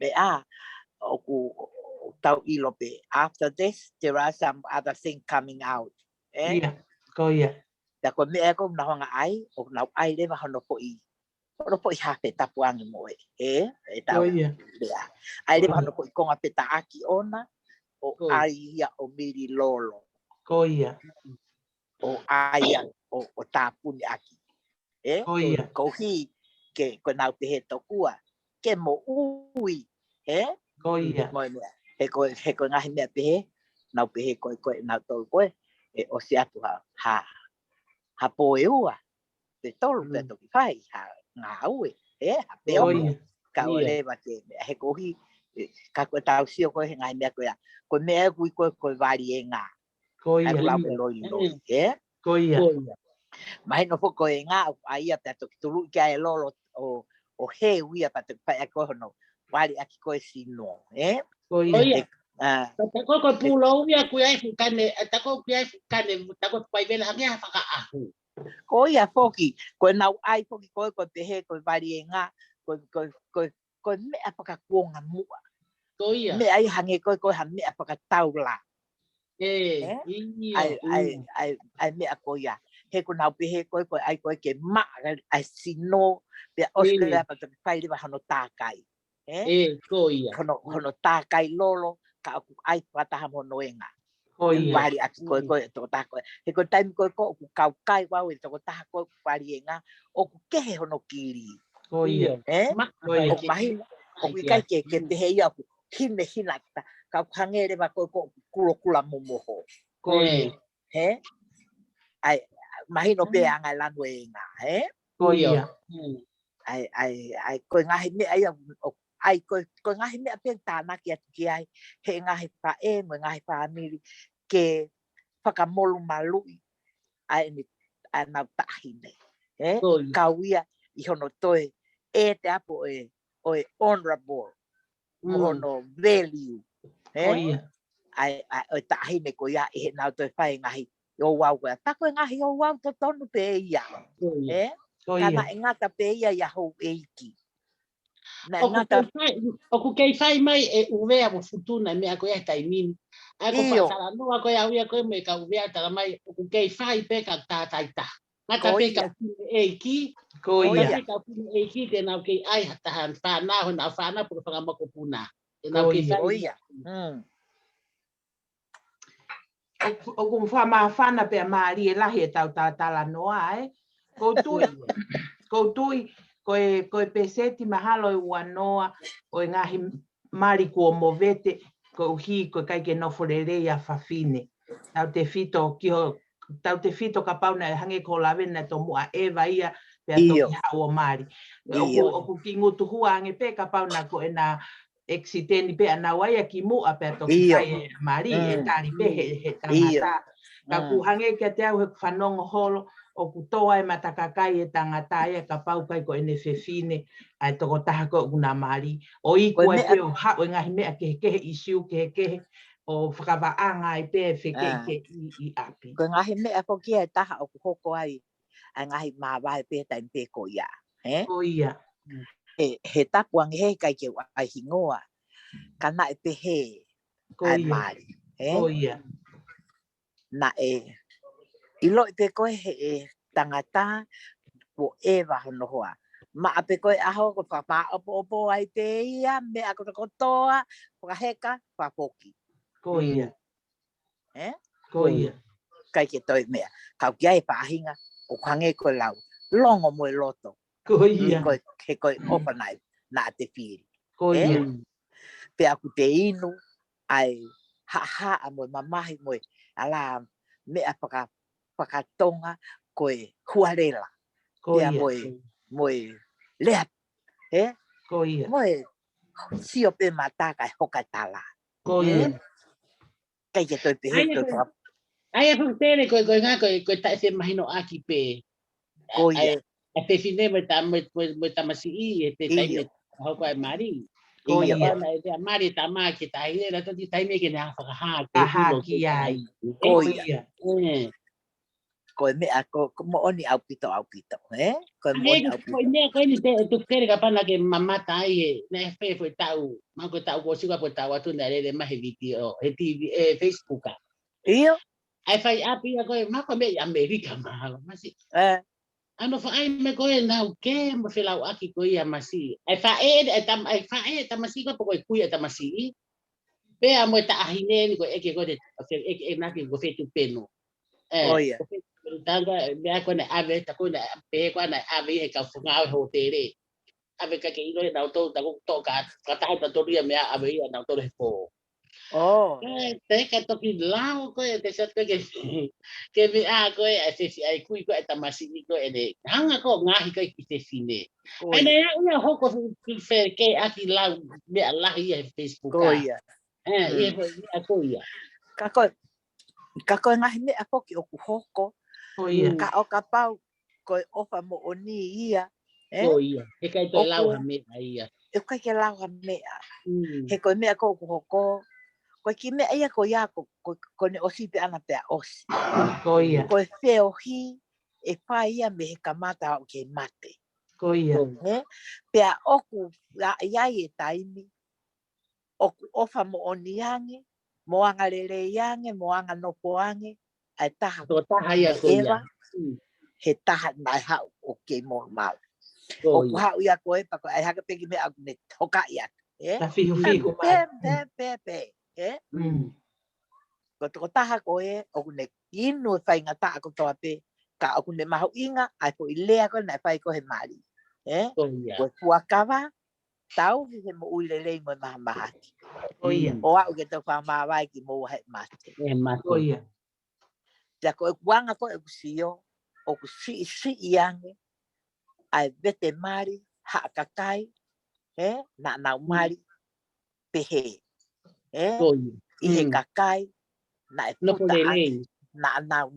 be a o ku tau ilope after this there are some other thing coming out da ko me ko na honga ai o na ai le ba hono po I ha pe tapuang mo e tau ai le ba hono po ko nga pe ta aki ona o ai ia o miri lolo o ai o tapuni aki ko hi ke ko na te he tokua ke mo ui mo he ko ngahi me pe na pe ko na to ko o si atu ha po ua te tolu pe to fai ha nga ui ha pe o ka o le ba ke he ko hi ka ko ta si ko he ngahi me ko me ko varienga ko la pe lo mai no foko e nga ai ata to tulu ki ai lolo o he ui ata to pa ko no wali aki ko sino ta ko pulo ya ku ai fukane ta ko ta ko pai vela ngia fa ahu ko ia foki ko na ai foki ko te he ko wali nga ko me apaka kuonga mu ko ia me ai hange ko ha me apaka taula ai me ko ia he ko na pe he ko ai ko ke ma ai sino pe osle pa te pai de hono takai ko ia hono takai lolo ka ai pata ha mono enga wali ati ko to ta ko he ko time ko ka kai wa we to ta ko wali enga o ku ke hono kiri ko ia o mai o kai ke te he ia hina ka hangere ba ko kula momoho ko ia ai mahino pe anga la nuenga ko ia ai ko ngahi me ai ko ngahi me pe tana ki ai he ngahi pa mo ngahi pa miri ke whakamolu malui ai ni ana tahine kawia I hono toe te apo o honorable hono value ai o tahine ko ia na toe whai ngahi o wau ta ko ngahi o wau to tonu pe ia kana ngata pe ia ho eiki o ku kei fai mai e uvea mo futuna me ako ia taimini ai ko pasala no ako ia ua ko me ka uvea tala mai o ku kei fai pe ka taita ngata pe ka eiki ko ia ka eiki te na ke ai tahan fa na ho na fa na por fa ma ko puna te na ke fai o ku fa ma fana pe mari e lahi e tau tala noa ko tui ko peseti mahalo I wanoa o ngahi mari ko movete ko hi ko kai ke no forere ya fafine tau te fito ka pauna hange ko lave na to mua eva ia pe to ki hawo mari o ku kingutu hua ange pe ka pauna ko ena exiteni pe ana waya ki mu a pe to ki kai mari e tari pe he tangata ka ku hange ke te au he whanongo holo o ku toa e matakakai e tangata e ka pau kai ko ene fefine ai toko taha ko una mari o I ko e peo hao e ngahi mea ke isiu ke o whakawaanga I pe whike I api. Ko ngahi mea ko kia e taha o ku hoko ai a ngahi mawai pe taim pe ko ia. Ko ia. He tapuang he kai ke ai hingoa kana e pe he ai mari. Ko ia. Na ilo te koe he tangata po eva no hoa. Ma ape koe aho ko papa opo ai te ia me ako ko toa ko heka pa poki. Ko ia. Ko ia. Kai ke toi mea. Kau kia e pahinga o kange ko lau. Longo mo loto. Ko ia. Ke koe opa nai na te piri. Ko ia. Pe aku te inu ai ha mo mamahi mo ala mea pakatonga koe huarela. Ko ia. Mo lea. Ko ia. Mo sio pe mataka hoka tala. Ko ia. Kai ke toi pehe toi pa. Ai a tere ko nga ko ta se mahino aki pe. Ko ia. A te fine mo ta masi e te tai ho ko ai mari. Ko ia. Na e mari ta ma ki tai e to ti tai me ke na fa ha ke ki ai. Ko ia. Ko me ako mo oni au pito. Ko mo oni au pito. Ko ni te tu tere ka pana ke mama tai na fe foi tau. Ma ko tau ko siga po tau atu na le ma he video e TV e Facebook. Iyo. Ai fai api ko ma ko me America ma si. Ano fa ai me ko na ke mo fe lau aki ko ia masi. Ai fa ta masi ko ko ku ia ta masi. Pe a mo ta ahine ni ko e ke ko de e na ke ko fe tu peno. Oh yeah. Tanga me ko na ave ta ko na pe ko na ave e ka funga ho tere. Ave ka ke ino na to ta ko to ka ta ta to ria me ave ia na to le po. Oh. Te ka to ki lao ko e te sa ke me a ko e se ai ku ko ta masi ni ko e de hanga ko ngahi ko ki te fine. Ai na ia ho ko fe ke aki lao me la ia Facebook. Ko ia. E ko ia. Ka koe ngahi mea poki o ku hoko. Ko ia. Ka o ka pau koe ofa mo o ni ia. Ko ia. E kai to lau ha mea ia. E kai ke lau ha mea. He koe mea ko ku hoko. Koe ki mea ia ko ia ko ne osi pe ana pea osi. Ko ia. Koe wheo hi e whai ia me he kamata o ke mate. Ko ia. Pea oku iai e taimi. Oku ofa mo o ni ange. Moanga lele yange, moanga nopo ange, ai taha eva, he taha nai hau o ke normal. O ku hau ia koe, pako ai haka peki me aku ne toka ia. Ta fihu mai. Pe. Ko toko taha koe, o ku ne inu e whai ngata ako toa pe, ka o ku ne mahu inga, ai po i lea koe nai whai koe mari. Koe puakawa, tau he mo uilelei mo maha mahaki. O au ke tau whamawai ki mou hei mate. Ko ia. Tia koe kuanga koe kusio, o ku si iange, ai vete mari, haakakai, na nau mari, pehe. I he kakai, na e puta ange, na nau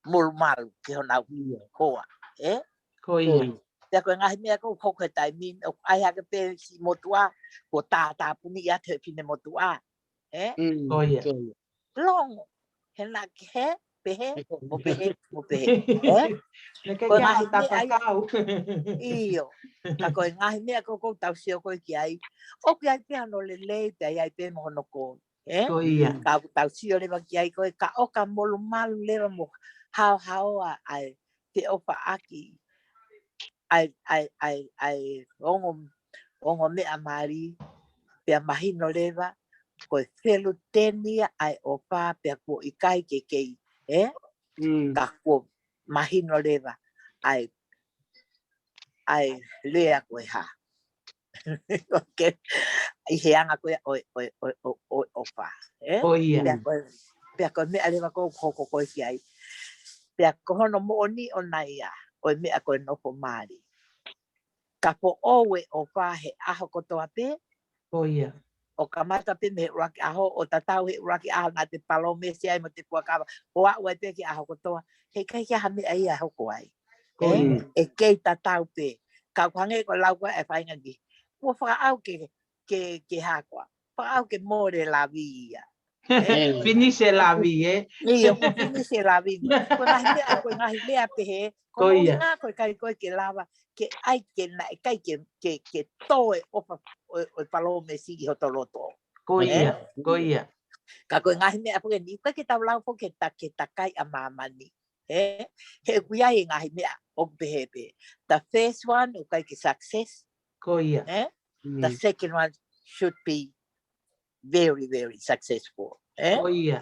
mulumalu, ke ho nau hoa. Ko ia. Tia koe ngahi mea kou koke tai min, o ai hake pe si motua, ko tā puni ia te pine motua. Ko ia. Longo, he na ke he, pehe, mo pehe. Koe ngahi tapakau. Iyo, ka koe ngahi mea kou tau sio koe ki ai, o ki ai pia no le lei, te ai pe mohono ko. Ko ia. Ka tau sio lewa ki ai koe, ka oka molu malu lewa mo hao ai te opa aki. Ai ongo mea mari, pia mahino lewa, koe whelu tenia ai opa pia ko ikai ke kei, ka ko mahino lewa, ai lea koe ha. I heanga koe opa. Ko ia. Pia koe mea lewa ko hoko koe ki ai. Pia kohono mo oni o nai ia, koe mea koe nopo mari. Ka po owe o whahe aho kotoa pe. Ko ia. O ka mata pe me uraki aho, o tatau he uraki aho na te palome si ai mo te puakawa. O a ue pe ki aho kotoa. He kai kia hame ai aho ko ai. E kei tatau pe. Ka kuhange ko lau koe e whainga ki. Ua whakaau ke hakoa. Whakaau ke more la vi ia. Finise la vi, Iyo, ko finise la vi. Ko ngahi mea pehe. Ko mui ngā koe kai koe ke lava. Ke ai ke na kai ke toe opa o palome sigi ho toloto. Ko ia. Ka koe ngahi mea poke ni koe ke tau lau po ke takai a mamani. He kuia i ngahi mea o pehepe. The first one o kai ki success. Ko ia. The second one should be very, very successful. Ko ia.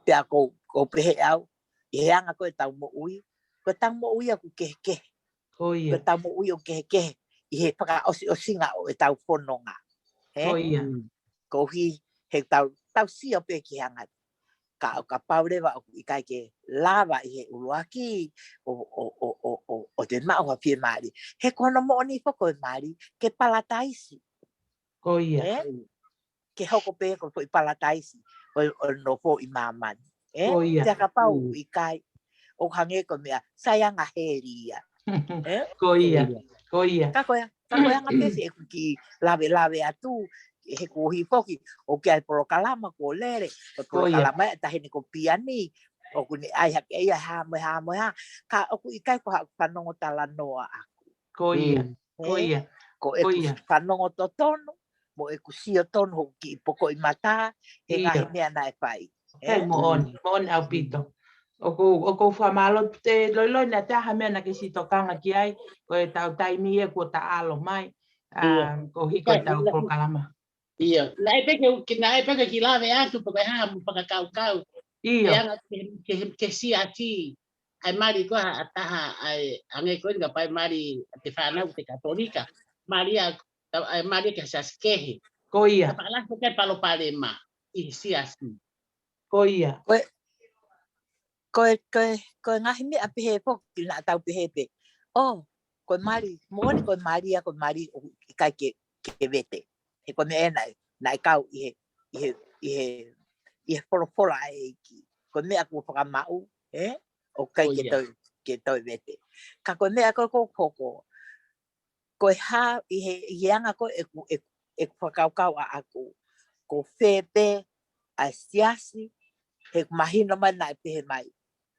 Pea ko pehe au, i heanga koe tau mo ui. Ko tau mo ui aku kehe. Ko ia. Ko tau mo ui o kehe. I he paka o singa o e tau whanonga. Ko ia. Ko hi he tau si o pe ki hanga. Ka paurewa o i kai ke lava i he uruaki o te mao ha pie maari. He kona mo ni whako e maari ke palataisi. Ko ia. Ke hoko pe ko i palataisi o no po i mamani. Ko ia. Te ka pau i kai o hange ko mea sayanga heria. Ko ia. Ko ia. Ka koe anga pesi e ki lave atu. He kuhi poki o kia e porokalama ko lere o porokalama e tahini ko piani o kuni ai hake ia hamo ka o ku ikai ko haku whanongo tala noa aku ko ia ko ia ko e ku whanongo totono mo e ku sio tono ho ki poko i mata he ngahi mea na e whai hei mo on au pito o ko whamalo te loiloi na taha mea na ke si tokanga ki ai ko e tau taimi e ko ta alo mai ko hiko e tau porokalama. Iya, nai peke ki lave atu peke ha mu paka kau. Iya. Yang ke si ati ai mari ko ataha ai ange ko nga pai mari te fana te katolika. Maria ai mari ke saskehe. Ko ia. Pala ko ke palo palema. I si asi. Ko ia. Ko ngahi me apehe po ki na tau pehe pe. Oh, ko mari, mo ni ko mari kai ke vete. He ko me nai kau i he fora e ki. Ko me aku whakamau, o kai ke toi vete. Ka ko me ako koko. Ko ha i he anga ko e whakaukau a aku. Ko whepe a siasi, he mahino mai nai pehe mai.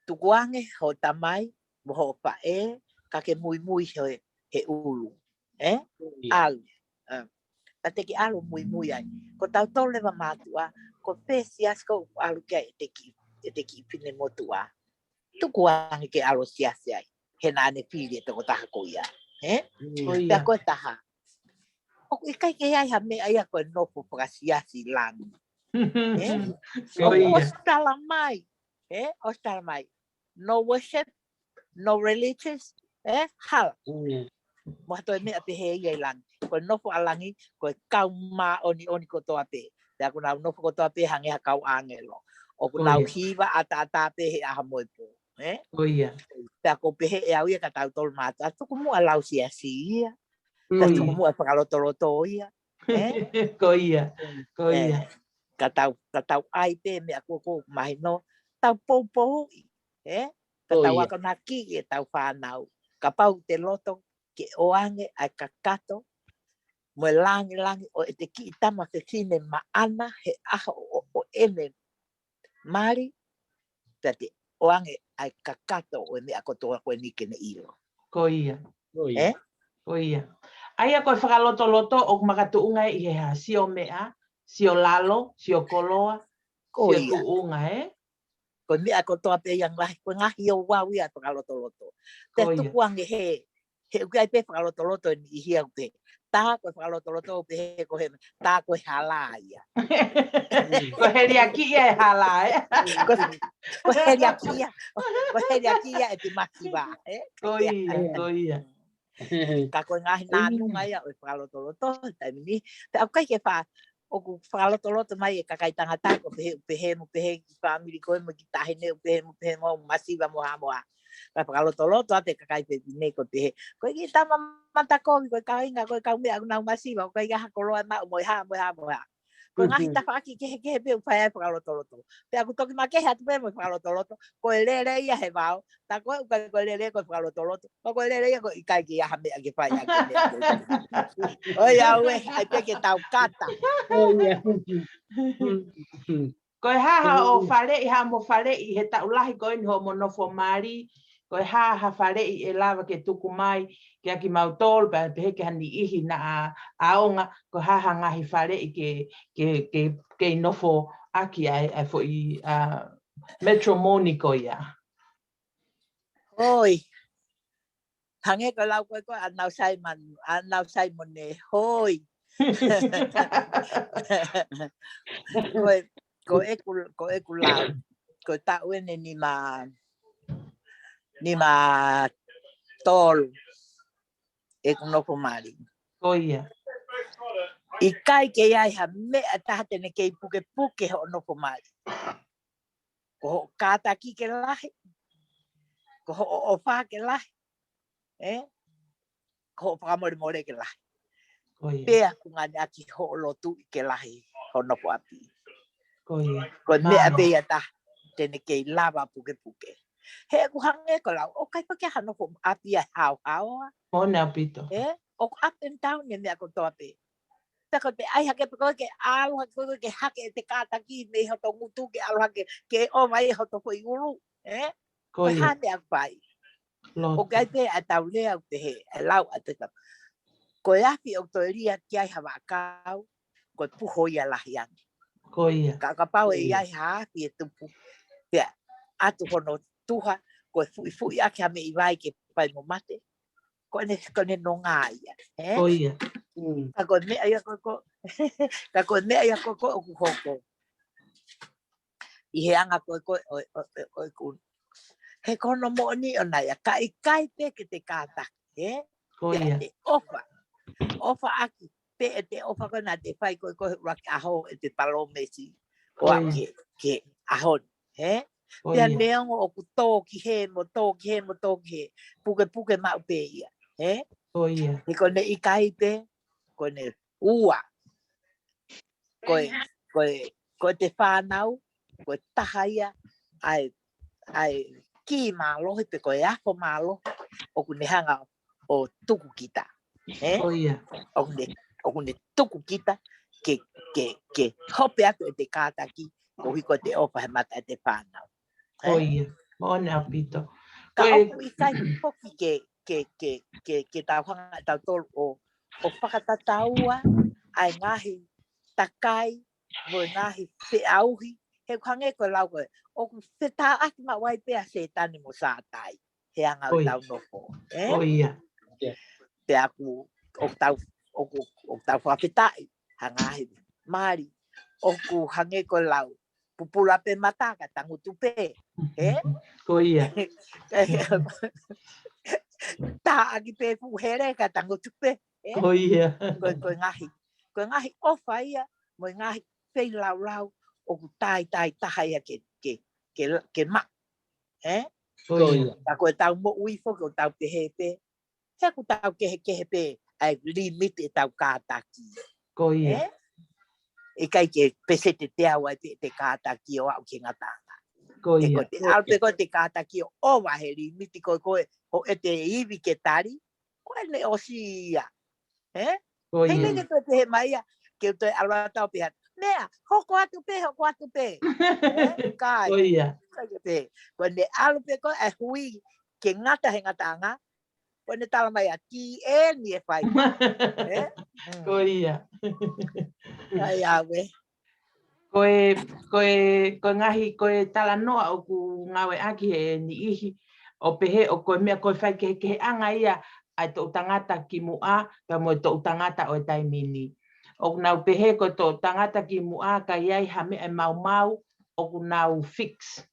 Tukuange ho tamai, mo ho pae, ka ke mui he ulu. Alu. Ate ki alu mui ai. Ko tau tole wa mātua, ko pēsias ko alu kia e te ki pine motua. Tuku angi ke alu siasi ai. He nāne pili e toko taha ko ia. Pea koe taha. Oku i kai ke ai ha me ai a koe nopo paka siasi langi. Oku ostala mai. Ostala mai. No worship, no religious. Hala. Mo hato e mea pehe ia i langi. Ko nofo alangi, ko kau ma oni ko toa pe. Te aku nau nofo ko toa pe hange ha kau angelo. O ku nau hiwa ata pe he aha moepo. Te ako pehe e au ia ka tau tolu mata. Tuku mua lau siasi ia. Te tuku mua whakalotoroto ia. Ko ia. Ka tau ai pe me ako ko mahi no. Tau pou. Ka tau ako na ki e tau whanau. Ka pau te loto. Ke oange ai kakato mo langi o te ki tama te sine maana he aha o ene mari te oange ai kakato o me ako toa koe ni kene ilo. Ko ia. Ko ia. Ai a koe whakaloto o makatuunga i he ha sio mea, sio lalo, sio koloa, sio tuunga Ko me ako toa pe yang lahi ko ngahi o wau ia whakaloto. Te tukuange he ukai pe whakaloto ni hia upe. Tā koe whakaloto pe ko he tā koe hala ia. Ko heria ki e hala Ko heria ki ia e te makiwa. Ko ia. Ka koe ngahi nānunga ia o whakaloto taimi ni. Te au kai ke wha o ku whakaloto mai e kakai tangata ko pehe ki whamiri koe mo ki tahine pehe mo masiwa mo hamoa. Ka whakaloto ate kakai pe nei ko pehe. Koe ki tama matakowi koe kainga koe kaumea nau masiwa koe ka hakoloa ma mo ha. Koe ngahi tawhaki kehe pe upai ai whakaloto. Pe aku toki ma kehe atu pe mo whakaloto. Koe lere ia he wao. Ta koe ukai koe lere koe whakaloto. Koe lere ia koe ikai ki aha mea ke whai ake mea. Oi aue, ai peke tau kata. Koe haha o whare i ha mo whare i he taulahi koe ni ho monofo mari. Koe haha whare i e lawa ke tuku mai. Ke aki mautol, pe heke hani ihi na aonga. Koe haha ngahi whare i ke nofo aki ai fo i Metro Monico ia. Hoi. Hange ko lau ko anau Simon ne hoi. Ko e ku lau. Ko tau ene ni ma tol. E ku no pomari. Koia. I kai ke ai ha me atahate ne ke puke ho no pomari. Ko kataki ke lahi. Ko o fa ke lahi. Ko more ke lahi. Pea ku ngani aki ho lotu ke lahi ho no po api. Ko me ape ata tene ke lava puke. He ku hange ko lau o kai pa ke hano po api hao. Mone apito. O up and down ne me ko to api. Tako te ai hake ko ke alu hake ke hake te kataki me ho to ngutu ke alu hake ke o mai ho to foi uru. Ko hande apai. O kai pe atau le au te he lau ataka. Ko api o to ria ki ai hawa kau ko puho ia lahian. Koia. Ka pau e ai ha api e tupu. Pea atu hono tuha ko fui ake ame i vai ke pai mo mate. Ko ne no ngaia. Koia. Ka ko me ai ko o ku hoko. I he anga ko he kono mo ni ona ia kai pe ke te kata. Koia. Ofa aki pe te ofa kona te fai ko rak aho e te palomesi o ke aho pea neongo o ku toki he mo puke mau pe ia e kone i kai pe kone ua ko te whanau ko tahaia ai ki mālohi pe ko e afo mālo o ku nehanga o tuku kita o kune tuku kita ke hope atu e te kātaki ko hiko te opa he mata e te whanau. Koia, mone apito. Ka oku i kai hoki ke tau hanga tau tolu o whakatataua ai ngahi takai mo ngahi te auhi he kuhange ko lau koe o ku whetā ati ma wai pea se tani mo sātai he anga o tau nofo. Koia. Te aku o tau whawhetai hangahi mari o ku hange ko lau pupula pe mataka tangutu pe. Koia. Tā aki pe fuhere ka tangutu pe. Koia. Ko ngahi ofa ia mo ngahi pei lau o ku tai taha ia ke ma. Koia. Ta koe tau mo uifo ko tau pehe pe. He ku tau kehe pe ai limite tau kātaki. Koia. E kai ke pesete te awa te kātaki o au ke ngatanga. Koia. Au te koe te kātaki o wahe limiti koe o e te iwi ke tari. Koe ne o si ia. Hei lege koe te he maia ke o te alwa tau peha. Mea, hoko atu pe. Kai. Koia. Koe ne alu pe koe e hui ke ngata he ngatanga. Koe ne tala mai a ki e ni e whai. Koia. Ai awe. Koe ngahi koe tala noa o ku ngawe aki he ni ihi o pehe o koe mea koe whai ke anga ia ai tō tangata ki mua ka mo tō tangata o taimini. O nau pehe ko tō tangata ki mua ka iai ha me e mau o ku nau fix.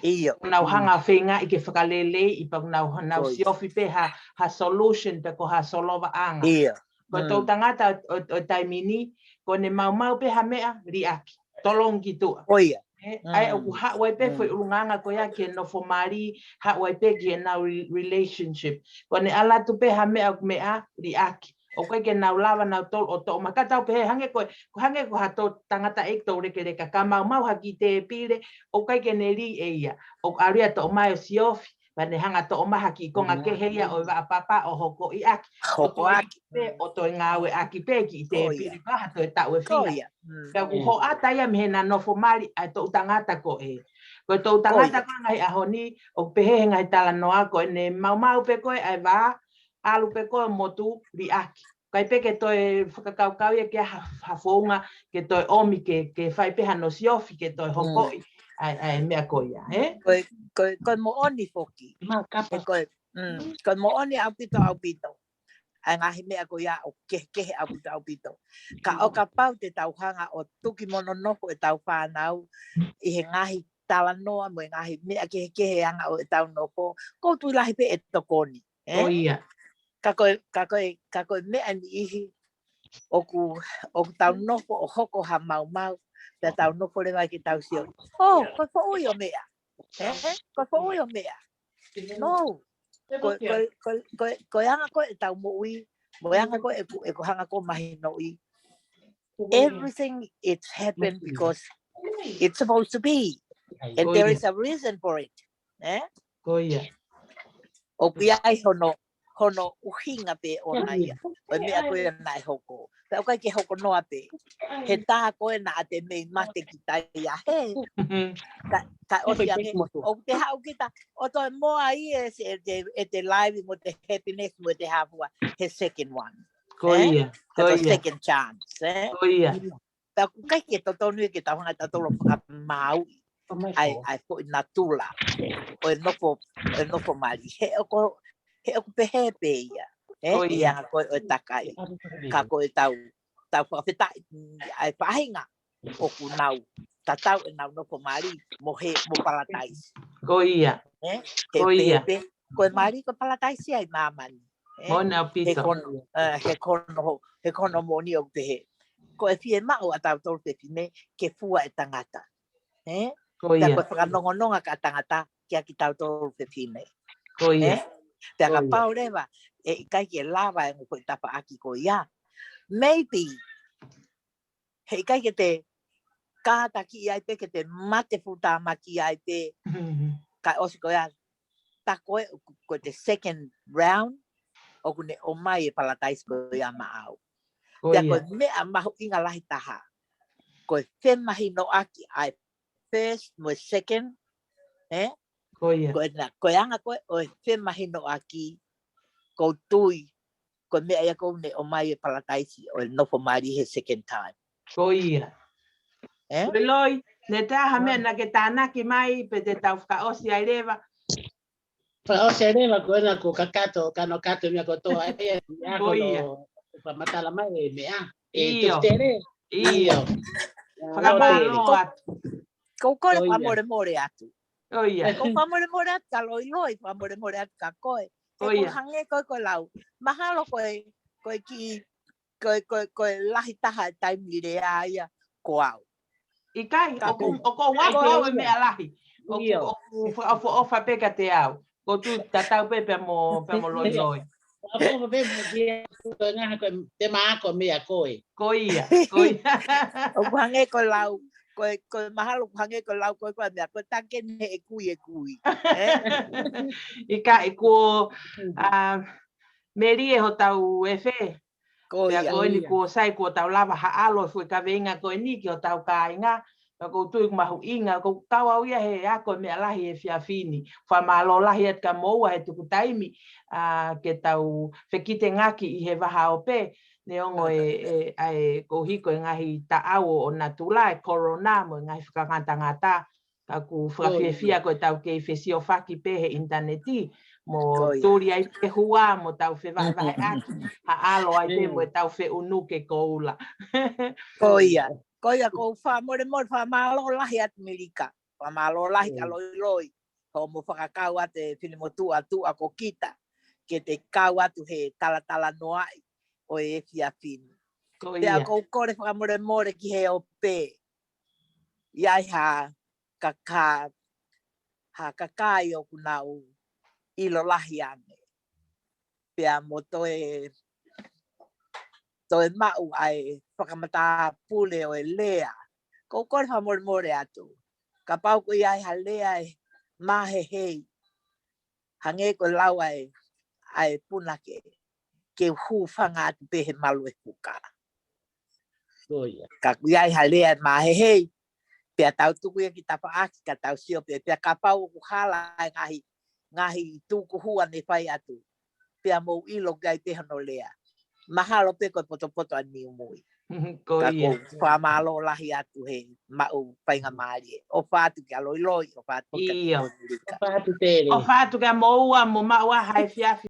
Iyo. Nau hanga whenga i ke whakalele i pa nau siofi pe ha solution pe ko ha solova anga. Iyo. Ko tō tangata o taimini ko ne mau pe ha mea riaki. Tolong ki tua. Oia. Ai o ku hawai pe foi urunganga ko ia ke no fomari hawai pe ki na relationship. Ko ne ala tu pe ha mea riaki. O koe ke nau lava nau tol o tō makatau pe hange ko ha tō tangata ek tō reke ka mau haki te pire o koe ke ne ri e ia. O aria tō mai o siofi pa ne hanga tō maha ki konga ke heia o wa papa o hoko i aki. Hoko aki. O tō ngawe aki pe ki te pire ka ha tō e tau e whina. Ka ku ho ata ia me na nofo mari ai tō tangata ko e. Ko tō tangata ko ngai ahoni o pehe ngai tala noa ko ne mau pe koe ai wa alu pe koe motu ri aki. Kai pe ke toi whakakaukau ia ke ha whaunga ke toi omi ke whai peha no siofi ke toi hokoi. ai mea koia, Koe mo oni foki. Koe mo oni au pito. Ai ngahi mea koia o kehe au pito. Ka o ka pau te tauhanga o tuki mono noko e tau whanau i he ngahi tala noa mo ngahi mea kehe anga o e tau noko. Ko tui lahi pe e tokoni. Koia. Ka koe mea ni ihi o ku tau noko o hoko ha mau. Pea tau noko le mai ki tau sio. Oh, koe po ui o mea. Koe po ui o mea. No. Koe anga koe e tau mo ui. Mo anga koe e ko hanga koe mahi no ui. Everything it's happened because it's supposed to be. And there is a reason for it. Koia. O pia ai hono uhinga pe o naia. O mea koe nai hoko. Pea kai ke hoko noa pe. He taha koe na te mei mate ki tai a he. Ka o si ange. O te hau kita. O toi moa i e te live mo te happiness mo te hapua. He second one. Koia. Ka second chance. Koia. Pea ku kai ke totonu e ke tauhanga tatolo whakamau. Ai po i nā tūla. O e nofo mari. He o pehe pe ia. I anga koe o takai. Ka koe tau whawhetai ai whahinga o ku nau. Tatau e nau nofo mari mo palatais. Koia. He pehe. Koe mari ko palataisi ai mamani. Mona pito. He kono moni o pehe. Ko e fie mau a tau tolu te fine ke fua e tangata. Pea koe whakanongononga ka tangata kia ki tau tolu te fine. Koia. Pea ka pau rewa e kai ke lava e ngoko i tapa aki ko ia. Maybe he kai ke te kāta ki ai pe ke te mate futama ki ai pe kai osi ko ia ta koe ko te second round o kune o mai e palatais ko ia maau. Pea koe mea mahu inga lahi taha. Koe whemahi no aki ai first mo second. Koe anga koe o whemahi no aki ko tui. Koe mea ia kou ne o mai e palataisi o nofo mari he second time. Koia. Koe loi, ne taha mea na ke tānaki mai pe te tau whakaosi ai rewa. Whakaosi ai rewa koe na ko kakato, kano kato mea kotoa e Koia. Whamatala mai e mea. Iyo. Tuftere. Iyo. Whakamalo atu. Kou kore whamore atu. Koia. Kou whamore atu ka loi whamore atu ka koe. Koe hange koe lau. Mahalo koe ki koe lahi taha e taimire aia ko au. I kai, o ko wako e mea lahi. O wha peka te au. Ko tu tatau pepe mo loi. Apo pe mo dia ko nga ko te maako mea koe. Koia. O hange ko lau. Koe mahalo hange ko lau koe mea. Koe takene e kui. I kai ko meri e ho tau e whe. Pea koe ni ko sai ko tau lava haalo fui ka venga koe ni ki o tau ka inga. Ko tui mahu inga, ko tau au ia he ako mea lahi e whiawhini. Whamalo lahi at ka moua he tuku taimi ke tau whekite ngaki i he waha o pe. Ne ongo e ko hiko e ngahi ta au o na tula e corona mo ngahi whakangata ngata. Ka ku whawhiawhia ko tau ke whesi o whaki pe he interneti. Mo tūri ai pe hua mo tau whewahai aki. Ha alo ai pe mo e tau whe unuke ko ula. Koia. Koia ko whamore whamalo lahi at Amerika. Whamalo lahi ka loi. Ho mo whakakau ate whilimotu atu a ko kita. Ke te kau atu he tala noai o e whiawhini. Pea ko kore whamore ki he o pē. Iai ha kakai o kunau ilo lahi ane. Pea mo toe mau ai whakamata pule o e lea. Ko kore whamore atu. Ka pau ko iai ha lea e mahe hei. Hange ko lau ai punake. Ke hu whanga atu pehe malu e puka. Ka iai ha lea e mahe hei. Pea tau tuku ia ki tapa aki ka tau sio pea. Pea ka pau ku hala ngahi tuku hua ne whai atu. Pea mou ilo gai pehe no lea. Mahalo pe koe poto a ni umui. Ko ia. Whamalo lahi atu he mau whainga maari. O whātu ki aloi loi, o whātu ka te Ia. o Whātu tere. O whātu ka moua mo maua hai whiawhi.